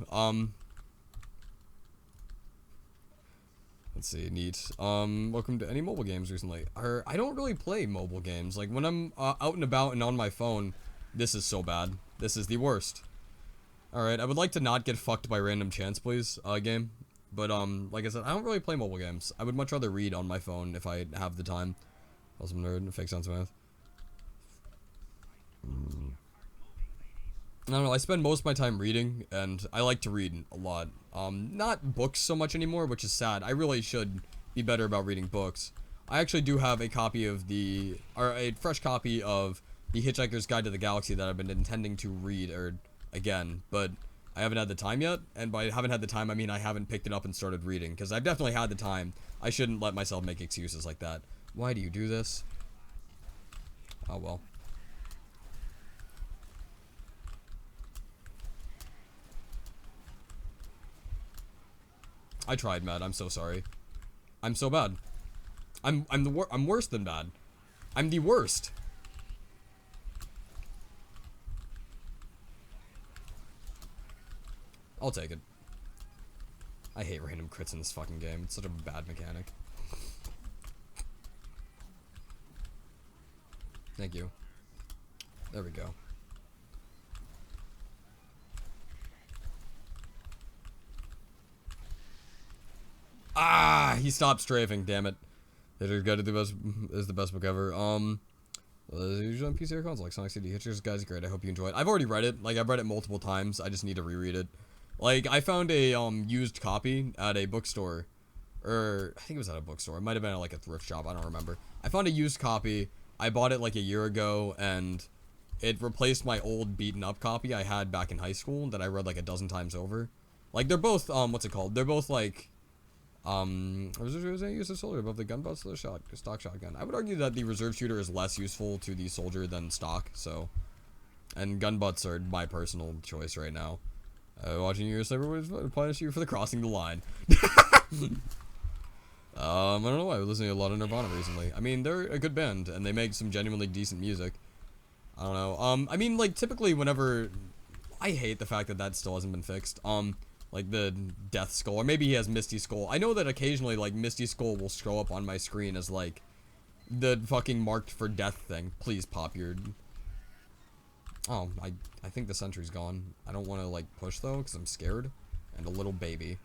Let's see, neat. Welcome to any mobile games recently. I don't really play mobile games. Like when I'm out and about and on my phone, this is so bad. This is the worst. Alright, I would like to not get fucked by random chance, please, game. But like I said, I don't really play mobile games. I would much rather read on my phone if I have the time. Awesome nerd, fake sounds math. I don't know, I spend most of my time reading, and I like to read a lot. Not books so much anymore, which is sad. I really should be better about reading books. I actually do have a copy of a fresh copy of The Hitchhiker's Guide to the Galaxy that I've been intending to read, again, but I haven't had the time yet, and by haven't had the time, I mean I haven't picked it up and started reading, because I've definitely had the time. I shouldn't let myself make excuses like that. Why do you do this? Oh well. I tried, Matt. I'm so sorry. I'm so bad. I'm worse than bad. I'm the worst. I'll take it. I hate random crits in this fucking game. It's such a bad mechanic. Thank you. There we go. Ah, he stopped strafing, damn it. Hitchhiker's Guide to the Best is the best book ever. Usually on PC or console, like Sonic CD. Hitchhiker's Guide is great. I hope you enjoy it. I've already read it. Like, I've read it multiple times. I just need to reread it. Like, I found a used copy at a bookstore. Or, I think it was at a bookstore. It might have been at, like, a thrift shop. I don't remember. I found a used copy. I bought it, like, a year ago, and it replaced my old beaten-up copy I had back in high school that I read, like, a dozen times over. Like, they're both, what's it called? They're both, like, use of soldier above the gun butts of the stock shotgun. I would argue that the reserve shooter is less useful to the soldier than stock, so. And gun butts are my personal choice right now. Watching your sniper would punish you for the crossing the line. I don't know why. I've been listening to a lot of Nirvana recently. I mean, they're a good band, and they make some genuinely decent music. I don't know. I mean, like, typically whenever. I hate the fact that that still hasn't been fixed. Like the Death Skull, or maybe he has Misty Skull. I know that occasionally, like, Misty Skull will show up on my screen as, like, the fucking marked for death thing. Please pop your. Oh, I think the sentry's gone. I don't want to, like, push, though, because I'm scared. And a little baby.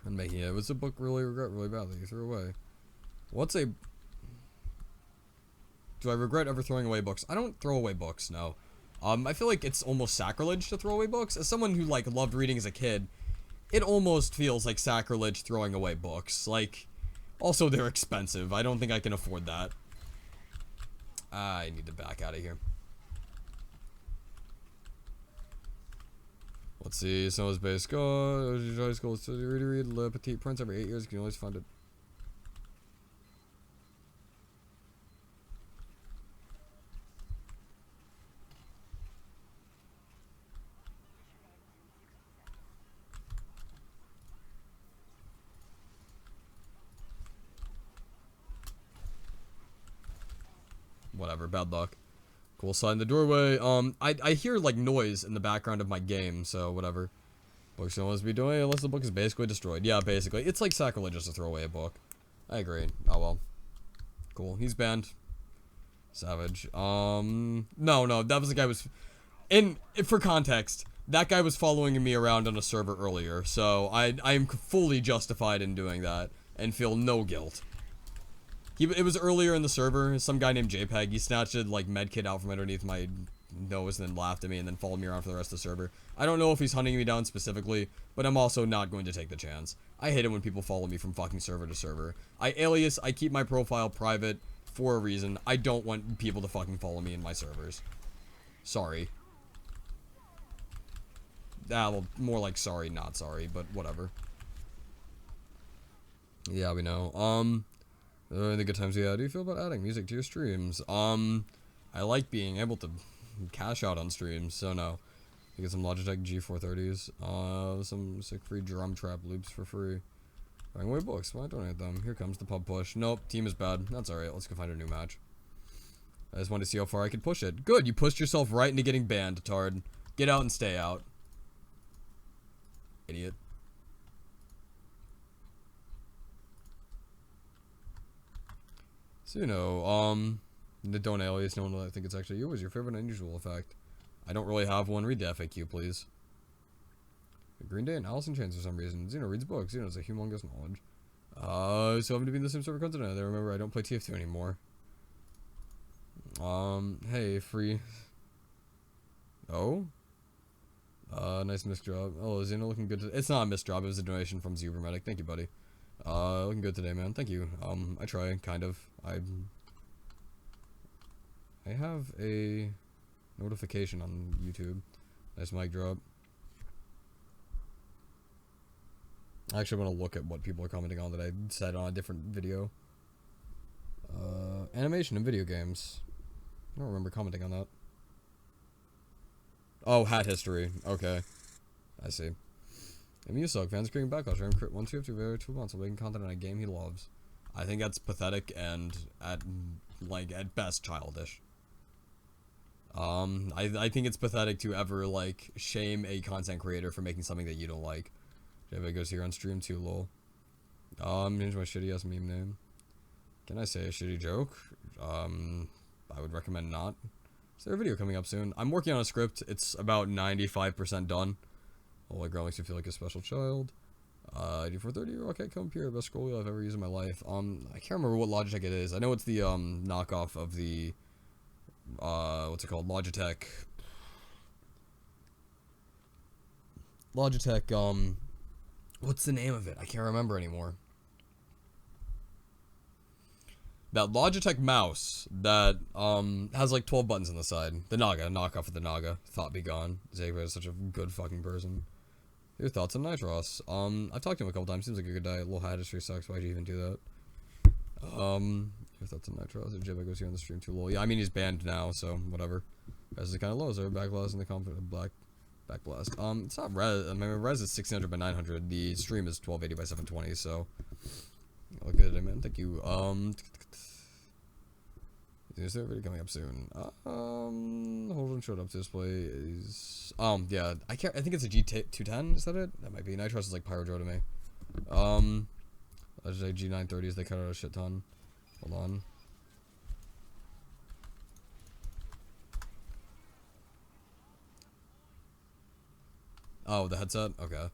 And making it. Was a book really regret really badly? You threw away. What's a. Do I regret ever throwing away books? I don't throw away books, no. I feel like it's almost sacrilege to throw away books. As someone who, like, loved reading as a kid, it almost feels like sacrilege throwing away books. Like, also, they're expensive. I don't think I can afford that. I need to back out of here. Let's see. Someone's base go. High school to read Le Petit Prince every 8 years. You can always find it. Whatever, bad luck. Cool sign in the doorway. I hear, like, noise in the background of my game, so whatever. Books don't want to be doing unless the book is basically destroyed. Yeah, basically. It's, like, sacrilegious to throw away a book. I agree. Oh, well. Cool. He's banned. Savage. No, that was the guy for context, that guy was following me around on a server earlier, so I am fully justified in doing that, and feel no guilt. It was earlier in the server, some guy named JPEG, he snatched a, like, medkit out from underneath my nose and then laughed at me and then followed me around for the rest of the server. I don't know if he's hunting me down specifically, but I'm also not going to take the chance. I hate it when people follow me from fucking server to server. I keep my profile private for a reason. I don't want people to fucking follow me in my servers. Sorry. Well, more like sorry, not sorry, but whatever. Yeah, we know. The good times, yeah. How do you feel about adding music to your streams? I like being able to cash out on streams, so no. You get some Logitech G430s, some sick free drum trap loops for free. Throwing away books, why donate them? Here comes the pub push. Nope, team is bad. That's alright, let's go find a new match. I just wanted to see how far I could push it. Good, you pushed yourself right into getting banned, Tard. Get out and stay out. Idiot. So, you know, don't alias, no one will think it's actually you. Is your favorite unusual effect? I don't really have one. Read the FAQ, please. Green Day and Alice in Chains for some reason. Xeno reads books. Xeno has a humongous knowledge. So having to be in the same server content. I remember I don't play TF2 anymore. Hey, free. Oh? Nice missed job. Oh, Xeno looking good today. It's not a missed job, it was a donation from Zubermedic. Thank you, buddy. Looking good today, man. Thank you. I try, kind of. I have a notification on YouTube. Nice mic drop. I actually want to look at what people are commenting on that I said on a different video. Animation in video games. I don't remember commenting on that. Oh, hat history. Okay. I see. Musog fans creating backlash. I'm crit 1 2 after very 2 months of making content on a game he loves. I think that's pathetic and at best childish. I think it's pathetic to ever like shame a content creator for making something that you don't like. Java goes here on stream too, lol. Change my shitty ass meme name. Can I say a shitty joke? I would recommend not. Is there a video coming up soon? I'm working on a script. It's about 95% done. Oh, my girl makes you feel like a special child. D430, okay, come here, best scroll wheel I've ever used in my life. I can't remember what Logitech it is. I know it's the, knockoff of the, what's it called? Logitech, what's the name of it? I can't remember anymore. That Logitech mouse that, has like 12 buttons on the side. The Naga, knockoff of the Naga. Thought be gone. Zagba is such a good fucking person. Your thoughts on Nitros? I've talked to him a couple times. Seems like a good guy. Little hat history sucks. Why'd you even do that? Your thoughts on Nitros? If Jibba goes here on the stream too low. Yeah, I mean, he's banned now, so whatever. Res is kind of low. Is there a backblast in the backblast? It's not res. I mean, res is 1600 by 900. The stream is 1280 by 720, so. Look at it, man. Thank you. Is there a video coming up soon? Hold on, showed up to display is, yeah, I think it's a G210, is that it? That might be. Nitros is like Pyro Joe to me. That's like G930s, they cut out a shit ton. Hold on. Oh, the headset? Okay.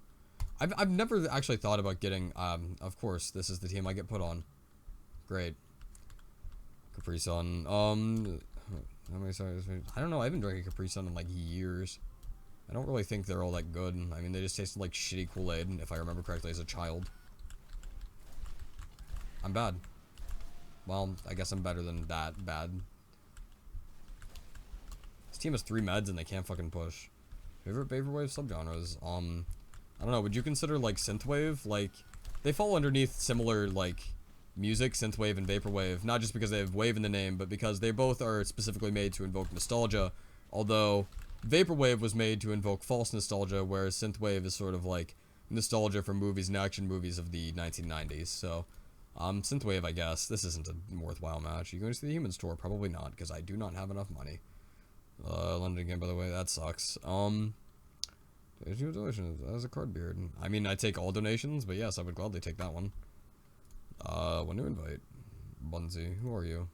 I've never actually thought about getting, of course, this is the team I get put on. Great. Capri Sun. How many sorry? I don't know. I haven't drank a Capri Sun in like years. I don't really think they're all that good. I mean, they just tasted like shitty Kool-Aid, if I remember correctly, as a child. I'm bad. Well, I guess I'm better than that bad. This team has 3 meds and they can't fucking push. Favorite vaporwave subgenres? I don't know. Would you consider like synthwave? Like, they fall underneath similar like music, synthwave and vaporwave, not just because they have wave in the name, but because they both are specifically made to invoke nostalgia, although vaporwave was made to invoke false nostalgia, whereas synthwave is sort of like nostalgia for movies and action movies of the 1990s, so, synthwave, I guess. This isn't a worthwhile match. Are you going to see the Humans tour? Probably not, because I do not have enough money. London again, by the way, that sucks. Donations as a card beard. I mean, I take all donations, but yes, I would gladly take that one. When to invite? Bunsey, who are you?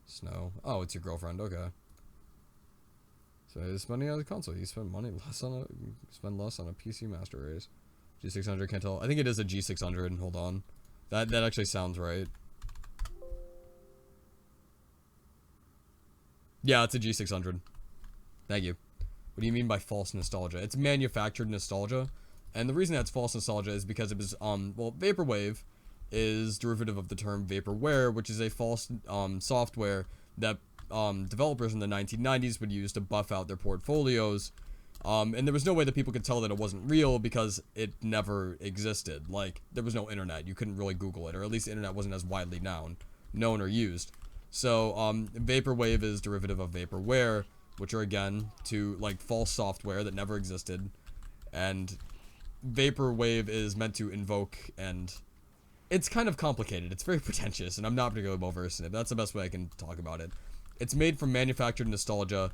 Snow. Oh, it's your girlfriend, okay. So you spending on the console, you spend less on a PC Master Race. G600, can't tell. I think it is a G600, hold on. That actually sounds right. Yeah, it's a G600. Thank you. What do you mean by false nostalgia? It's manufactured nostalgia. And the reason that's false nostalgia is because it was, well, Vaporwave is derivative of the term vaporware, which is a false, software that, developers in the 1990s would use to buff out their portfolios. And there was no way that people could tell that it wasn't real because it never existed. Like, there was no internet. You couldn't really Google it, or at least the internet wasn't as widely known or used. So, vaporwave is derivative of vaporware, which are, again, to, like, false software that never existed. And vaporwave is meant to invoke, and it's kind of complicated. It's very pretentious, and I'm not particularly well-versed in it, but that's the best way I can talk about it. It's made from manufactured nostalgia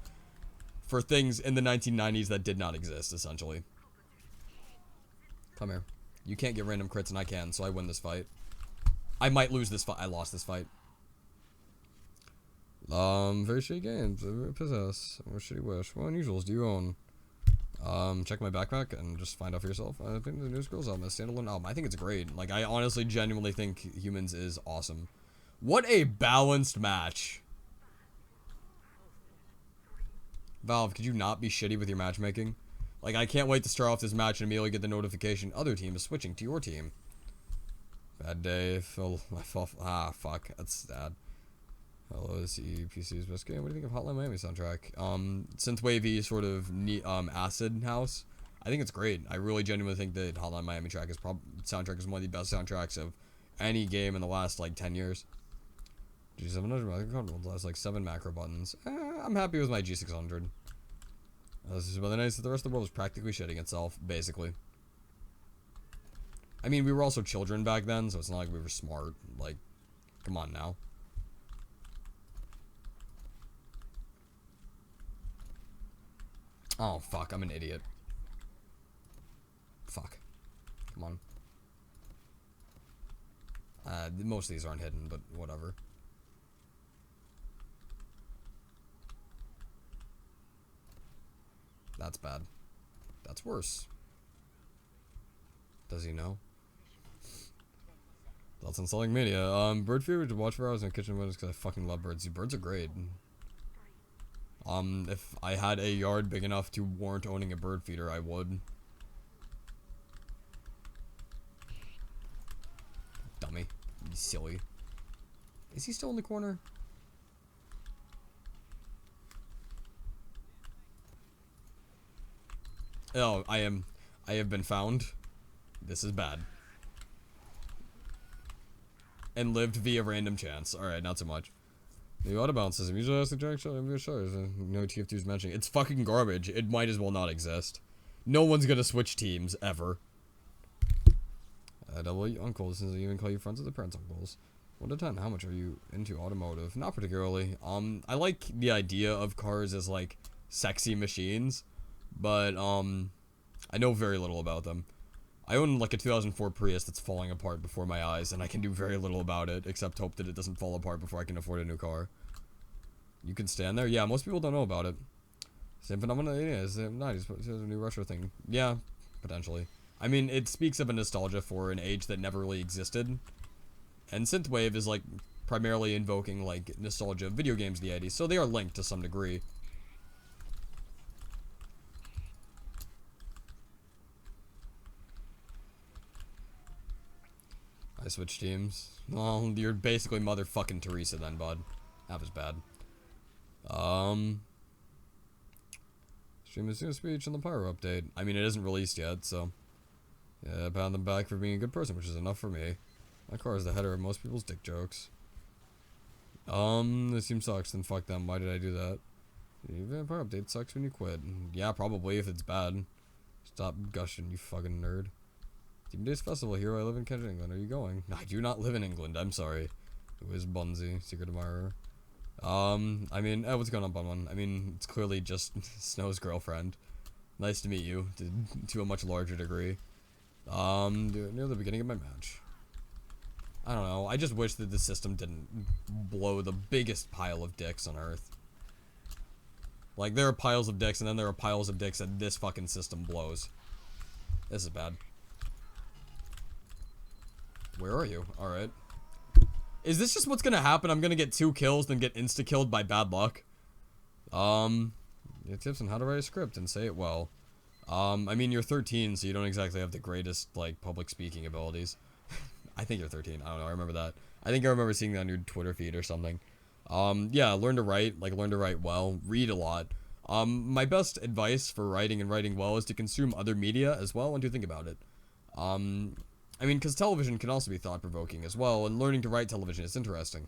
for things in the 1990s that did not exist, essentially. Come here. You can't get random crits, and I can, so I win this fight. I might lose this fight. I lost this fight. Very shitty games. Possess. Or shitty wish. What unusuals do you own? Check my backpack and just find out for yourself. I think the new Scrolls album is a standalone album. I think it's great. Like, I honestly, genuinely think Humans is awesome. What a balanced match. Valve, could you not be shitty with your matchmaking? Like, I can't wait to start off this match and immediately get the notification other team is switching to your team. Bad day. Fuck. That's sad. Hello, PC's best game. What do you think of Hotline Miami soundtrack? Synthwavey sort of acid house. I think it's great. I really genuinely think that Hotline Miami soundtrack is one of the best soundtracks of any game in the last like 10 years. G700 has like 7 macro buttons. I'm happy with my G600. This is really nice that the rest of the world is practically shitting itself, basically. I mean, we were also children back then, so it's not like we were smart. Like, come on now. Oh, fuck, I'm an idiot. Fuck. Come on. Most of these aren't hidden, but whatever. That's bad. That's worse. Does he know? That's insulting media. Bird feeder to watch for hours in the kitchen windows because I fucking love birds. Birds are great. If I had a yard big enough to warrant owning a bird feeder, I would. Dummy. You silly. Is he still in the corner? Oh, I have been found. This is bad. And lived via random chance. Alright, not so much. The auto balance system usually has the direct shot of your stars. No TF2 is mentioning. It's fucking garbage. It might as well not exist. No one's gonna switch teams, ever. Double uncles, since they even call you friends of the parents' uncles. 1 to 10, how much are you into automotive? Not particularly. I like the idea of cars as, like, sexy machines. But, I know very little about them. I own, like, a 2004 Prius that's falling apart before my eyes, and I can do very little about it, except hope that it doesn't fall apart before I can afford a new car. You can stand there? Yeah, most people don't know about it. Same phenomenon, yeah, it's a new retro thing. Yeah, potentially. I mean, it speaks of a nostalgia for an age that never really existed. And Synthwave is, like, primarily invoking, like, nostalgia of video games in the 80s, so they are linked to some degree. I switch teams. Well, you're basically motherfucking Teresa then, bud. That was bad. Stream is soon speech on the pyro update. I mean, it isn't released yet, so. Yeah, pound them back for being a good person, which is enough for me. My car is the header of most people's dick jokes. This team sucks, then fuck them. Why did I do that? Even pyro update sucks when you quit. Yeah, probably, if it's bad. Stop gushing, you fucking nerd. Team Days Festival here. I live in Kent, England. Are you going? I do not live in England. I'm sorry. Who is Bunsey? Secret admirer. I mean, what's going on, Bunwan? I mean, it's clearly just Snow's girlfriend. Nice to meet you, to a much larger degree. Near the beginning of my match. I don't know, I just wish that the system didn't blow the biggest pile of dicks on Earth. Like, there are piles of dicks, and then there are piles of dicks that this fucking system blows. This is bad. Where are you? Alright. Is this just what's gonna happen? I'm gonna get 2 kills, then get insta-killed by bad luck? Tips on how to write a script and say it well. I mean, you're 13, so you don't exactly have the greatest, like, public speaking abilities. I think you're 13. I don't know. I remember that. I think I remember seeing that on your Twitter feed or something. Yeah, learn to write. Like, learn to write well. Read a lot. My best advice for writing and writing well is to consume other media as well and to think about it. I mean, because television can also be thought-provoking as well, and learning to write television is interesting.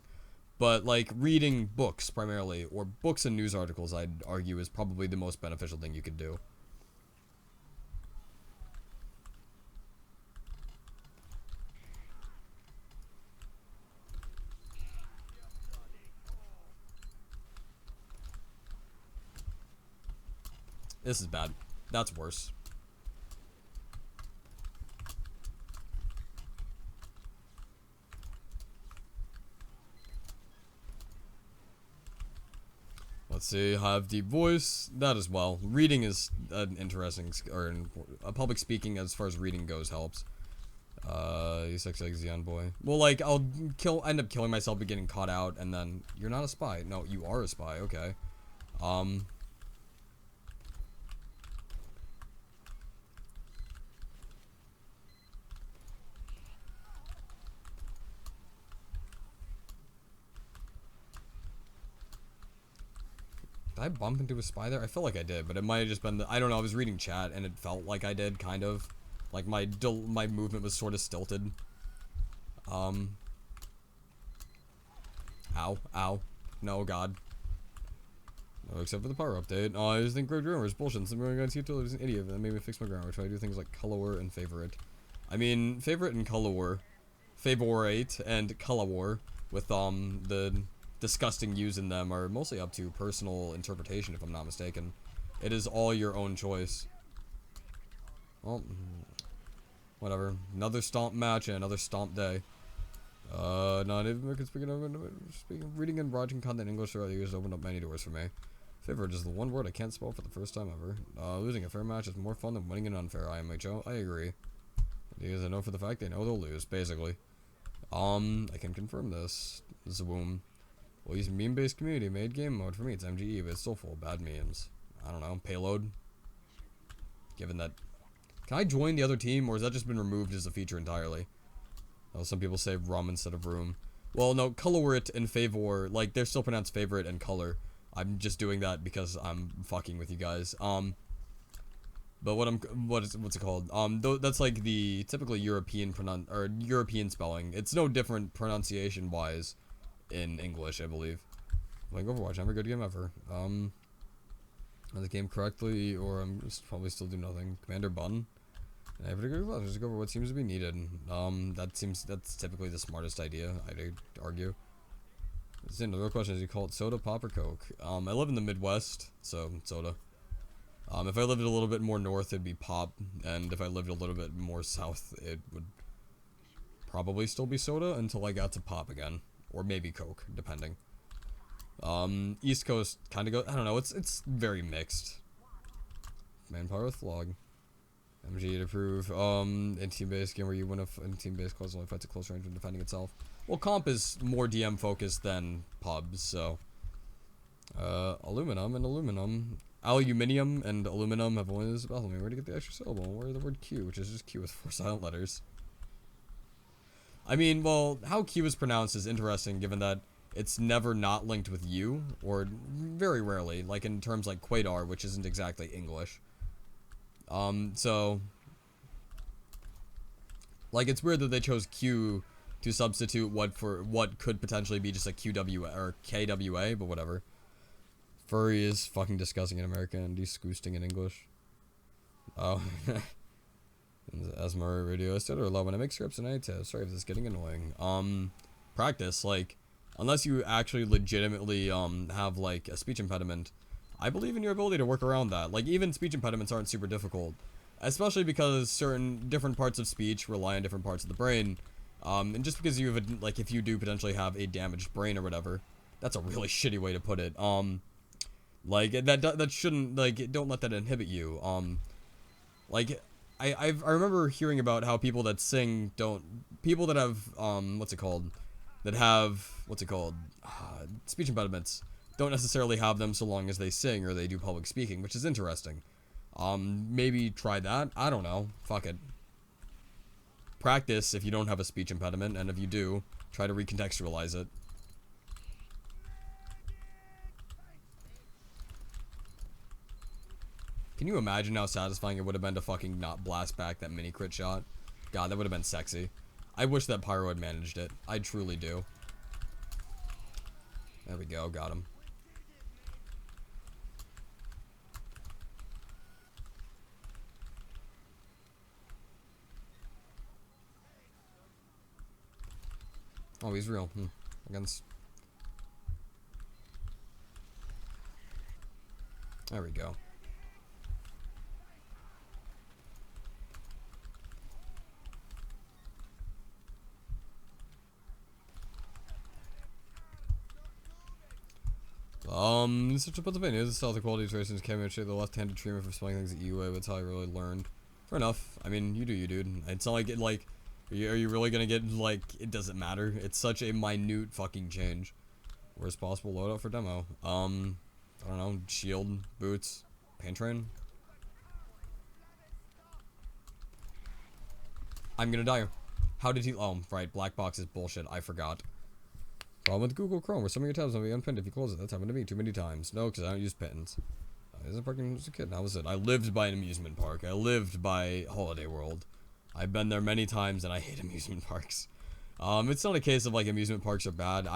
But, like, reading books, primarily, or books and news articles, I'd argue, is probably the most beneficial thing you could do. This is bad. That's worse. Let's see, have deep voice, that as well. Reading is an interesting, or public speaking as far as reading goes helps. You sex like Xeon boy. Well, like, I'll end up killing myself by getting caught out, and then, you're not a spy. No, you are a spy, okay. Did I bump into a spy there? I feel like I did, but it might have just been I don't know, I was reading chat, and it felt like I did, kind of. Like, my movement was sort of stilted. Ow. Ow. No, God. No, except for the power update. Oh, I just think Greg Grammar is bullshit. Some guy is an idiot, that made me fix my grammar. Try to do things like color and favorite. I mean, favorite and color. Favorite and color with, the disgusting U's in them are mostly up to personal interpretation, if I'm not mistaken. It is all your own choice. Well, whatever. Another stomp match and another stomp day. Native American speaking, reading and watching content in English throughout the years opened up many doors for me. Favorite is the one word I can't spell for the first time ever. Losing a fair match is more fun than winning an unfair, IMHO. I agree. Because I know for the fact they know they'll lose, basically. I can confirm this. Zwoom. We'll use meme-based community made game mode. For me, it's MGE, but it's still full of bad memes. I don't know. Payload. Given that... Can I join the other team, or has that just been removed as a feature entirely? Oh, some people say rum instead of room. Well, no, colorit and favor, like, they're still pronounced favorite and color. I'm just doing that because I'm fucking with you guys. But what's it called? That's like the typically European European spelling. It's no different pronunciation-wise in English, I believe. Like Overwatch, never good game ever. The game correctly, or I'm just probably still do nothing. Commander Bun. And I have to go just go over what seems to be needed. That's typically the smartest idea, I'd argue. The real question is, you call it soda, pop, or Coke? I live in the Midwest, so soda. If I lived a little bit more north, it'd be pop, and if I lived a little bit more south, it would probably still be soda until I got to pop again, or maybe Coke, depending. East Coast kind of I don't know, it's very mixed. Manpower with Flog. MG to prove, in team-based game where you win in team-based close only fights at close range when defending itself. Well, comp is more DM focused than pubs, so. Aluminum and aluminum. Aluminium and aluminum have only this about me. Where to get the extra syllable? Where the word Q, which is just Q with 4 silent letters. I mean, well, how Q is pronounced is interesting given that it's never not linked with U, or very rarely, like in terms like Quadar, which isn't exactly English. So, like, it's weird that they chose Q to substitute what could potentially be just a QW or KWA, but whatever. Furry is fucking disgusting in American and disgusting in English. Oh. Asmar radio. I started a lot when I make scripts and I test. Sorry if this is getting annoying. Practice, like, unless you actually legitimately have like a speech impediment, I believe in your ability to work around that. Like, even speech impediments aren't super difficult, especially because certain different parts of speech rely on different parts of the brain. And just because you have like, if you do potentially have a damaged brain or whatever, that's a really shitty way to put it. Like, that shouldn't, like, don't let that inhibit you. Like, I remember hearing about how people that sing people that have, speech impediments don't necessarily have them so long as they sing or they do public speaking, which is interesting. Maybe try that. I don't know. Fuck it. Practice if you don't have a speech impediment, and if you do, try to recontextualize it. Can you imagine how satisfying it would have been to fucking not blast back that mini crit shot? God, that would have been sexy. I wish that Pyro had managed it. I truly do. There we go, got him. Oh, he's real. Against... There we go. This is Pennsylvania. This is how the quality of tracing came and the left-handed treatment for spelling things at UA. That's how I really learned. Fair enough. I mean, you do you, dude. It's not like it, like, are you really gonna get, like, it doesn't matter. It's such a minute fucking change. Worst possible loadout for demo. I don't know, shield, boots, paint train. I'm gonna die. How did he, oh, right, black box is bullshit, I forgot. Problem with Google Chrome, where some of your tabs will be unpinned if you close it. That's happened to me too many times. No, because I don't use pins. I was parking as a kid, and that was it. I lived by an amusement park. I lived by Holiday World. I've been there many times, and I hate amusement parks. It's not a case of, like, amusement parks are bad.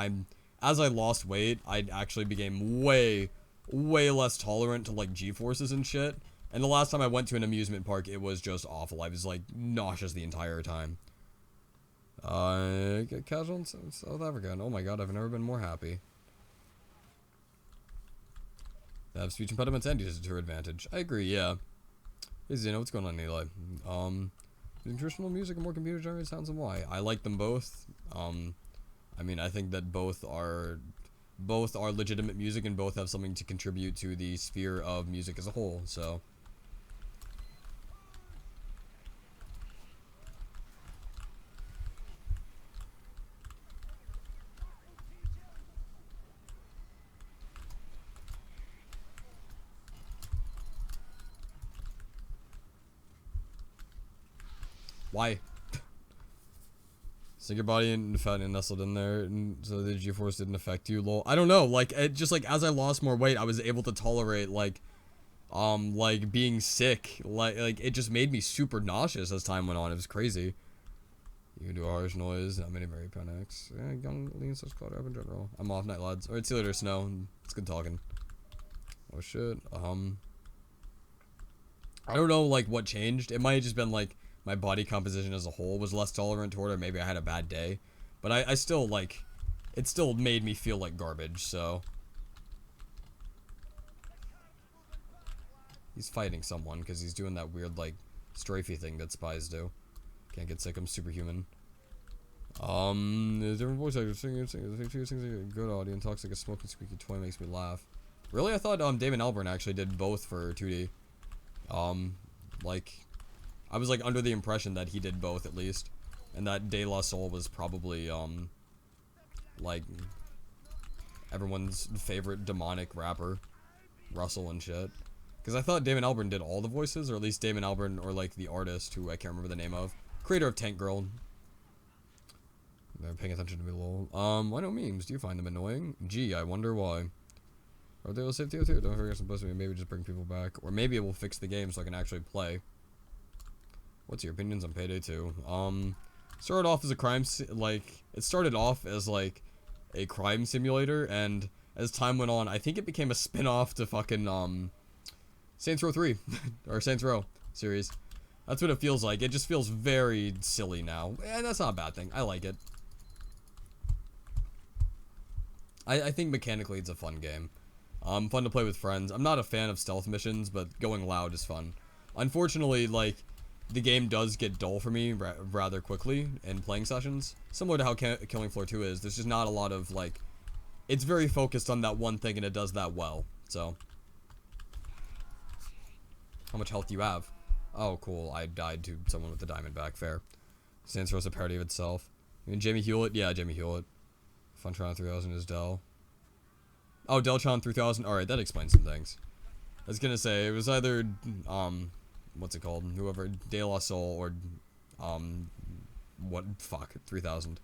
As I lost weight, I actually became way less tolerant to, like, G-forces and shit. And the last time I went to an amusement park, it was just awful. I was, like, nauseous the entire time. Casual in South Africa. Oh my god, I've never been more happy. They have speech impediments and use it to her advantage. I agree, yeah. Hey Zeno, what's going on, Eli? Traditional music and more computer-generated sounds and why? I like them both. I mean, I think that both are legitimate music and both have something to contribute to the sphere of music as a whole, so... Why? Sink your body and fat and nestled in there, and so the G-force didn't affect you, lol. I don't know, like, it just, like, as I lost more weight, I was able to tolerate, like, being sick. Like, it just made me super nauseous as time went on. It was crazy. You can do a harsh noise, not many very panics. Yeah, young, lean, such cloud up in general. I'm off night, lads. Alright, see you later, Snow. It's good talking. Oh, shit. I don't know, like, what changed. It might have just been, like, my body composition as a whole was less tolerant toward it, or maybe I had a bad day. But I still, like, it still made me feel like garbage, so. He's fighting someone, because he's doing that weird, like, strafey thing that spies do. Can't get sick, I'm superhuman. There's different voice actors singing like a good audio and talks like a smoking squeaky toy, makes me laugh. Really? I thought, Damon Albarn actually did both for 2D. Like... I was, like, under the impression that he did both, at least. And that De La Soul was probably, like, everyone's favorite demonic rapper. Russell and shit. Because I thought Damon Albarn did all the voices, or at least Damon Albarn, or, like, the artist, who I can't remember the name of. Creator of Tank Girl. They're paying attention to me, lol. Why no memes? Do you find them annoying? Gee, I wonder why. Or they will save too. Don't forget some me. Maybe just bring people back. Or maybe it will fix the game so I can actually play. What's your opinions on Payday 2? Started off as a crime, it started off as, like, a crime simulator, and as time went on, I think it became a spin-off to fucking, Saints Row 3, or Saints Row series. That's what it feels like. It just feels very silly now, and that's not a bad thing. I like it. I think mechanically it's a fun game. Fun to play with friends. I'm not a fan of stealth missions, but going loud is fun. Unfortunately, like, the game does get dull for me rather quickly in playing sessions. Similar to how Killing Floor 2 is. There's just not a lot of, like, it's very focused on that one thing and it does that well. So, how much health do you have? Oh, cool. I died to someone with the diamond back. Fair. Sandstorm is a parody of itself. I mean, Jamie Hewlett? Yeah, Jamie Hewlett. Funtron 3000 is Dell. Oh, Deltron 3000. Alright, that explains some things. I was gonna say, it was either, what's it called? Whoever, De La Soul or, what, fuck, 3000.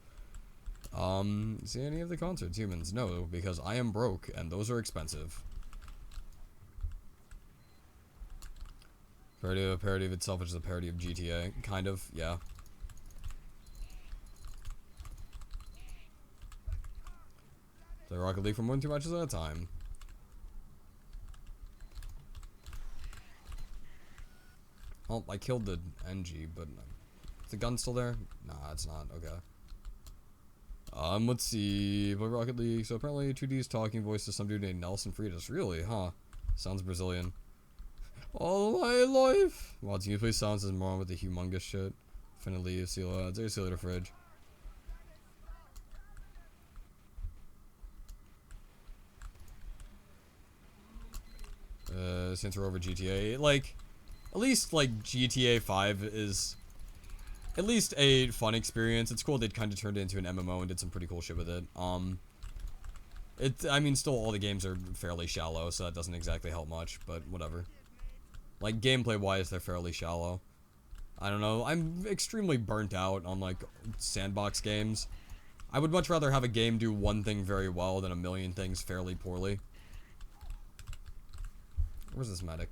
See any of the concerts, humans? No, because I am broke, and those are expensive. Parody of itself, which is a parody of GTA. Kind of, yeah. Play Rocket League for more than 2 matches at a time. Oh, I killed the NG, but is the gun still there? Nah, it's not. Okay. Let's see. Play Rocket League. So apparently 2D's talking voice to some dude named Nelson Freitas. Really? Huh. Sounds Brazilian. All my life. Wow, can you please silence his mom with the humongous shit? Finna leave. See you later. See you later, fridge. Since we're over GTA, like, at least, like, GTA 5 is at least a fun experience. It's cool they kind of turned it into an MMO and did some pretty cool shit with it. I mean, still all the games are fairly shallow, so that doesn't exactly help much, but whatever. Like, gameplay-wise, they're fairly shallow. I don't know, I'm extremely burnt out on, like, sandbox games. I would much rather have a game do one thing very well than a million things fairly poorly. Where's this medic?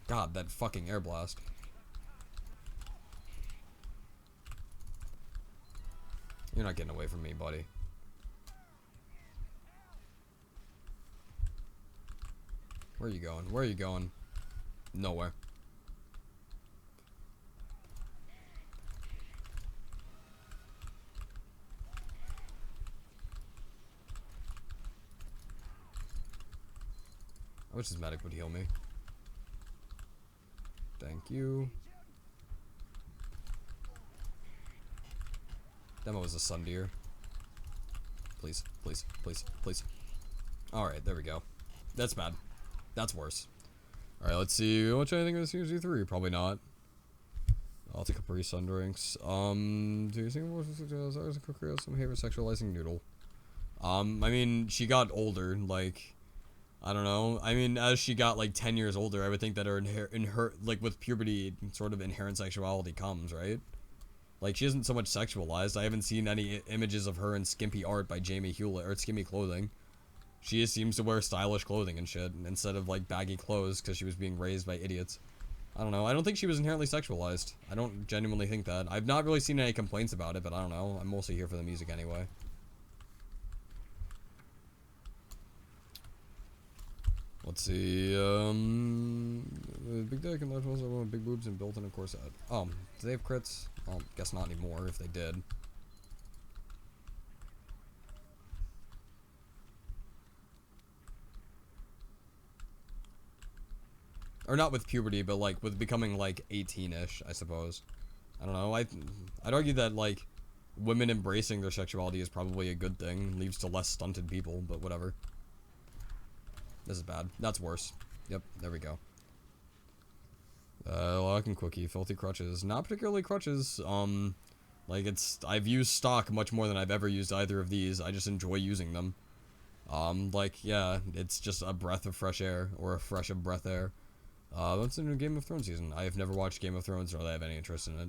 God, that fucking air blast. You're not getting away from me, buddy. Where are you going? Where are you going? Nowhere. I wish this medic would heal me. Thank you. Demo is a sun deer. Please, please, please, please. Alright, there we go. That's bad. That's worse. Alright, let's see. What do I think of this UZ3? Probably not. I'll take a pre sun drinks. Do you think some behavior sexualizing noodle? I mean, she got older, like, I don't know. I mean, as she got, like, 10 years older, I would think that her like, with puberty, sort of inherent sexuality comes, right? Like, she isn't so much sexualized. I haven't seen any images of her in skimpy art by Jamie Hewlett, or skimpy clothing. She just seems to wear stylish clothing and shit, instead of, like, baggy clothes, because she was being raised by idiots. I don't know. I don't think she was inherently sexualized. I don't genuinely think that. I've not really seen any complaints about it, but I don't know. I'm mostly here for the music anyway. Let's see, big dick and large ones with big boobs and built-in of course that. Do they have crits? Well, guess not anymore if they did. Or not with puberty, but like with becoming like 18-ish, I suppose. I don't know, I'd argue that like women embracing their sexuality is probably a good thing. Leads to less stunted people, but whatever. This is bad. That's worse. Yep, there we go. Lock and quickie, filthy crutches. Not particularly crutches. Like I've used stock much more than I've ever used either of these. I just enjoy using them. Like, yeah, it's just a breath of fresh air, or a fresh of breath air. What's the new Game of Thrones season? I have never watched Game of Thrones, nor do I have any interest in it.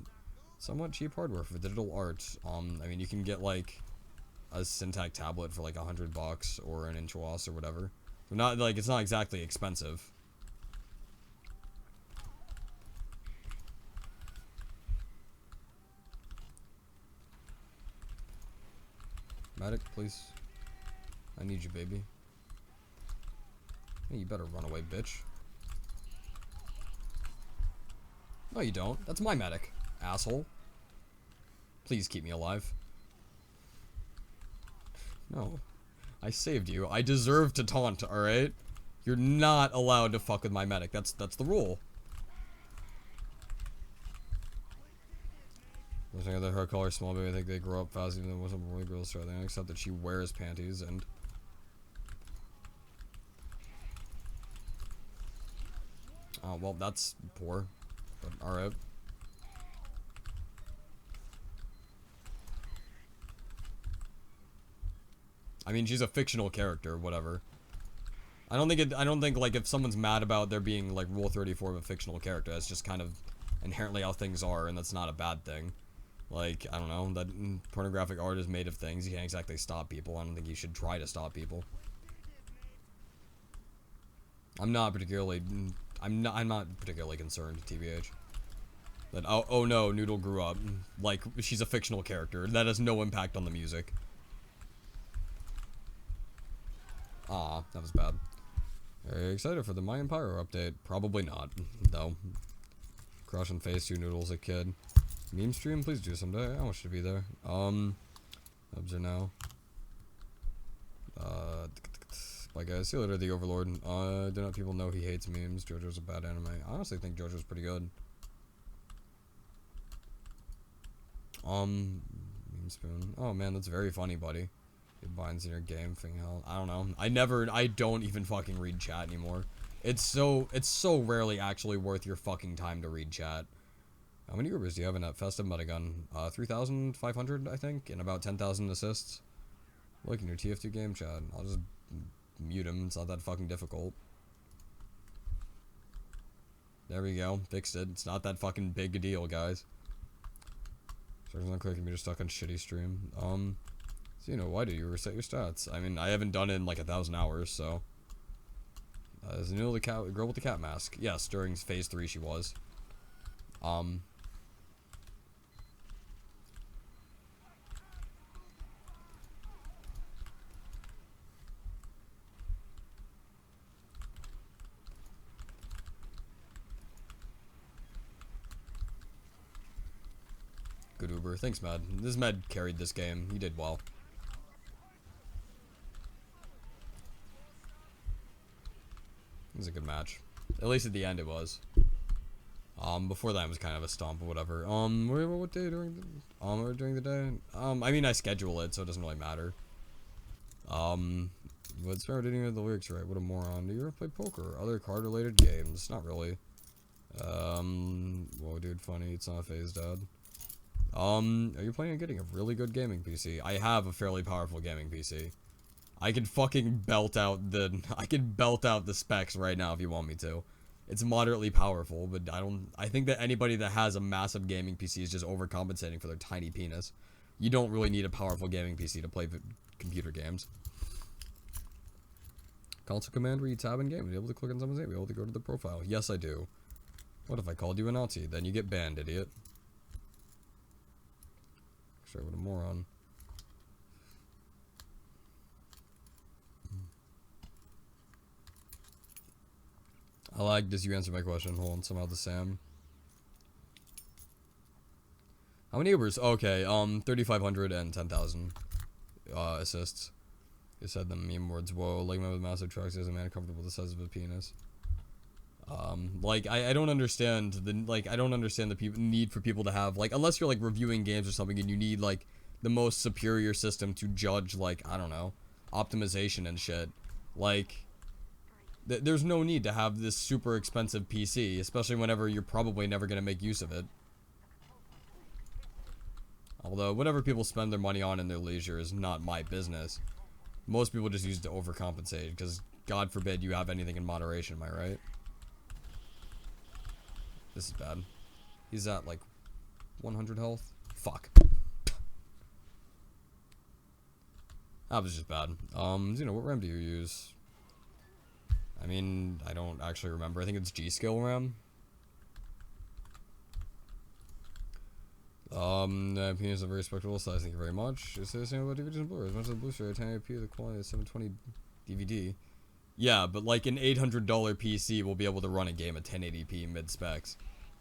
Somewhat cheap hardware for digital art. I mean, you can get, like, a Syntac tablet for, like, $100, or an Inchwas, or whatever. Not like it's not exactly expensive. Medic, please. I need you, baby. Hey, you better run away, bitch. No, you don't. That's my medic, asshole. Please keep me alive. No. I saved you. I deserve to taunt, alright? You're not allowed to fuck with my medic. That's the rule. Looking at her color small baby, I think they grow up fast even though most of the boy girls start there, except that she wears panties and oh well that's poor. But alright. I mean she's a fictional character, whatever. I don't think like if someone's mad about there being like Rule 34 of a fictional character, that's just kind of inherently how things are, and that's not a bad thing. Like, I don't know, that pornographic art is made of things. You can't exactly stop people. I don't think you should try to stop people. I'm not particularly concerned, TBH. That, oh no, Noodle grew up. Like, she's a fictional character. That has no impact on the music. Aw, that was bad. Very excited for the Mayan Pyro update. Probably not, though. Crush and Phase 2 Noodle's a kid. Meme stream, please do someday. I want you to be there. Subs are now. Bye guys. See you later, the Overlord. Do not people know he hates memes. JoJo's a bad anime. I honestly think JoJo's pretty good. Meme spoon. Oh man, that's very funny, buddy. It binds in your game thing. Hell, I don't know. I don't even fucking read chat anymore. It's so rarely actually worth your fucking time to read chat. How many Ubers do you have in that festive metagun? 3,500, I think, and about 10,000 assists. Look in your TF2 game chat. I'll just mute him. It's not that fucking difficult. There we go. Fixed it. It's not that fucking big a deal, guys. Starts not clicking. You're stuck on shitty stream. So you know, why do you reset your stats? I mean, I haven't done it in like 1,000 hours, so. Is the new girl with the cat mask? Yes, during phase 3 she was. Good Uber. Thanks, Med. This Med carried this game. He did well. It was a good match. At least at the end it was. Before that it was kind of a stomp or whatever. What day during the day? I mean I schedule it, so it doesn't really matter. But Sparrow didn't get the lyrics right. What a moron. Do you ever play poker or other card related games? Not really. Whoa dude, funny. It's not a phase, Dad. Are you planning on getting a really good gaming PC? I have a fairly powerful gaming PC. I could fucking belt out the specs right now if you want me to. It's moderately powerful, but I think that anybody that has a massive gaming PC is just overcompensating for their tiny penis. You don't really need a powerful gaming PC to play computer games. Console command where you tab in game, be able to click on someone's name, be able to go to the profile. Yes, I do. What if I called you a Nazi? Then you get banned, idiot. Sure, what a moron. I like this. You answered my question. Hold on, somehow the Sam. How many Ubers? Okay, 3,500 and 10,000 assists. You said the meme words. Whoa, like man with massive trucks is a man comfortable with the size of a penis. Like I don't understand the need for people to have like, unless you're like reviewing games or something and you need like the most superior system to judge like, I don't know, optimization and shit. Like there's no need to have this super expensive PC, especially whenever you're probably never going to make use of it. Although whatever people spend their money on in their leisure is not my business. Most people just use it to overcompensate because God forbid you have anything in moderation, am I right? This is bad. He's at like 100 health. Fuck. That was just bad. You know, what RAM do you use? I mean, I don't actually remember. I think it's G-Skill RAM. Penis is a very respectable size. Thank you very much. Just say the same about DVDs and Blu-rays. As much as the Blu-ray, 1080p, the quality of 720 DVD. Yeah, but like an $800 PC will be able to run a game at 1080p mid-specs.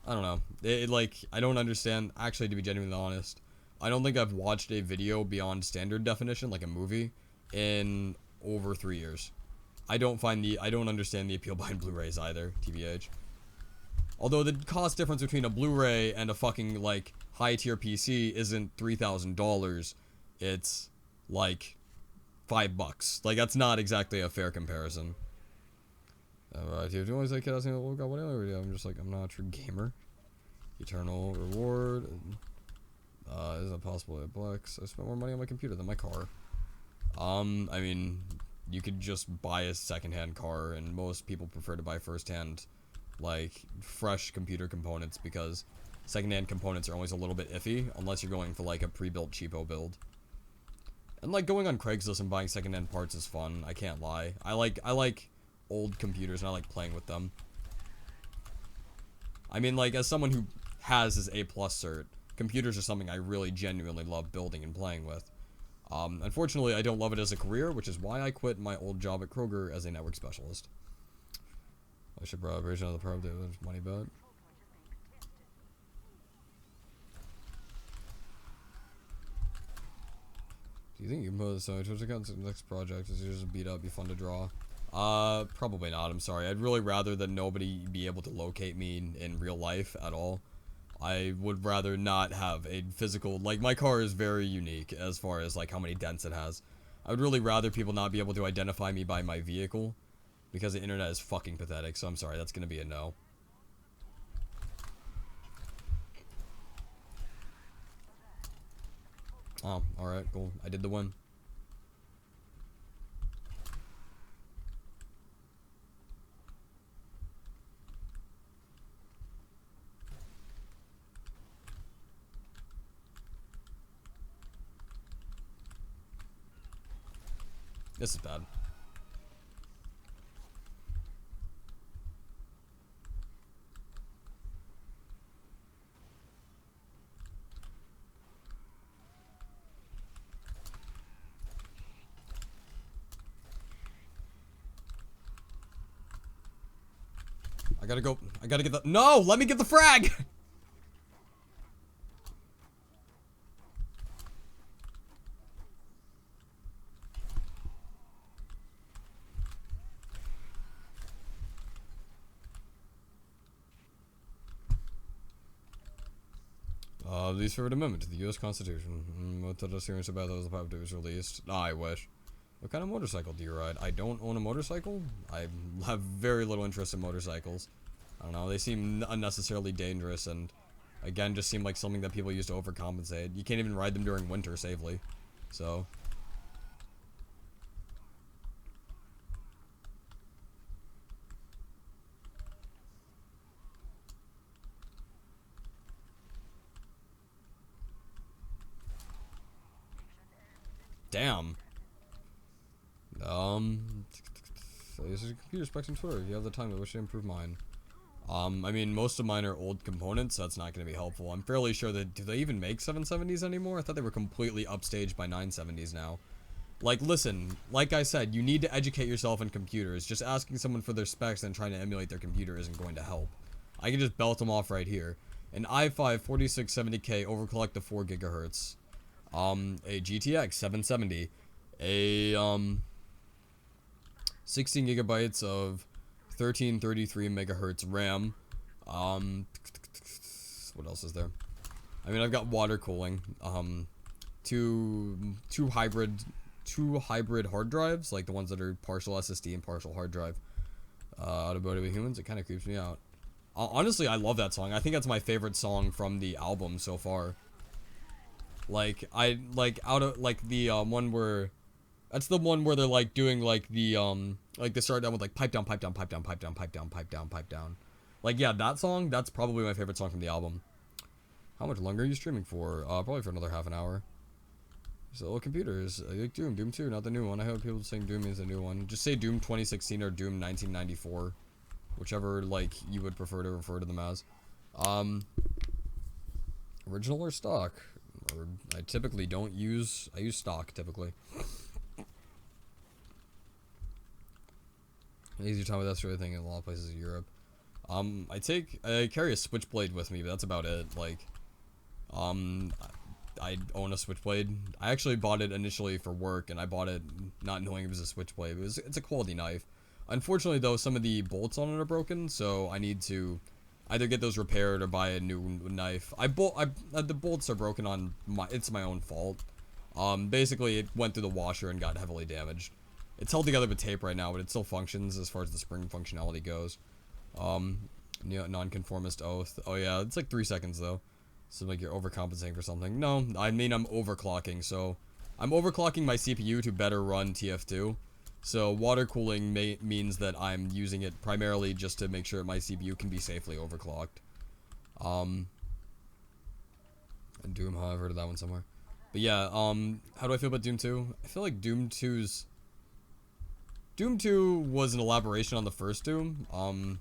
I don't know. Like, I don't understand. Actually, to be genuinely honest, I don't think I've watched a video beyond standard definition, like a movie, in over 3 years. I don't understand the appeal behind Blu-rays either, TBH. Although the cost difference between a Blu-ray and a fucking, like, high-tier PC isn't $3,000, it's, like, $5. Like, that's not exactly a fair comparison. If you always like, oh god, whatever, I'm just like, I'm not a true gamer. Eternal reward. Is it possible at Plex? I spent more money on my computer than my car. I mean, you could just buy a secondhand car, and most people prefer to buy firsthand, like, fresh computer components, because secondhand components are always a little bit iffy, unless you're going for, like, a pre-built cheapo build. And, like, going on Craigslist and buying secondhand parts is fun, I can't lie. I like old computers, and I like playing with them. I mean, like, as someone who has his A+ cert, computers are something I really genuinely love building and playing with. Unfortunately, I don't love it as a career, which is why I quit my old job at Kroger as a network specialist. I should probably version of the probe money bet. Do you think you can put so Twitch accounts in the next project? Is it just beat up, be fun to draw? Probably not, I'm sorry. I'd really rather that nobody be able to locate me in real life at all. I would rather not have a physical, like, my car is very unique as far as, like, how many dents it has. I would really rather people not be able to identify me by my vehicle, because the internet is fucking pathetic, so I'm sorry, that's gonna be a no. Oh, alright, cool. I did the win. This is bad. I gotta go. I gotta get the— No! Let me get the frag! Least favorite amendment to the U.S. Constitution. What did I serious about those the Pipe was released? I wish. What kind of motorcycle do you ride? I don't own a motorcycle. I have very little interest in motorcycles. I don't know, they seem unnecessarily dangerous, and again, just seem like something that people use to overcompensate. You can't even ride them during winter safely. So. Damn. This is computer specs and Twitter. If you have the time, I wish to improve mine. I mean, most of mine are old components, so that's not going to be helpful. I'm fairly sure that— do they even make 770s anymore? I thought they were completely upstaged by 970s now. Like, listen, like I said, you need to educate yourself in computers. Just asking someone for their specs and trying to emulate their computer isn't going to help. I can just belt them off right here. An i5 4670K overclocked to 4 gigahertz. A GTX 770, a 16 gigabytes of 1333 megahertz RAM. What else is there? I mean, I've got water cooling. Two hybrid hard drives, like the ones that are partial SSD and partial hard drive. Automotive with Humans. It kind of creeps me out. Honestly, I love that song. I think that's my favorite song from the album so far. Like, I, like, out of, like, the, one where, that's the one where they're, like, doing, like, the, like, they start down with, like, pipe down, pipe down, pipe down, pipe down, pipe down, pipe down, pipe down. Like, yeah, that song, that's probably my favorite song from the album. How much longer are you streaming for? Probably for another half an hour. So, computers, I like Doom 2, not the new one. I hope people saying Doom is the new one. Just say Doom 2016 or Doom 1994. Whichever, like, you would prefer to refer to them as. Original or stock? Or I typically don't use— I use stock typically. Easier time with that sort of thing in a lot of places in Europe. I carry a switchblade with me, but that's about it. Like, I own a Switchblade. I actually bought it initially for work, and I bought it not knowing it was a Switchblade. It's a quality knife. Unfortunately, though, some of the bolts on it are broken, so I need to either get those repaired or buy a new knife. The bolts are broken on it's my own fault. Basically, it went through the washer and got heavily damaged. It's held together with tape right now, but it still functions as far as the spring functionality goes. Nonconformist oath. Oh yeah, it's like 3 seconds though. So like you're overcompensating for something. No, I mean I'm overclocking. So I'm overclocking my CPU to better run TF2. So water cooling means that I'm using it primarily just to make sure my CPU can be safely overclocked. And Doom, I've heard of that one somewhere. But yeah, how do I feel about Doom 2? I feel like Doom 2 was an elaboration on the first Doom.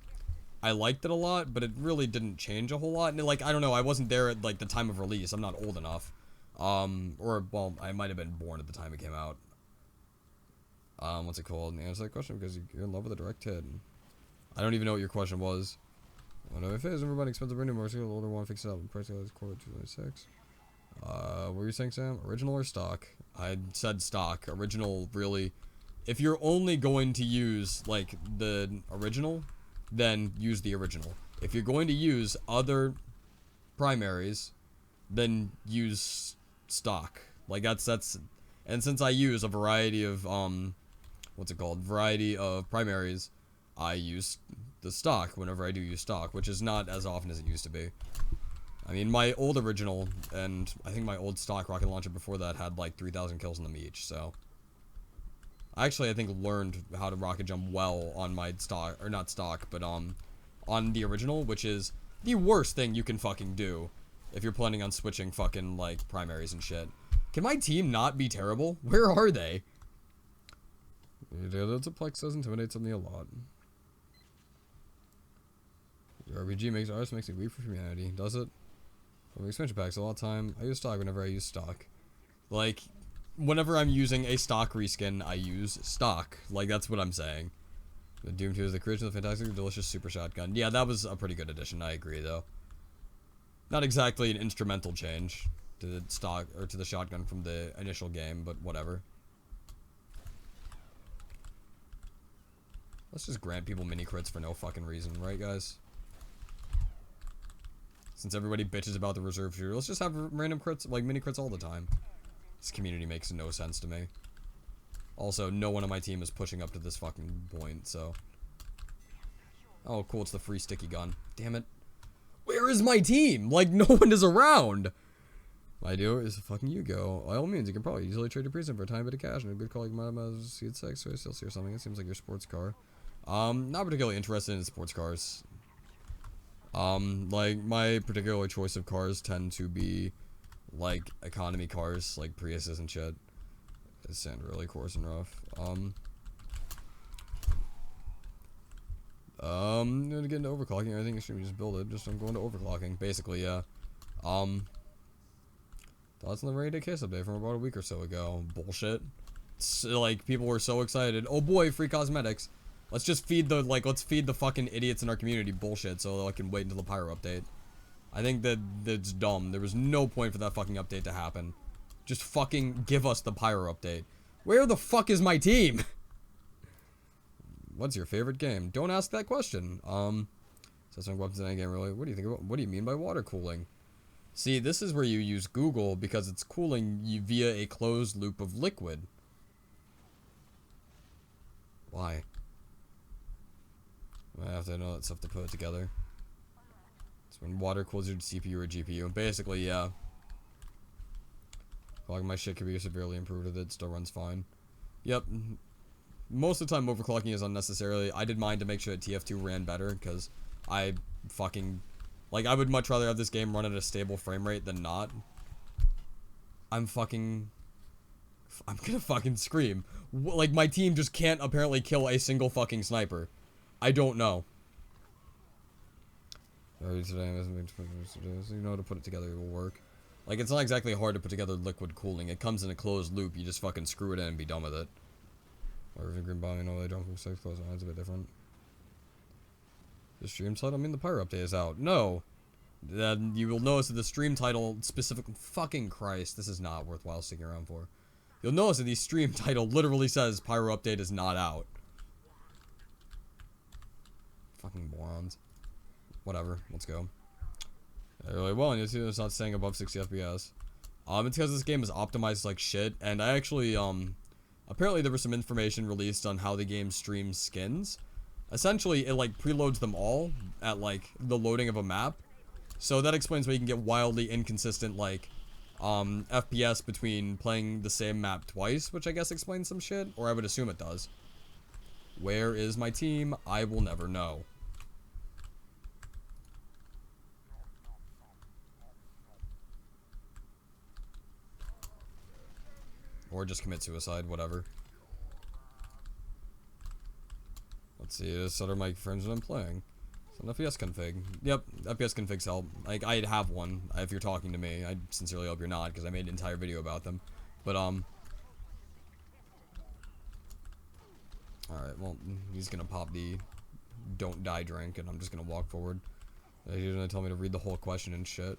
I liked it a lot, but it really didn't change a whole lot. And like, I don't know, I wasn't there at like the time of release. I'm not old enough. Or well, I might have been born at the time it came out. What's it called? And answer that question because you're in love with a direct hit. I don't even know what your question was. Whatever it is, everybody expensive brand new motorcycle, the older one fix it up. Price is quarter 296. What were you saying, Sam? Original or stock? I said stock. Original, really. If you're only going to use like the original, then use the original. If you're going to use other primaries, then use stock. Like that's and since I use a variety of variety of primaries, I use the stock whenever I do use stock, which is not as often as it used to be. I mean, my old original and I think my old stock rocket launcher before that had like 3,000 kills in them each, so I actually, I think, learned how to rocket jump well on my stock, or not stock, but on the original, which is the worst thing you can fucking do if you're planning on switching fucking, like, primaries and shit. Can my team not be terrible? Where are they? It's a Plex does intimidate something a lot. Your RPG makes it weak for humanity, does it? Well, expansion packs a lot of time. I use stock whenever I use stock. Like, whenever I'm using a stock reskin, I use stock. Like, that's what I'm saying. The Doom 2 is the creation of the fantastic, delicious super shotgun. Yeah, that was a pretty good addition. I agree, though. Not exactly an instrumental change to the stock, or to the shotgun from the initial game, but whatever. Let's just grant people mini crits for no fucking reason, right, guys? Since everybody bitches about the reserve shooter, let's just have random crits, like mini crits all the time. This community makes no sense to me. Also, no one on my team is pushing up to this fucking point, so. Oh, cool, it's the free sticky gun. Damn it. Where is my team? Like, no one is around. My deal is fucking you go. By all means, you can probably easily trade your precinct for a tiny bit of cash and a good colleague might have see it sex, so I still see or something. It seems like your sports car. Not particularly interested in sports cars. Like, my particular choice of cars tend to be, like, economy cars, like Priuses and shit. They sound really coarse and rough. I'm gonna get into overclocking. I think you should just build it. I'm going to overclocking, basically, yeah. Thoughts on the Rainy Day Case update from about a week or so ago. Bullshit. It's, like, people were so excited. Oh boy, free cosmetics. Let's just feed the, like, let's feed the fucking idiots in our community bullshit so I can wait until the pyro update. I think that's dumb. There was no point for that fucking update to happen. Just fucking give us the pyro update. Where the fuck is my team? What's your favorite game? Don't ask that question. System weapons in any game, really? What do you think about, what do you mean by water cooling? See, this is where you use Google because it's cooling you via a closed loop of liquid. Why? I have to know that stuff to put it together. It's when water cools your CPU or GPU. Basically, yeah. Like, my shit could be severely improved with it. Still runs fine. Yep. Most of the time, overclocking is unnecessarily. I did mine to make sure that TF2 ran better, because I fucking... Like, I would much rather have this game run at a stable frame rate than not. I'm gonna fucking scream. Like, my team just can't apparently kill a single fucking sniper. I don't know. Today, so you know how to put it together, it will work. Like, it's not exactly hard to put together liquid cooling. It comes in a closed loop. You just fucking screw it in and be done with it. Or if you're green bomb, you know they don't sex close lines a bit different. The stream side? I mean, the pyro update is out. No. then you will notice that the stream title specifically, fucking Christ, this is not worthwhile sticking around for. You'll notice that the stream title literally says Pyro update is not out. Fucking morons. Whatever, let's go. They're like, well, and you see it's not saying above 60 FPS. It's because this game is optimized like shit, and I actually, apparently there was some information released on how the game streams skins. Essentially, it, like, preloads them all at, like, the loading of a map. So that explains why you can get wildly inconsistent, like, FPS between playing the same map twice, which I guess explains some shit, or I would assume it does. Where is my team? I will never know. Or just commit suicide, whatever. Let's see, just set my frames when I'm playing. It's an FPS config. Yep, FPS configs help. Like, I have one, if you're talking to me. I sincerely hope you're not, because I made an entire video about them. But, alright, well, he's gonna pop the don't die drink, and I'm just gonna walk forward. He's gonna tell me to read the whole question and shit.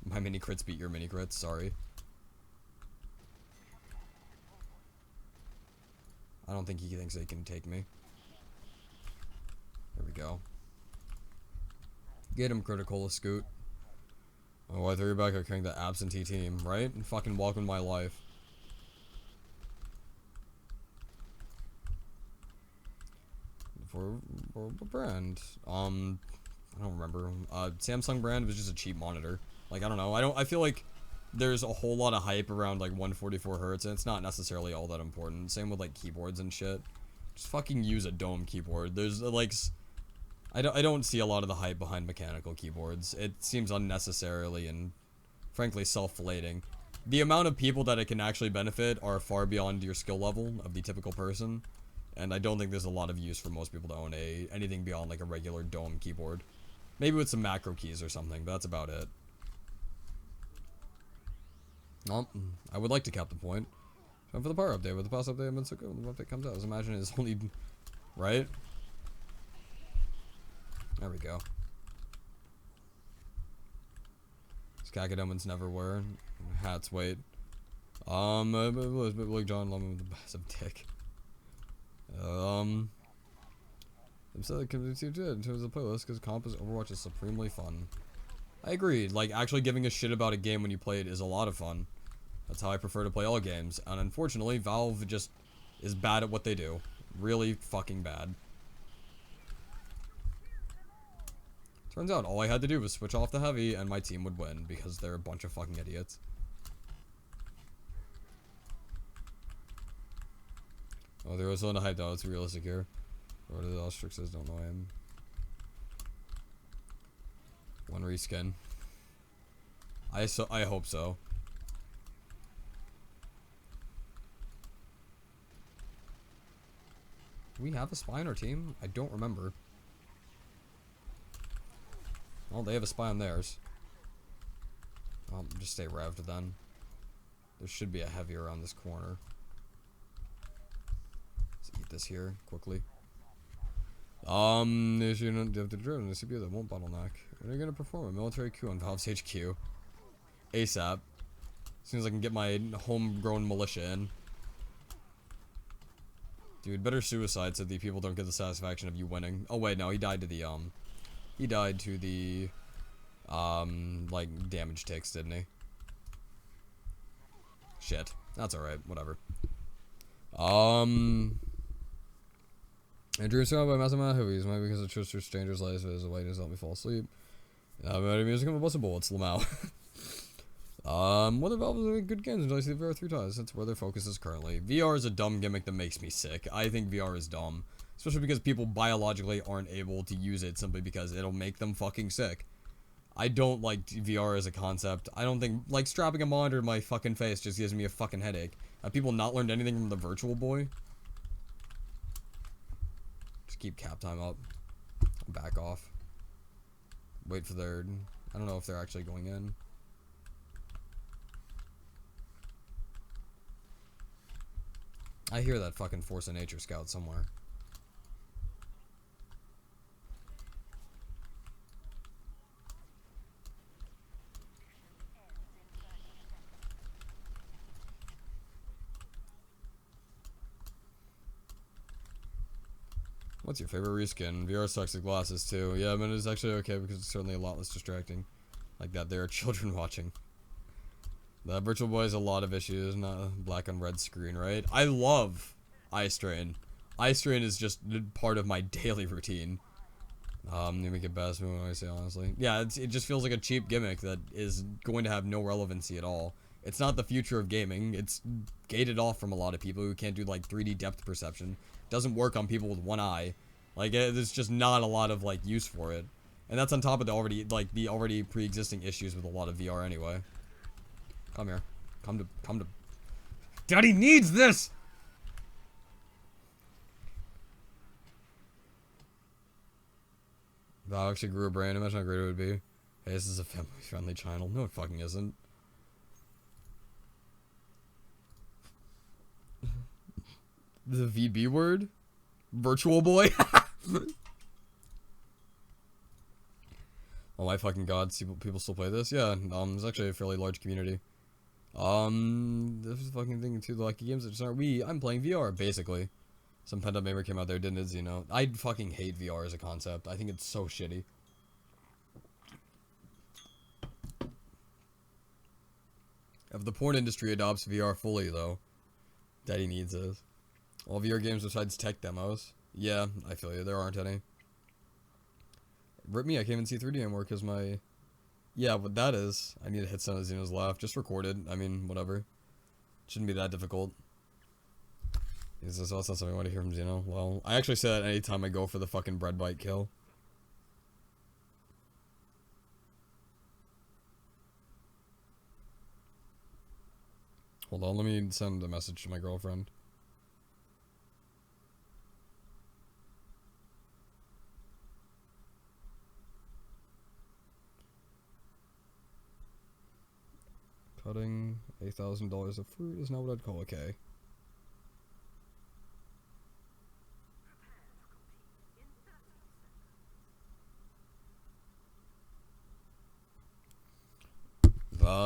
My mini crits beat your mini crits, sorry. I don't think he thinks he can take me. There we go. Get him, critical scoot. Oh, I threw you back. I'm carrying the absentee team, right? And fucking welcome my life. For what brand? I don't remember. Samsung brand was just a cheap monitor. Like, I don't know. I feel like there's a whole lot of hype around, like, 144 hertz, and it's not necessarily all that important. Same with, like, keyboards and shit. Just fucking use a dome keyboard. There's, like, I don't see a lot of the hype behind mechanical keyboards. It seems unnecessarily and, frankly, self-flating. The amount of people that it can actually benefit are far beyond your skill level of the typical person, and I don't think there's a lot of use for most people to own anything beyond, like, a regular dome keyboard. Maybe with some macro keys or something, but that's about it. Well, I would like to cap the point. Time for the power update. With the past update, I've been so good when the update comes out. Just imagine it's only... Right? There we go. Skakadomans never wear. Hats, wait. Like John Lemon with the best of dick. I'm sad that Community did in terms of the playlist because comp is Overwatch is supremely fun. I agree. Like, actually giving a shit about a game when you play it is a lot of fun. That's how I prefer to play all games. And unfortunately, Valve just is bad at what they do. Really fucking bad. Turns out all I had to do was switch off the heavy and my team would win because they're a bunch of fucking idiots. Oh, there was one to hype though. It's realistic here. Or the Ostrix says don't know him. One reskin. I hope so. Do we have a spy on our team? I don't remember. Well, they have a spy on theirs. I'll just stay revved then. There should be a heavy around this corner. Let's eat this here quickly. If you don't have to drive the CPU that won't bottleneck. When are you gonna perform a military coup on Valve's HQ? ASAP. As soon as I can get my homegrown militia in. Dude, better suicide so the people don't get the satisfaction of you winning. Oh wait, no, he died to the like damage ticks, didn't he? Shit. That's alright, whatever. I drew surrounded by massive amount of heavies, maybe because of Tristram Stranger's life as a way to help me fall asleep. Music of a bus of bullets, Lamau. Whether Valve is doing good games until I see the VR 3 times. That's where their focus is currently. VR is a dumb gimmick that makes me sick. I think VR is dumb. Especially because people biologically aren't able to use it simply because it'll make them fucking sick. I don't like VR as a concept. I don't think, like, strapping a monitor to my fucking face just gives me a fucking headache. Have people not learned anything from the Virtual Boy? Just keep cap time up. Back off. Wait for their... I don't know if they're actually going in. I hear that fucking Force of Nature scout somewhere. What's your favorite reskin? VR sucks at glasses too. Yeah, but it's actually okay because it's certainly a lot less distracting. Like that there are children watching. The Virtual Boy has a lot of issues, not a black and red screen, right? I love eye strain. Eye strain is just part of my daily routine. You make it best when I say honestly. Yeah, it just feels like a cheap gimmick that is going to have no relevancy at all. It's not the future of gaming. It's gated off from a lot of people who can't do like 3D depth perception. Doesn't work on people with one eye. Like there's just not a lot of like use for it. And that's on top of the already pre-existing issues with a lot of VR anyway. Come here. Come to Daddy needs this. Val actually grew a brain. Imagine how great it would be. Hey, this is a family-friendly channel. No, it fucking isn't. The VB word? Virtual Boy? Oh my fucking god, people still play this? Yeah, there's actually a fairly large community. This is the fucking thing too, the lucky games that just aren't I'm playing VR, basically. Some pent-up memory came out there, didn't it, you know? I fucking hate VR as a concept. I think it's so shitty. If the porn industry adopts VR fully, though, Daddy needs this. All VR games besides tech demos. Yeah, I feel you. There aren't any. Rip me, I can't even see 3D anymore because my... Yeah, what that is, I need to hit some of Xeno's laugh. Just record it. I mean, whatever. Shouldn't be that difficult. Is this also something I want to hear from Xeno? Well, I actually say that anytime I go for the fucking bread bite kill. Hold on, let me send a message to my girlfriend. Cutting $1,000 of fruit is not what I'd call okay.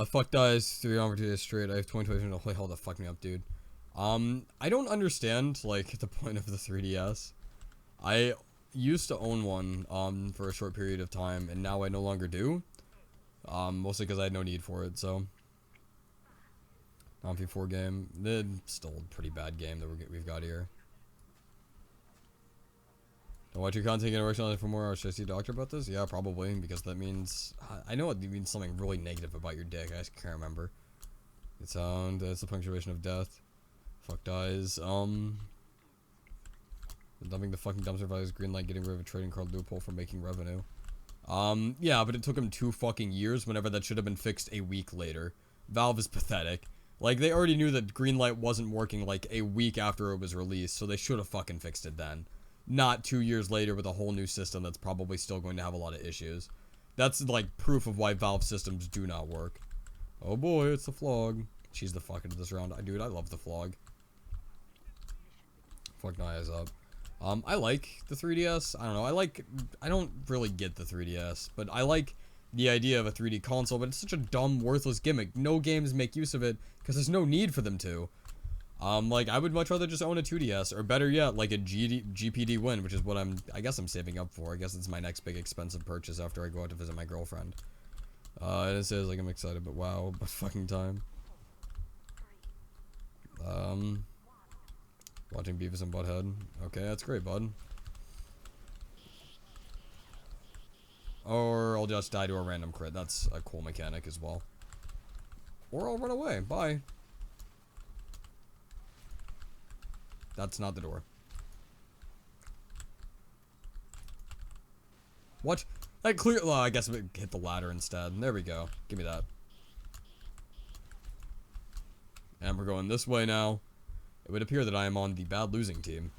Fuck dies 3 opportunities straight. I have 2020. Holy hell, the fuck me up, dude. I don't understand, like, the point of the 3DS. I used to own one, for a short period of time, and now I no longer do. Mostly because I had no need for it, so. P4 game. It's still a pretty bad game that we've got here. Don't watch your content, get a workshop for more, or should I see a doctor about this? Yeah, probably, because that means... I know it means something really negative about your dick, I just can't remember. Good sound, it's the punctuation of death. Fuck dies, Dumping the fucking dumpster values, green light, getting rid of a trading card loophole for making revenue. Yeah, but it took him 2 fucking years whenever that should have been fixed a week later. Valve is pathetic. Like, they already knew that Greenlight wasn't working, like, a week after it was released, so they should have fucking fixed it then. Not 2 years later with a whole new system that's probably still going to have a lot of issues. That's, like, proof of why Valve systems do not work. Oh boy, it's the Flog. She's the fuck into this round. Dude, I love the Flog. Fuck Naya's up. I like the 3DS. I don't know. I don't really get the 3DS, but I like the idea of a 3D console, but it's such a dumb, worthless gimmick. No games make use of it because there's no need for them to. Like, I would much rather just own a 2DS, or better yet, like a GPD Win, which is what I guess I'm saving up for. I guess it's my next big expensive purchase after I go out to visit my girlfriend. And it says, like, I'm excited, but wow, but fucking time. Watching Beavis and Butthead. Okay, that's great, bud. Or I'll just die to a random crit. That's a cool mechanic as well. Or I'll run away. Bye. That's not the door. What? That clear. Well, I guess we hit the ladder instead. There we go. Give me that. And we're going this way now. It would appear that I am on the bad losing team.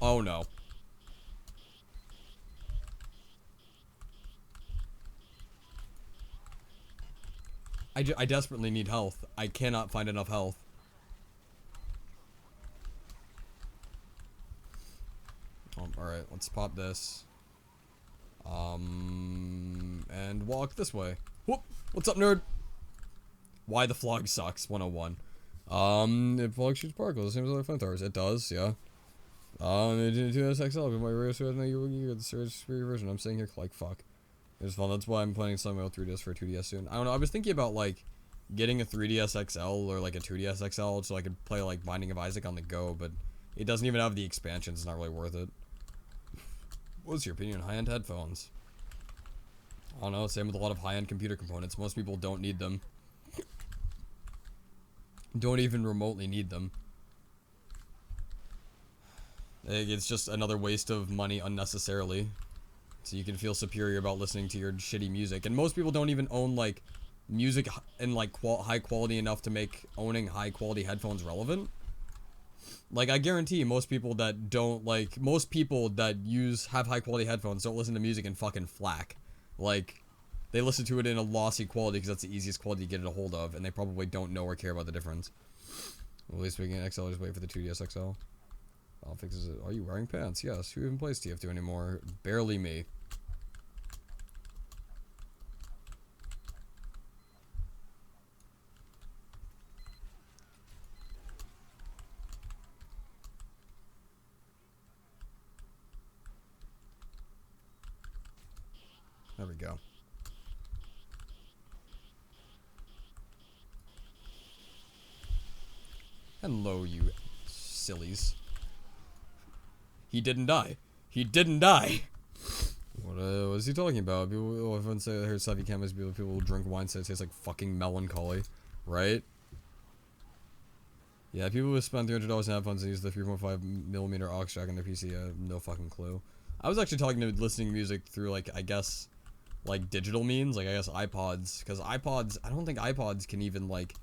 Oh no. I desperately need health. I cannot find enough health. Alright, let's pop this. And walk this way. Whoop! What's up, nerd? Why the flog sucks, 101. It flog shoots particles, the same as other flamethrowers. It does, yeah. It didn't do SXL, but my radio says no, you're the superior version. I'm saying here like fuck. It's fun. That's why I'm planning something about 3DS for a 2DS soon. I don't know. I was thinking about like getting a 3DS XL or like a 2DS XL so I could play like Binding of Isaac on the go, but it doesn't even have the expansions. It's not really worth it. What's your opinion on high-end headphones? I don't know. Same with a lot of high-end computer components. Most people don't need them. Don't even remotely need them. It's just another waste of money unnecessarily. So you can feel superior about listening to your shitty music. And most people don't even own, like, music in, like, high quality enough to make owning high quality headphones relevant. Like, I guarantee most people that don't, like, most people that have high quality headphones don't listen to music in fucking FLAC. Like, they listen to it in a lossy quality because that's the easiest quality to get it a hold of, and they probably don't know or care about the difference. At least we can XL, just wait for the 2DS XL. I'll fix it. Are you wearing pants? Yes. Who even plays TF2 anymore? Barely me. There we go. Hello, you sillies. He didn't die. He didn't die. What is he talking about? People often say I heard Savvy Camus, people will drink wine so it tastes like fucking melancholy, right? Yeah, people who spend $300 on headphones and use the 3.5mm aux jack on their PC have no fucking clue. I was actually talking to listening music through, like, I guess, like, digital means, like, I guess iPods, because iPods, I don't think iPods can even, like,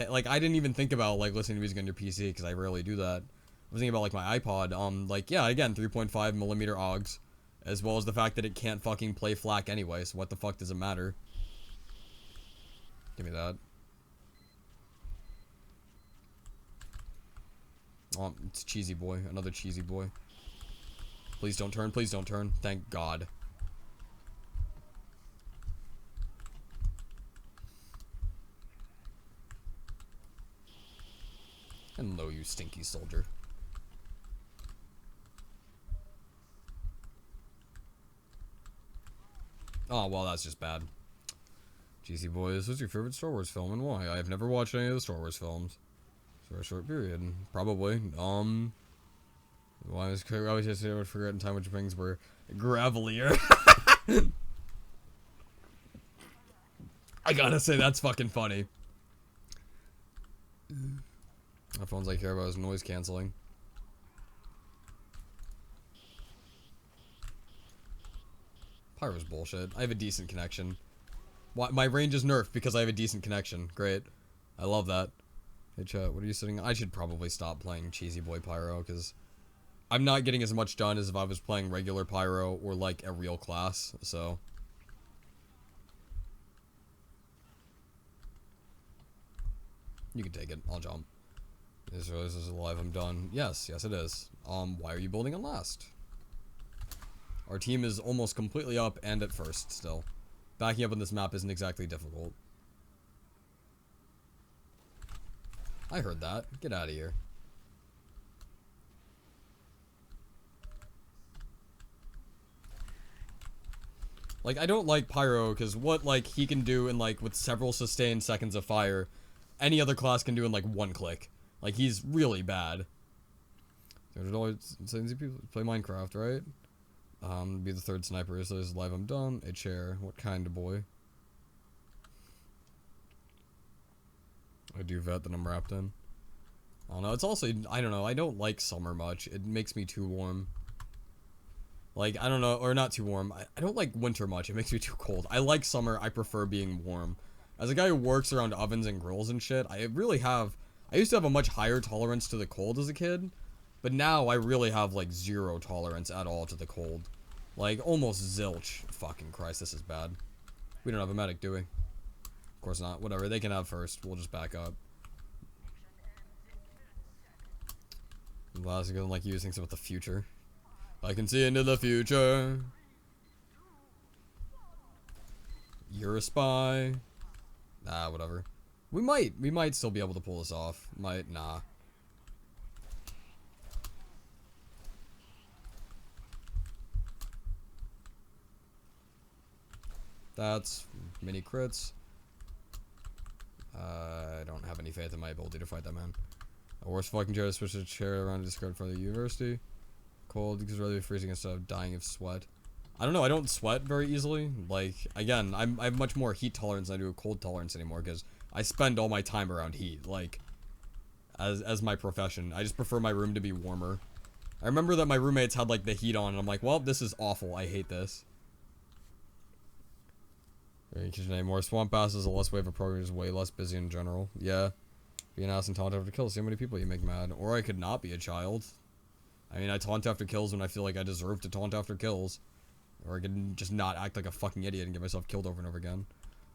like, I didn't even think about, like, listening to music on your PC, because I rarely do that. I was thinking about, like, my iPod, like, yeah, again, 3.5mm aux, as well as the fact that it can't fucking play FLAC anyway, so what the fuck does it matter? Give me that. Oh, it's Cheesy Boy, another Cheesy Boy. Please don't turn, please don't turn, thank God. Hello, you stinky soldier. Oh, well, that's just bad. GC Boys, what's your favorite Star Wars film and why? I have never watched any of the Star Wars films. For a short period. Probably. Why was I always just say I would forget in time which things were gravelier. I gotta say, that's fucking funny. My phone's I care about is noise canceling. Pyro's bullshit. I have a decent connection. My range is nerfed because I have a decent connection. Great. I love that. Hey chat, what are you sitting? I should probably stop playing Cheesy Boy Pyro because I'm not getting as much done as if I was playing regular Pyro or like a real class, so. You can take it. I'll jump. This is live. I'm done. Yes, yes it is. Why are you building on last? Our team is almost completely up and at first still. Backing up on this map isn't exactly difficult. I heard that. Get out of here. Like, I don't like Pyro, because what, like, he can do in, like, with several sustained seconds of fire, any other class can do in, like, one click. Like, he's really bad. $100 people play Minecraft, right? Be the third sniper. So this is live. I'm done. A chair. What kind of boy? A duvet that I'm wrapped in. I don't know. It's also, I don't know. I don't like summer much. It makes me too warm. Like, I don't know. Or not too warm. I don't like winter much. It makes me too cold. I like summer. I prefer being warm. As a guy who works around ovens and grills and shit, I really have... I used to have a much higher tolerance to the cold as a kid. But now I really have, like, zero tolerance at all to the cold. Like, almost zilch. Fucking Christ, this is bad. We don't have a medic, do we? Of course not. Whatever, they can have first. We'll just back up. Last again, like you thinks about the future. I can see into the future. You're a spy. Ah, whatever. We might still be able to pull this off. Nah. That's mini crits. I don't have any faith in my ability to fight that man. A worse fucking chair to switch the chair around to discard for the university. Cold because really freezing instead of dying of sweat. I don't know, I don't sweat very easily. Like, again, I have much more heat tolerance than I do a cold tolerance anymore because I spend all my time around heat, like, as my profession. I just prefer my room to be warmer. I remember that my roommates had, like, the heat on, and I'm like, well, this is awful. I hate this. More swamp passes, a less wave of program is way less busy in general. Yeah. Be an ass and taunt after kills. See how many people you make mad. Or I could not be a child. I mean, I taunt after kills when I feel like I deserve to taunt after kills. Or I can just not act like a fucking idiot and get myself killed over and over again.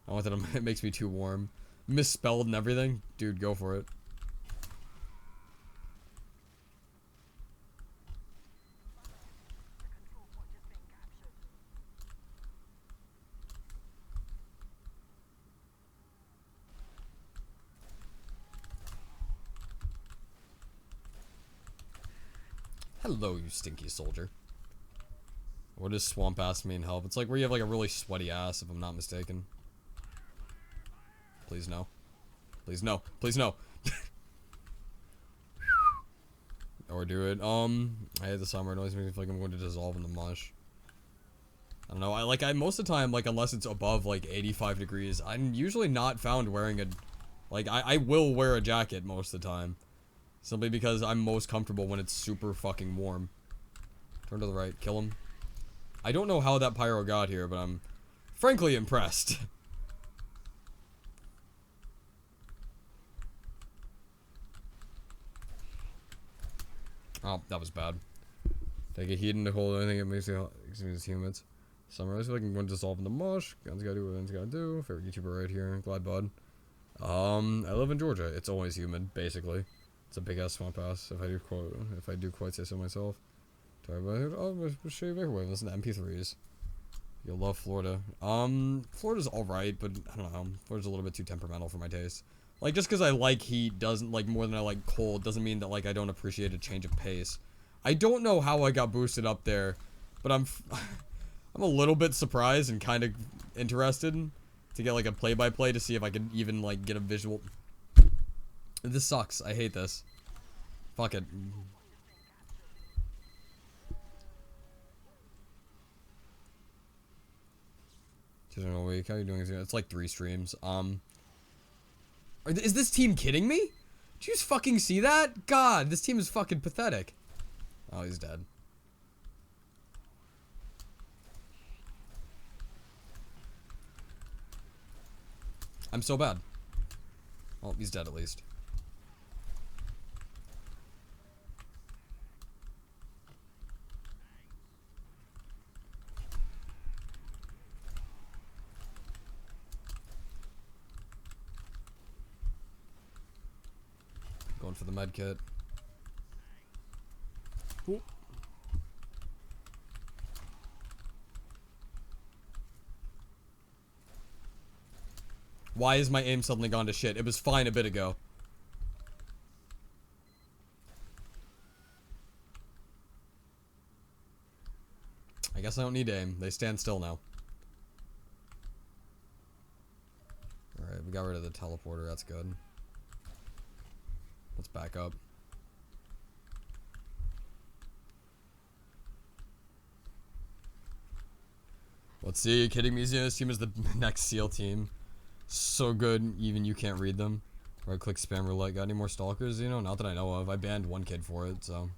I want that it makes me too warm. Misspelled and everything. Dude, go for it. Hello, you stinky soldier. What does swamp ass mean help? It's like where you have like a really sweaty ass, if I'm not mistaken. Please no. Please no. Please no. Or do it. I hate the summer. It always makes me feel like I'm going to dissolve in the mush. I don't know. I most of the time, like, unless it's above like 85 degrees, I'm usually not found wearing a, like, I will wear a jacket most of the time. Simply because I'm most comfortable when it's super fucking warm. Turn to the right. Kill him. I don't know how that pyro got here, but I'm frankly impressed. Oh, that was bad. Take a heat in the hole. Anything that makes it humans. Summarize so I can go dissolve in the mush. Guns gotta do what guns gotta do. Favorite YouTuber right here. Glad bud. I live in Georgia. It's always humid, basically. It's a big ass swamp ass. If I do quite say so myself. Oh, show you microwave. Listen to MP3s. You'll love Florida. Florida's alright, but I don't know. Florida's a little bit too temperamental for my taste. Like, just because I like heat doesn't, like, more than I like cold, doesn't mean that, like, I don't appreciate a change of pace. I don't know how I got boosted up there, but I'm a little bit surprised and kind of interested to get, like, a play-by-play to see if I can even, like, get a visual. This sucks. I hate this. Fuck it. A week. How are you doing? It's like 3 streams. Is this team kidding me? Did you just fucking see that? God, this team is fucking pathetic. Oh, he's dead. I'm so bad. Well, he's dead at least. Going for the med kit. Cool. Why is my aim suddenly gone to shit? It was fine a bit ago. I guess I don't need to aim. They stand still now. Alright, we got rid of the teleporter. That's good. Let's back up. Let's see. Are you kidding me? This team is the next SEAL team. So good, even you can't read them. Right click spam roulette. Got any more stalkers? You know, not that I know of. I banned one kid for it, so.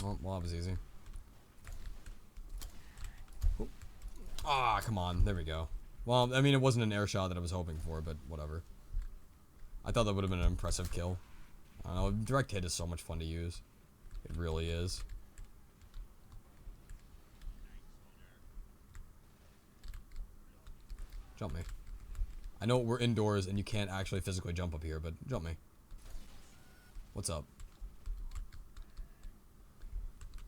Well, that was easy. Ah, come on. There we go. Well, I mean, it wasn't an air shot that I was hoping for, but whatever. I thought that would have been an impressive kill. I don't know, direct hit is so much fun to use. It really is. Jump me. I know we're indoors and you can't actually physically jump up here, but jump me. What's up?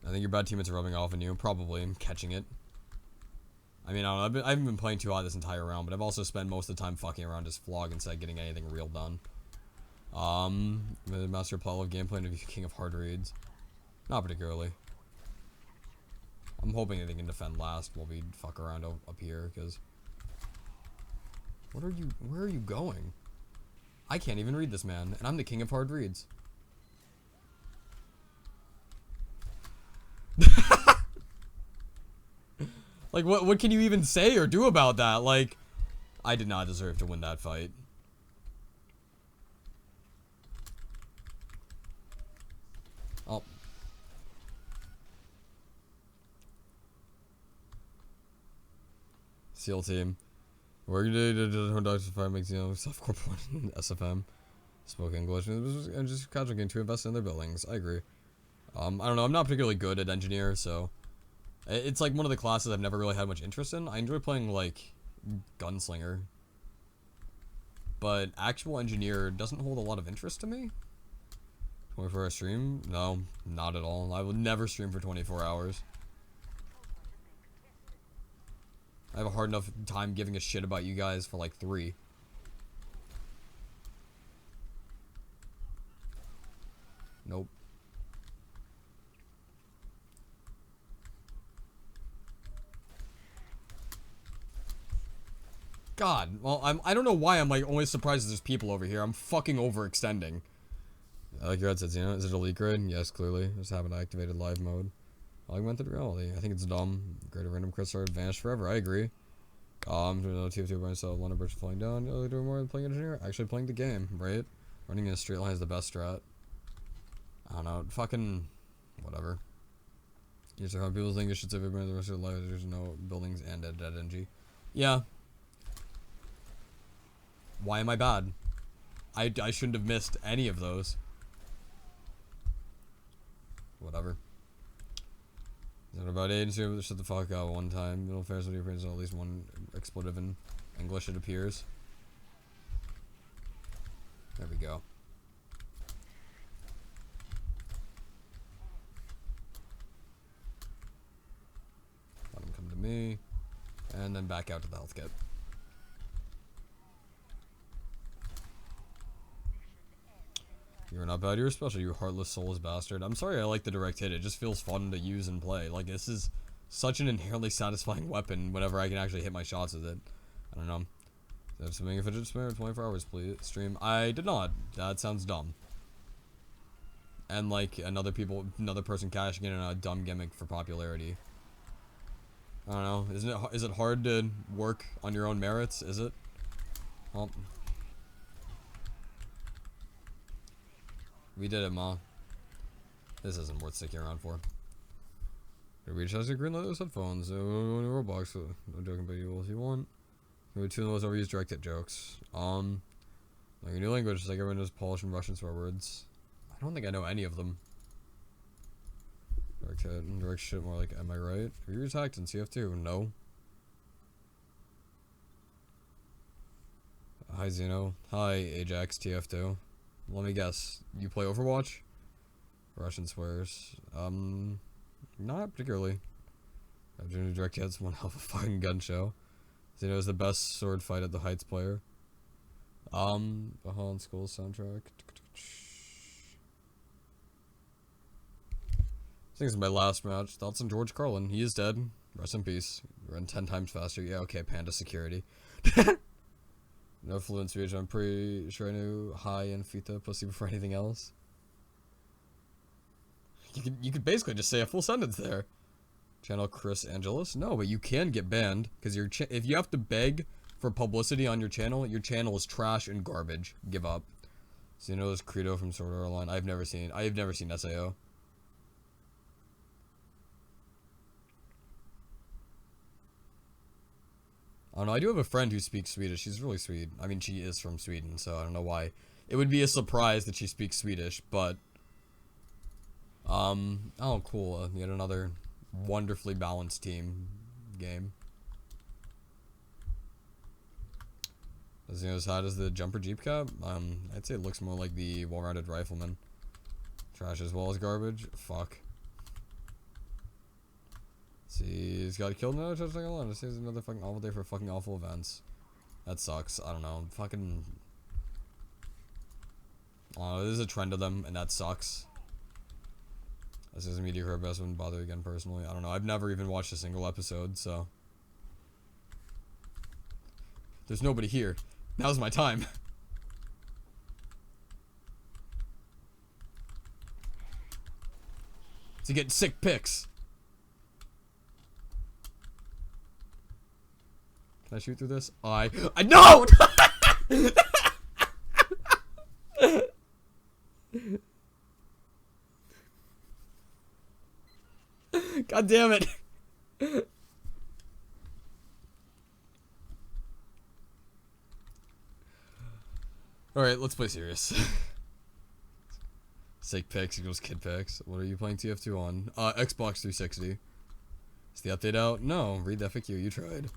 I think your bad teammates are rubbing off on you. Probably. I'm catching it. I mean, I don't know, I haven't been playing too hot this entire round, but I've also spent most of the time fucking around just flog instead of getting anything real done. Master plot of gameplay and King of Hard Reads. Not particularly. I'm hoping that they can defend last while we fuck around up here, because... where are you going? I can't even read this, man, and I'm the King of Hard Reads. Like, what can you even say or do about that? Like, I did not deserve to win that fight. Oh. SEAL team. We're gonna do Dr. Fire makes, you know, self-corp SFM. Spoke English and just casual game to invest in their buildings. I agree. I don't know, I'm not particularly good at engineer, so it's like one of the classes I've never really had much interest in. I enjoy playing like gunslinger, but actual engineer doesn't hold a lot of interest to me. 24-hour stream? No, not at all. I would never stream for 24 hours. I have a hard enough time giving a shit about you guys for like 3. Nope. God, well, I don't know why I'm like always surprised that there's people over here. I'm fucking overextending. Like your head says, you know, is it elite grade? Yes, clearly. Just haven't activated live mode. Augmented reality. I think it's dumb. Greater random crits are vanished forever. I agree. TF2 by myself, London Bridge falling down. Doing more than playing engineer. Actually playing the game, right? Running in a straight line is the best strat. I don't know. Fucking whatever. You know how people think you should save everybody the rest of their life. There's no buildings and a dead NG. Yeah. Why am I bad? I shouldn't have missed any of those. Whatever. Is that about agency? Shut the fuck up one time. Middle affairs with your friends, at least one expletive in English, it appears. There we go. Let him come to me. And then back out to the health kit. You're not bad, you're special, you heartless, soulless bastard. I'm sorry I like the direct hit, it just feels fun to use and play. Like, this is such an inherently satisfying weapon whenever I can actually hit my shots with it. I don't know. Did something a fidget spinner 24 hours, please? Stream? I did not. That sounds dumb. And, like, another person cashing in on a dumb gimmick for popularity. I don't know. Is it hard to work on your own merits? Is it? Well... we did it, Ma. This isn't worth sticking around for. We just has to green light those headphones. Roblox. I'm joking, but you will if you want. Maybe 2 of those overused direct hit jokes. Like a new language, like everyone knows Polish and Russian swear words. I don't think I know any of them. Direct hit and direct shit more like, am I right? Are you attacked in CF2? No. Hi Zeno. Hi Ajax TF2. Let me guess. You play Overwatch? Russian swears. Not particularly. I've done direct hits, one hell of a fucking gun show. Zeno is the best sword fight at the Heights player. Holland School soundtrack. I think this is my last match. Thoughts on George Carlin? He is dead. Rest in peace. Run 10 times faster. Yeah, okay, Panda security. No fluent speech. I'm pretty sure I knew hi and fita pussy before anything else. You could basically just say a full sentence there. Channel Chris Angelis? No, but you can get banned because if you have to beg for publicity on your channel is trash and garbage. Give up. So you know this Credo from Sword Art Online? I have never seen SAO. I don't know, I do have a friend who speaks Swedish. She's really sweet. I mean, she is from Sweden, so I don't know why. It would be a surprise that she speaks Swedish, but... oh, cool. Yet another wonderfully balanced team game. Is it as hot as the jumper Jeep Cab? I'd say it looks more like the well-rounded rifleman. Trash as well as garbage? Fuck. See, he's got killed another touchdown alone. This is another fucking awful day for fucking awful events. That sucks. I don't know. Fucking. There's a trend of them, and that sucks. This is a mediocre best. Wouldn't bother again personally. I don't know. I've never even watched a single episode, so. There's nobody here. Now's my time. To get sick pics. Can I shoot through this? I know! God damn it. Alright, let's play serious. Sick pics equals kid pics. What are you playing TF2 on? Xbox 360. Is the update out? No. Read the FAQ. You tried.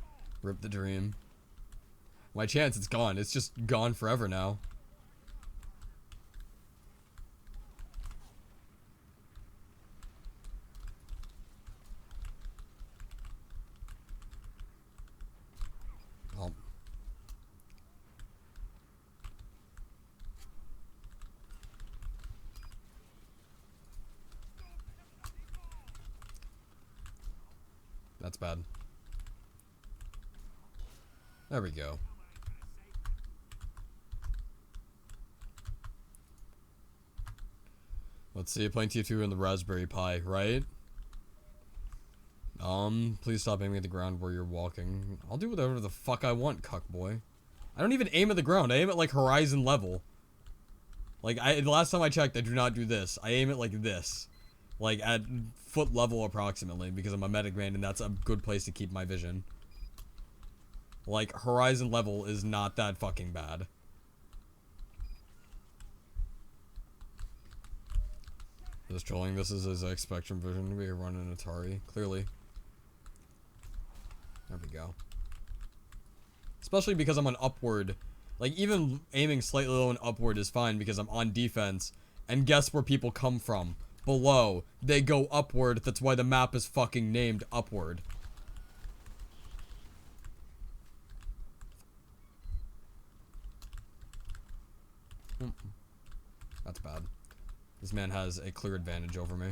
Rip the dream. My chance, it's gone. It's just gone forever now. Oh. That's bad. There we go. Let's see, playing TF2 in the Raspberry Pi, right? Please stop aiming at the ground where you're walking. I'll do whatever the fuck I want, cuckboy. I don't even aim at the ground. I aim at, like, horizon level. Like, the last time I checked, I do not do this. I aim it like this. Like, at foot level approximately, because I'm a medic man, and that's a good place to keep my vision. Like, horizon level is not that fucking bad. Just trolling. This is his X Spectrum vision. We are running Atari. Clearly. There we go. Especially because I'm on upward. Like, even aiming slightly low and upward is fine because I'm on defense. And guess where people come from? Below. They go upward. That's why the map is fucking named Upward. That's bad. This man has a clear advantage over me.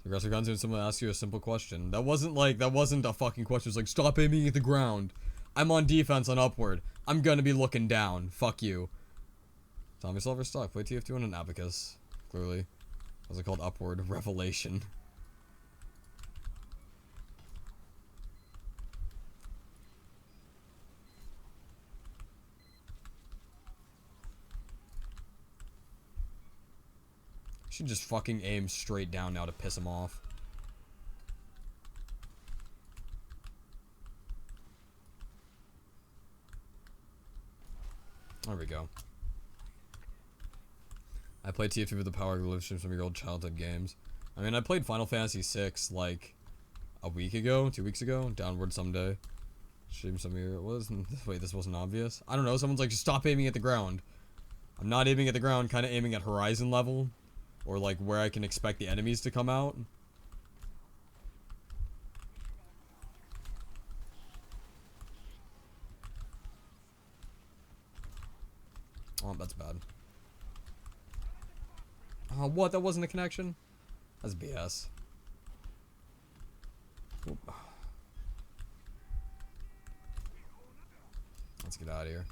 Aggressive guns, and someone asks you a simple question. That wasn't a fucking question. It's like, stop aiming at the ground. I'm on defense on upward. I'm gonna be looking down. Fuck you. Tommy Silver stock. Play TF2 on an abacus. Clearly. What's it called? Upward. Revelation. Should just fucking aim straight down now to piss him off. There we go. I played TF2 with the power of live streams from your old childhood games. I mean, I played Final Fantasy VI like a week ago, 2 weeks ago. Downward someday. Stream some of your. Wait, this wasn't obvious. I don't know. Someone's like, just stop aiming at the ground. I'm not aiming at the ground. Kind of aiming at horizon level, or like where I can expect the enemies to come out. Oh, that's bad. What? That wasn't a connection? That's BS. Oop. Let's get out of here.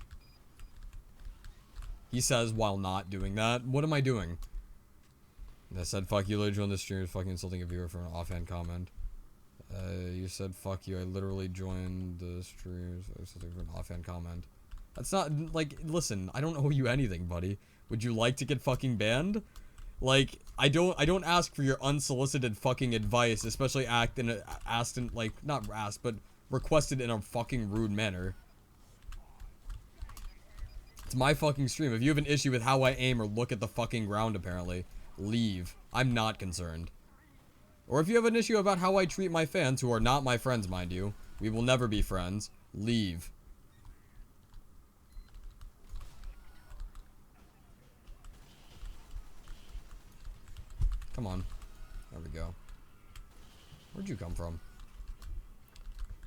He says while not doing that. What am I doing? I said fuck you, literally joined the stream. Fucking insulting a viewer for an offhand comment. You said fuck you. I literally joined the stream. Insulting for an offhand comment. That's not like. Listen, I don't owe you anything, buddy. Would you like to get fucking banned? Like, I don't ask for your unsolicited fucking advice, especially asked in, like, not asked, but requested in a fucking rude manner. It's my fucking stream. If you have an issue with how I aim or look at the fucking ground, apparently, leave. I'm not concerned. Or if you have an issue about how I treat my fans, who are not my friends, mind you, we will never be friends, leave. Come on. There we go. Where'd you come from?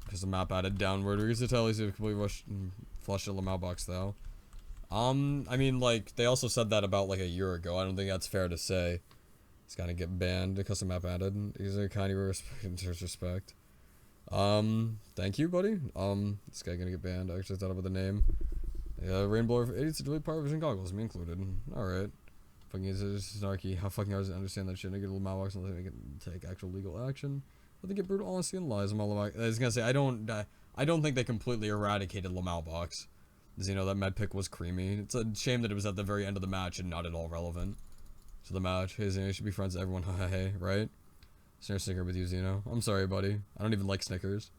Because the map added downward. We're used to tell you to completely flush the mailbox, though. I mean, like, they also said that about, like, a year ago. I don't think that's fair to say. It's gonna get banned. The custom map added. These are kind of respect. Thank you, buddy. This guy gonna get banned. I actually thought about the name. Yeah, Rainbow for idiots to delete power vision goggles, me included. Alright. Fucking is snarky. How fucking hard is it to understand that shit? I get a little mailbox and they can take actual legal action. But they get brutal honesty and lies. I was gonna say, I don't think they completely eradicated Lamalbox. Because, you know, that med pick was creamy. It's a shame that it was at the very end of the match and not at all relevant to the match. Hey, Zeno, you should be friends with everyone. Hey, right? Snicker with you, Zeno. I'm sorry, buddy. I don't even like Snickers.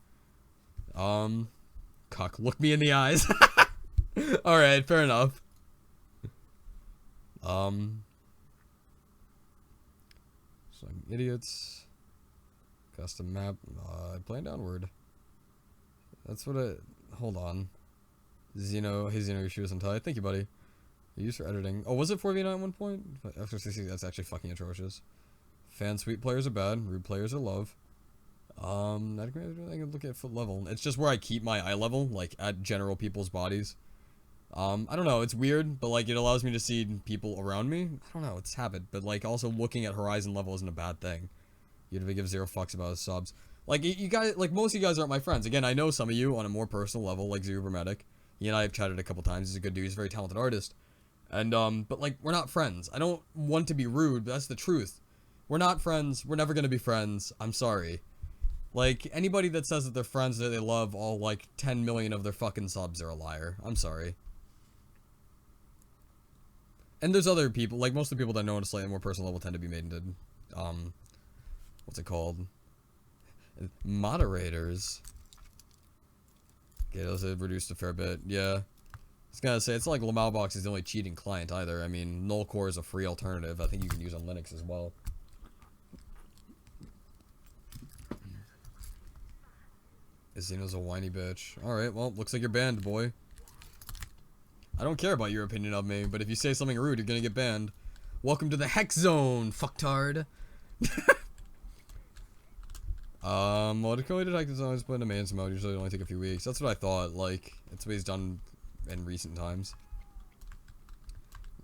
Cock, look me in the eyes. Alright, fair enough. Some idiots. Custom map. Playing downward. That's what it. Hold on. Zeno. Hey, Zeno, your shoes untied. Thank you, buddy. Used for editing. Oh, was it 4v9 at one point? After 60, that's actually fucking atrocious. Fan sweet players are bad. Rude players are love. I can look at foot level. It's just where I keep my eye level, like at general people's bodies. I don't know. It's weird, but like it allows me to see people around me. I don't know. It's habit, but like also looking at horizon level isn't a bad thing. You'd give 0 fucks about his subs. Like you guys, like most of you guys aren't my friends. Again, I know some of you on a more personal level, like Zubermedic. He and I have chatted a couple times. He's a good dude. He's a very talented artist. And but like we're not friends. I don't want to be rude, but that's the truth. We're not friends. We're never gonna be friends. I'm sorry. Like anybody that says that they're friends that they love all like 10 million of their fucking subs are a liar. I'm sorry. And there's other people, like most of the people that know on a slightly more personal level tend to be made into, what's it called? Moderators. Okay, those have reduced a fair bit. Yeah. I was gonna say, it's not like Lamalbox is the only cheating client either. I mean, Nullcore is a free alternative. I think you can use on Linux as well. Zeno's a whiny bitch. Alright, well, looks like you're banned, boy. I don't care about your opinion of me, but if you say something rude, you're gonna get banned. Welcome to the Hex Zone, fucktard. Well, the code detectives always put in a maintenance mode. Usually only take a few weeks. That's what I thought. Like, it's what he's done in recent times.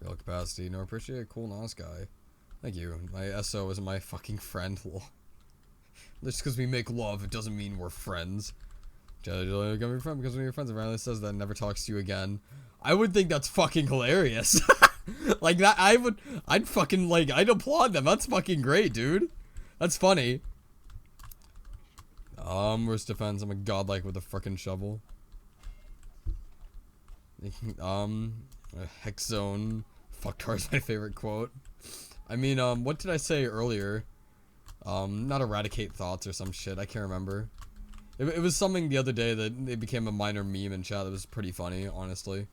Real capacity. No, appreciate a cool, nice guy. Thank you. My SO isn't my fucking friend. Just because we make love, it doesn't mean we're friends. Jelly, gonna be friend because one of your friends randomly says that and never talks to you again. I would think that's fucking hilarious. Like that, I'd fucking like, I'd applaud them. That's fucking great, dude. That's funny. Where's defense? I'm a godlike with a frickin' shovel. Hex zone. Fucktard's my favorite quote. I mean, what did I say earlier? Not eradicate thoughts or some shit. I can't remember. It was something the other day that it became a minor meme in chat that was pretty funny, honestly.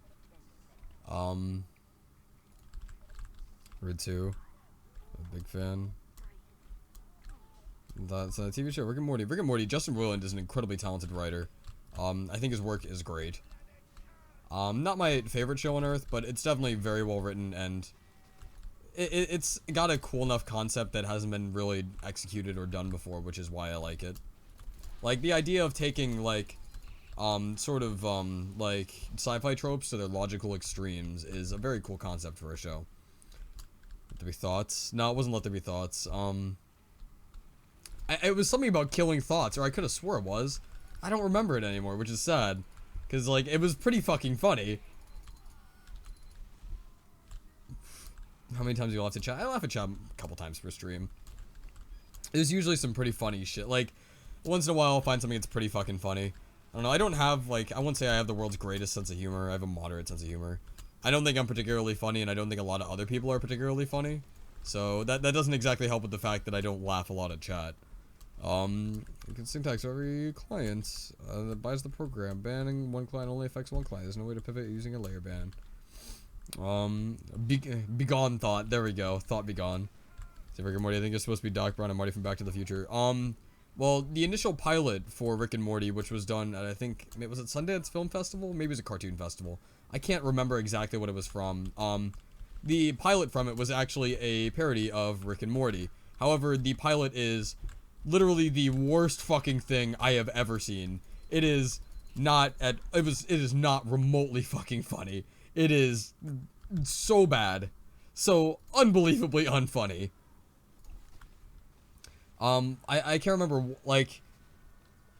Rid 2. A big fan. That's a TV show. Rick and Morty. Rick and Morty. Justin Roiland is an incredibly talented writer. I think his work is great. Not my favorite show on earth, but it's definitely very well written, and it's got a cool enough concept that hasn't been really executed or done before, which is why I like it. Like, the idea of taking, like, sort of, like, sci-fi tropes to their logical extremes is a very cool concept for a show. Let there be thoughts. No, it wasn't Let There Be Thoughts. It was something about killing thoughts, or I could have swore it was. I don't remember it anymore, which is sad. Because, like, it was pretty fucking funny. How many times do you laugh at chat? I laugh at chat a couple times per stream. There's usually some pretty funny shit. Like, once in a while I'll find something that's pretty fucking funny. I don't know, I don't have, like, I wouldn't say I have the world's greatest sense of humor. I have a moderate sense of humor. I don't think I'm particularly funny, and I don't think a lot of other people are particularly funny. So, that doesn't exactly help with the fact that I don't laugh a lot at chat. Syntax for every client that buys the program. Banning one client only affects one client. There's no way to pivot using a layer ban. Begone thought. There we go. Thought begone. Say Rick and Morty, I think it's supposed to be Doc Brown and Marty from Back to the Future. Well, the initial pilot for Rick and Morty, which was done at, I think, was it Sundance Film Festival? Maybe it was a cartoon festival. I can't remember exactly what it was from. The pilot from it was actually a parody of Rick and Morty. However, the pilot is literally the worst fucking thing I have ever seen. It is not remotely fucking funny. It is so bad. So unbelievably unfunny. I can't remember, like,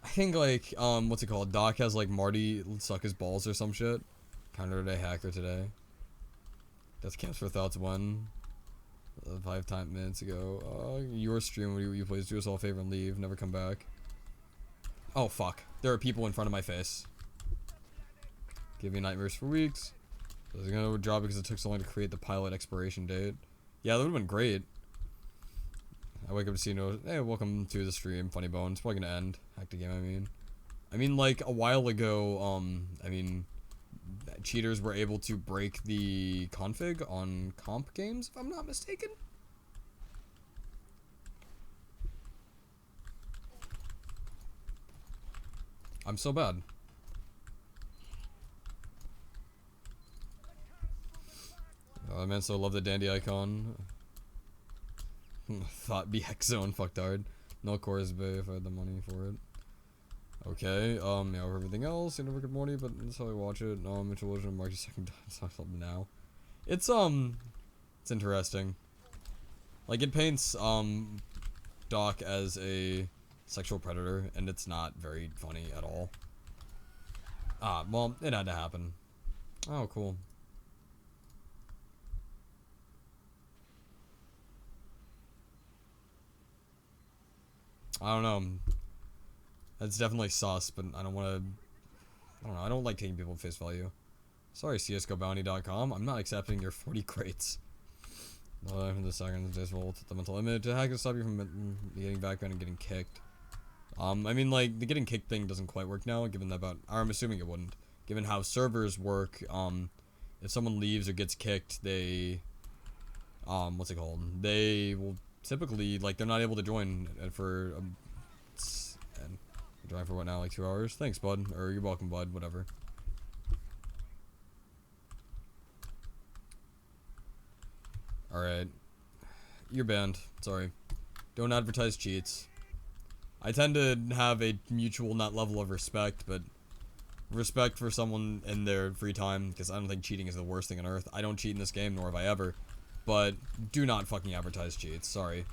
I think, like, what's it called? Doc has, like, Marty suck his balls or some shit. Countered a hacker today. Death Camps for Thoughts 1. 5 minutes ago. Your stream, will you please do us all a favor and leave? Never come back. Oh, fuck. There are people in front of my face. Give me nightmares for weeks. So it's gonna drop because it took so long to create the pilot expiration date. Yeah, that would've been great. I wake up to see no. Hey, welcome to the stream, Funny Bones. Probably gonna end. Hack the game, I mean, like, a while ago, I mean, cheaters were able to break the config on comp games, if I'm not mistaken. I'm so bad. I meant so love the dandy icon. Thought BX zone fucked hard. No chorus bay if I had the money for it. Okay, yeah, over everything else, you know, Rick and Morty, but that's how I watch it. Mitchell Wilson, Marky second something now. It's interesting. Like, it paints, Doc as a sexual predator, and it's not very funny at all. Well, it had to happen. Oh, cool. I don't know. That's definitely sus, but I don't want to... I don't know. I don't like taking people at face value. Sorry, CSGOBounty.com. I'm not accepting your 40 crates. From the second disavolt the mental image. To hack to stop you from getting background and getting kicked. I mean, like, the getting kicked thing doesn't quite work now, given that or I'm assuming it wouldn't. Given how servers work, if someone leaves or gets kicked, they... what's it called? They will... typically, like, they're not able to join for join for what now, like 2 hours? Thanks, bud. Or you're welcome, bud. Whatever. Alright. You're banned. Sorry. Don't advertise cheats. I tend to have a mutual not level of respect, but respect for someone in their free time, because I don't think cheating is the worst thing on earth. I don't cheat in this game, nor have I ever. But do not fucking advertise cheats. Sorry.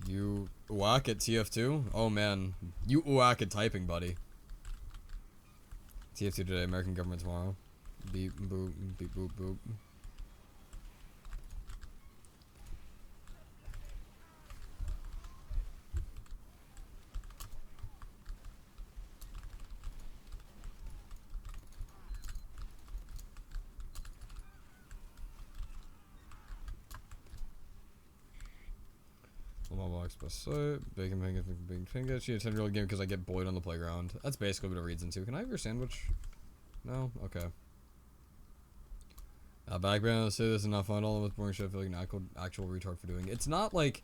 You whack at TF2? Oh man. You whack at typing, buddy. TF2 today, American government tomorrow. Beep, boop, beep, boop, boop. Bacon finger. She attended real game because I get bullied on the playground. That's basically what it reads into. Can I have your sandwich? No? Okay. Background, let's say this is not fun. All with boring shit. I feel like an actual retard for doing it. It's not like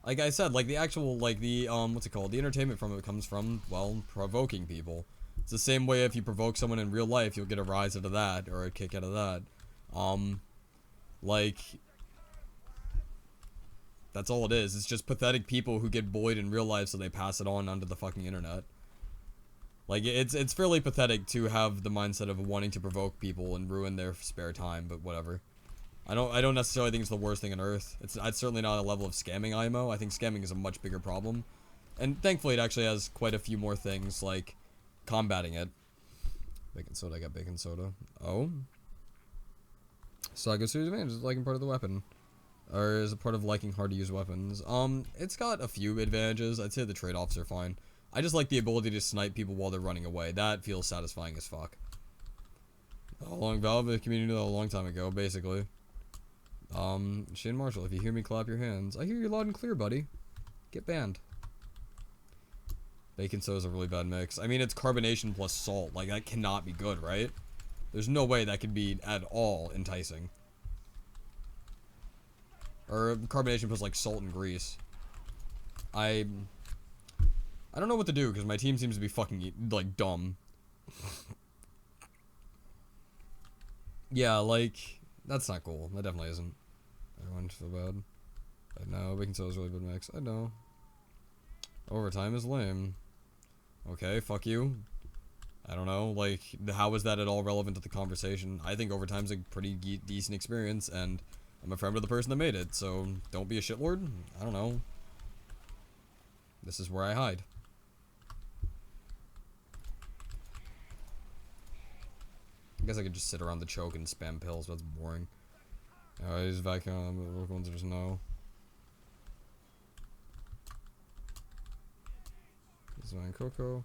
I said, like the actual, like the, what's it called? The entertainment from it comes from, well, provoking people. It's the same way if you provoke someone in real life, you'll get a rise out of that, or a kick out of that. Like, that's all it is. It's just pathetic people who get bullied in real life, so they pass it on onto the fucking internet. Like, it's fairly pathetic to have the mindset of wanting to provoke people and ruin their spare time, but whatever. I don't necessarily think it's the worst thing on earth. It's certainly not a level of scamming IMO. I think scamming is a much bigger problem. And thankfully it actually has quite a few more things, like combating it. Bacon soda, I got bacon soda. Oh? Saga series advantage is liking part of the weapon. Or is a part of liking hard to use weapons. It's got a few advantages. I'd say the trade-offs are fine. I just like the ability to snipe people while they're running away. That feels satisfying as fuck. A long Valve community a long time ago, basically. Shane Marshall, if you hear me, clap your hands. I hear you loud and clear, buddy. Get banned. Bacon soda is a really bad mix. I mean, it's carbonation plus salt. Like, that cannot be good, right? There's no way that could be at all enticing. Or carbonation plus, like, salt and grease. I don't know what to do, because my team seems to be fucking, like, dumb. Yeah, like, that's not cool. That definitely isn't. Everyone feel bad. I know, bacon soda is a really bad mix. I know. Overtime is lame. Okay, fuck you. I don't know, like, how is that at all relevant to the conversation? I think overtime's a pretty decent experience, and I'm a friend of the person that made it, so don't be a shitlord. I don't know. This is where I hide. I guess I could just sit around the choke and spam pills, but that's boring. He's vacuum, the local ones just no. This is my Coco.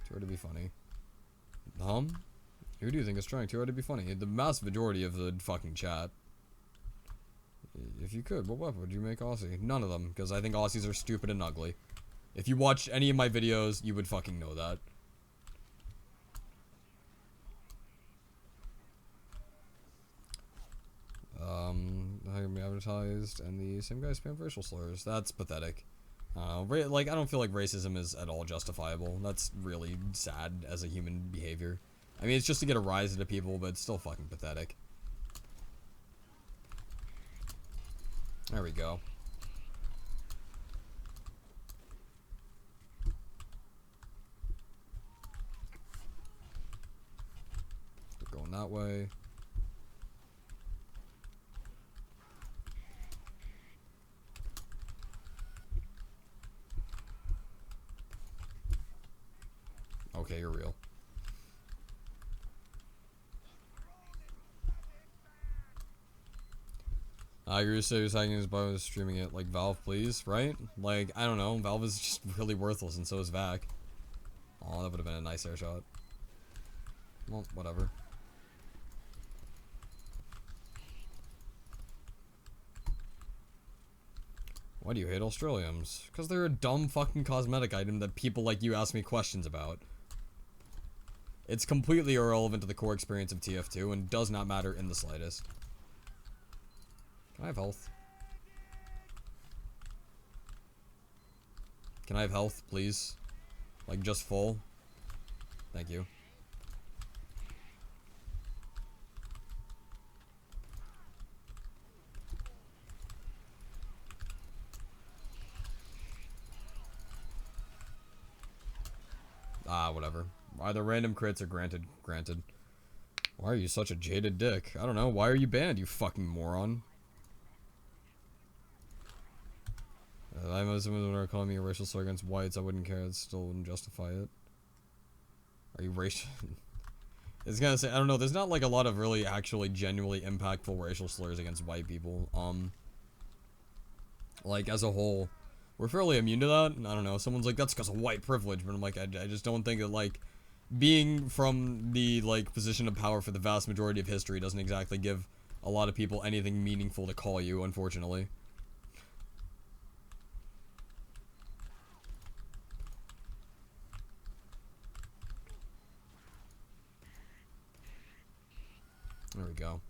Too hard to be funny. Who do you think is trying too hard to be funny? The vast majority of the fucking chat. If you could, what weapon would you make Aussie? None of them, because I think Aussies are stupid and ugly. If you watch any of my videos, you would fucking know that. How can be advertised, and the same guy spam racial slurs. That's pathetic. Like, I don't feel like racism is at all justifiable. That's really sad as a human behavior. I mean, it's just to get a rise into people, but it's still fucking pathetic. There we go. We're going that way. Okay, you're real. You're just hacking his bio streaming it like Valve, please, right? Like, I don't know. Valve is just really worthless, and so is Vac. Oh, that would have been a nice air shot. Well, whatever. Why do you hate Australians? Because they're a dumb fucking cosmetic item that people like you ask me questions about. It's completely irrelevant to the core experience of TF2 and does not matter in the slightest. Can I have health? Can I have health, please? Like, just full? Thank you. Whatever. Either random crits or granted. Why are you such a jaded dick? I don't know. Why are you banned, you fucking moron? I'm assuming when they're calling me a racial slur against whites, I wouldn't care. It still wouldn't justify it. Are you racial? It's gonna say, I don't know. There's not like a lot of really actually genuinely impactful racial slurs against white people. Like as a whole, we're fairly immune to that. I don't know. Someone's like, that's because of white privilege, but I'm like, I just don't think that like being from the like position of power for the vast majority of history doesn't exactly give a lot of people anything meaningful to call you, unfortunately. There we go.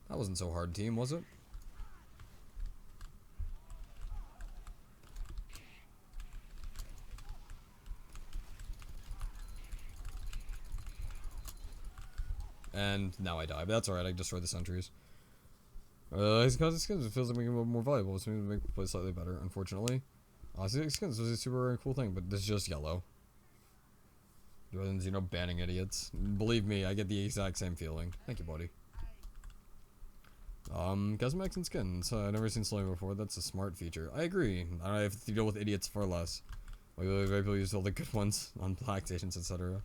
That wasn't so hard, team, was it? And now I die, but that's alright, I destroyed the sentries. His skins, it feels like making it more valuable, which means make the play slightly better, unfortunately. Skins was a super cool thing, but this is just yellow. Rather than, you know, banning idiots. Believe me, I get the exact same feeling. Thank you, buddy. Cosmetics and skins. I've never seen slowing before. That's a smart feature. I agree. I don't have to deal with idiots far less. Like, people use all the good ones on black stations, etc.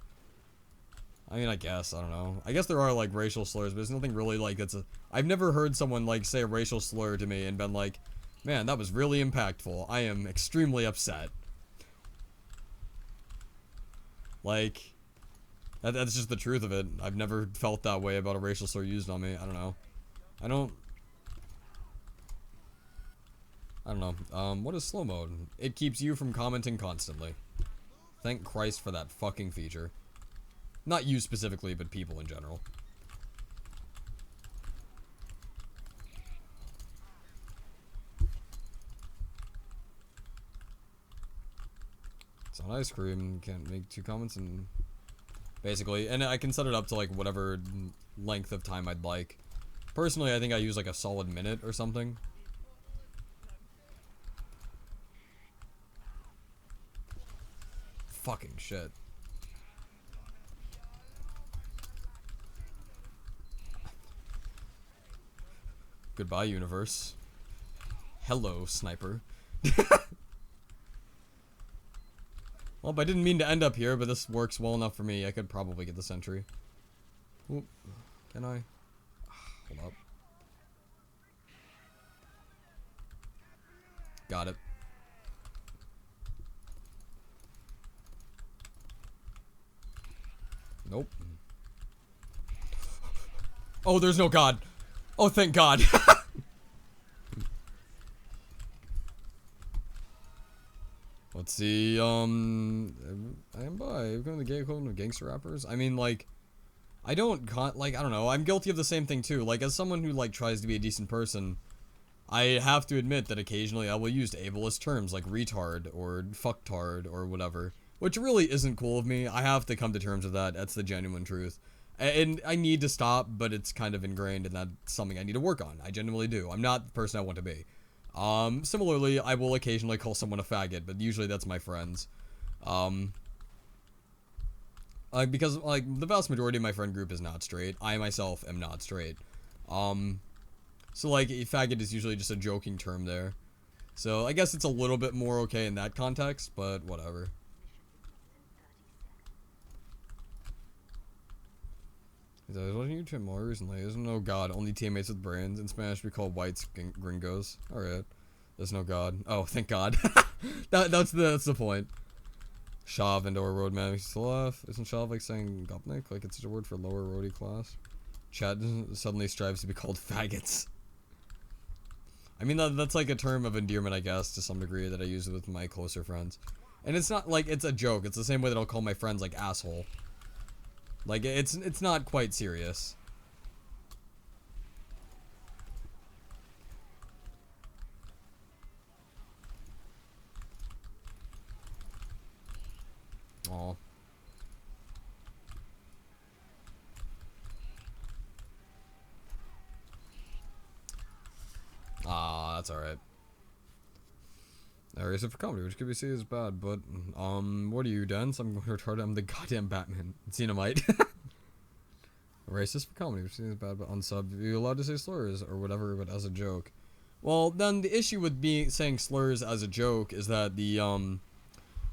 I mean, I guess. I don't know. I guess there are, like, racial slurs, but there's nothing really, like, that's a... I've never heard someone, like, say a racial slur to me and been like, man, that was really impactful. I am extremely upset. Like, that's just the truth of it. I've never felt that way about a racial slur used on me. I don't know. I don't know. What is slow mode? It keeps you from commenting constantly. Thank Christ for that fucking feature. Not you specifically, but people in general. It's not ice cream. Can't make 2 comments and... Basically, and I can set it up to, like, whatever length of time I'd like. Personally, I think I use, like, a solid minute or something. Fucking shit. Goodbye, universe. Hello, sniper. Well, I didn't mean to end up here, but this works well enough for me. I could probably get the sentry. Oop. Can I? Hold up. Got it. Nope. Oh, there's no God. Oh, thank God. Let's see, I am by going to the gay equivalent of gangster rappers. I mean, like, I don't know, I'm guilty of the same thing too. Like, as someone who, like, tries to be a decent person, I have to admit that occasionally I will use ableist terms like retard or fucktard or whatever, which really isn't cool of me. I have to come to terms with that. That's the genuine truth. And I need to stop, but it's kind of ingrained, and that's something I need to work on. I genuinely do. I'm not the person I want to be. Similarly, I will occasionally call someone a faggot, but usually that's my friends. Because, like, the vast majority of my friend group is not straight. I myself am not straight. So, like, a faggot is usually just a joking term there. So, I guess it's a little bit more okay in that context, but whatever. I was watching YouTube more recently. There's no God, only teammates with brains. In Spanish, we call whites gringos. Alright. There's no God. Oh, thank God. that's the point. Shav and or roadman to the left. Isn't Shav like saying gopnik? Like it's a word for lower roadie class? Chad suddenly strives to be called faggots. I mean, that's like a term of endearment, I guess, to some degree that I use with my closer friends. And it's not like it's a joke. It's the same way that I'll call my friends like asshole. Like, it's not quite serious. Aw. Ah, that's alright. Areas for comedy, which could be seen as bad, but, what are you, dense? I'm going to retard. I'm the goddamn Batman. Xenomite. Racist for comedy, which is bad, but unsub. You're allowed to say slurs or whatever, but as a joke. Well, then the issue with me saying slurs as a joke is that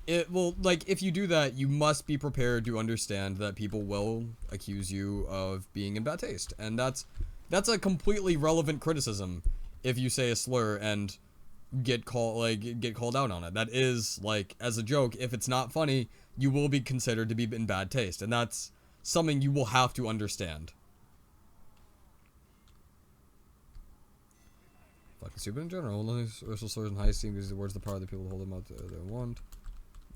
if you do that, you must be prepared to understand that people will accuse you of being in bad taste, and that's a completely relevant criticism if you say a slur and get called out on it. That is, like, as a joke, if it's not funny, you will be considered to be in bad taste, and that's something you will have to understand. Fucking stupid in general. Racial slurs in high esteem because the words the part of the people hold them up to their want.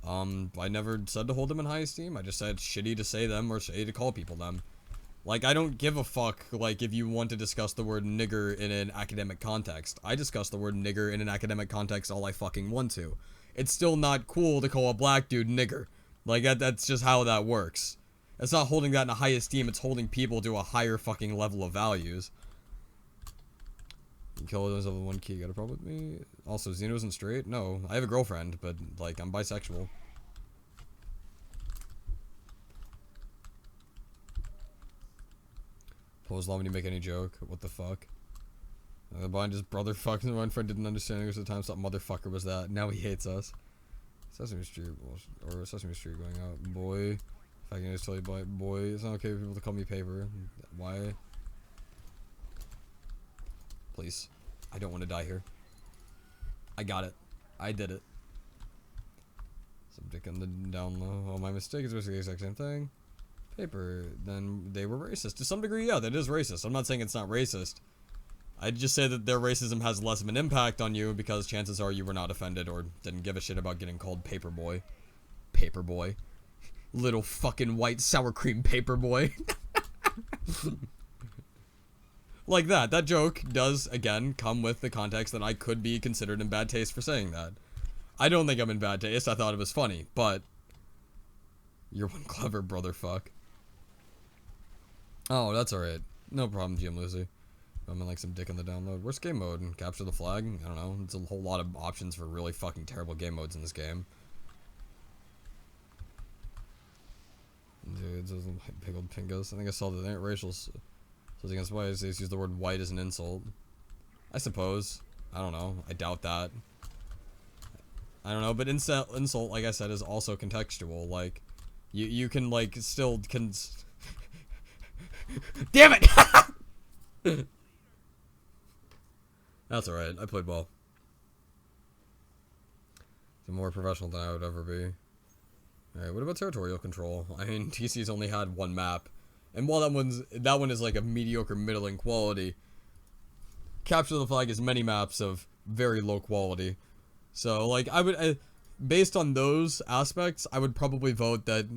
I never said to hold them in high esteem. I just said shitty to say them or shitty to call people them. Like, I don't give a fuck, like, if you want to discuss the word nigger in an academic context. I discuss the word nigger in an academic context all I fucking want to. It's still not cool to call a black dude nigger. Like, that's just how that works. It's not holding that in a high esteem, it's holding people to a higher fucking level of values. You kill those over one key, got a problem with me? Also, Xeno isn't straight? No, I have a girlfriend, but, like, I'm bisexual. Pose law when you make any joke. What the fuck? The blind just brother fucking my friend didn't understand English at the time, so that motherfucker was that. Now he hates us. Sesame Street, or Sesame Street going out. Boy. If I can just tell you, boy, it's not okay for people to call me paper. Why? Please. I don't want to die here. I got it. I did it. Some dick on the down low. Oh, my mistake is basically the exact same thing. Paper. Then they were racist. To some degree, yeah, that is racist. I'm not saying it's not racist. I'd just say that their racism has less of an impact on you because chances are you were not offended or didn't give a shit about getting called paper boy. Paperboy. Little fucking white sour cream paperboy. Like that. That joke does, again, come with the context that I could be considered in bad taste for saying that. I don't think I'm in bad taste. I thought it was funny, but... You're one clever brother fuck. Oh, that's alright. No problem, GM Lucy. I'm in like some dick in the download. Where's game mode? And capture the flag? I don't know. It's a whole lot of options for really fucking terrible game modes in this game. Dude, those pickled pingos. I think I saw that they aren't racial. So against whites, they use the word white as an insult. I suppose. I don't know. I doubt that. I don't know, but insult, like I said, is also contextual. Like, you can, like, still damn it! That's alright. I played well. I'm more professional than I would ever be. Alright, what about territorial control? I mean, TC's only had one map. And while that one is like a mediocre middling quality, Capture the Flag is many maps of very low quality. So, like, I would, based on those aspects, I would probably vote that,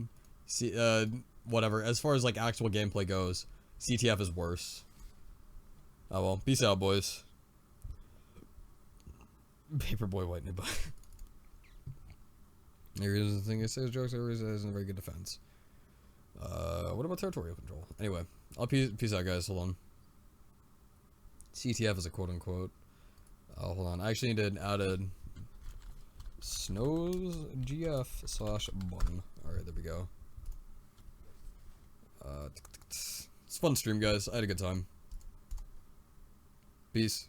whatever, as far as, like, actual gameplay goes, CTF is worse. Oh well, peace out, boys. Paperboy white nibble. Here's the thing, it says jokes, it isn't a very good defense. What about territorial control? Anyway, I'll peace out, guys, hold on. CTF is a quote-unquote. Oh, hold on, I actually need to add a snows gf/button. Alright, there we go. It's a fun stream, guys. I had a good time. Peace.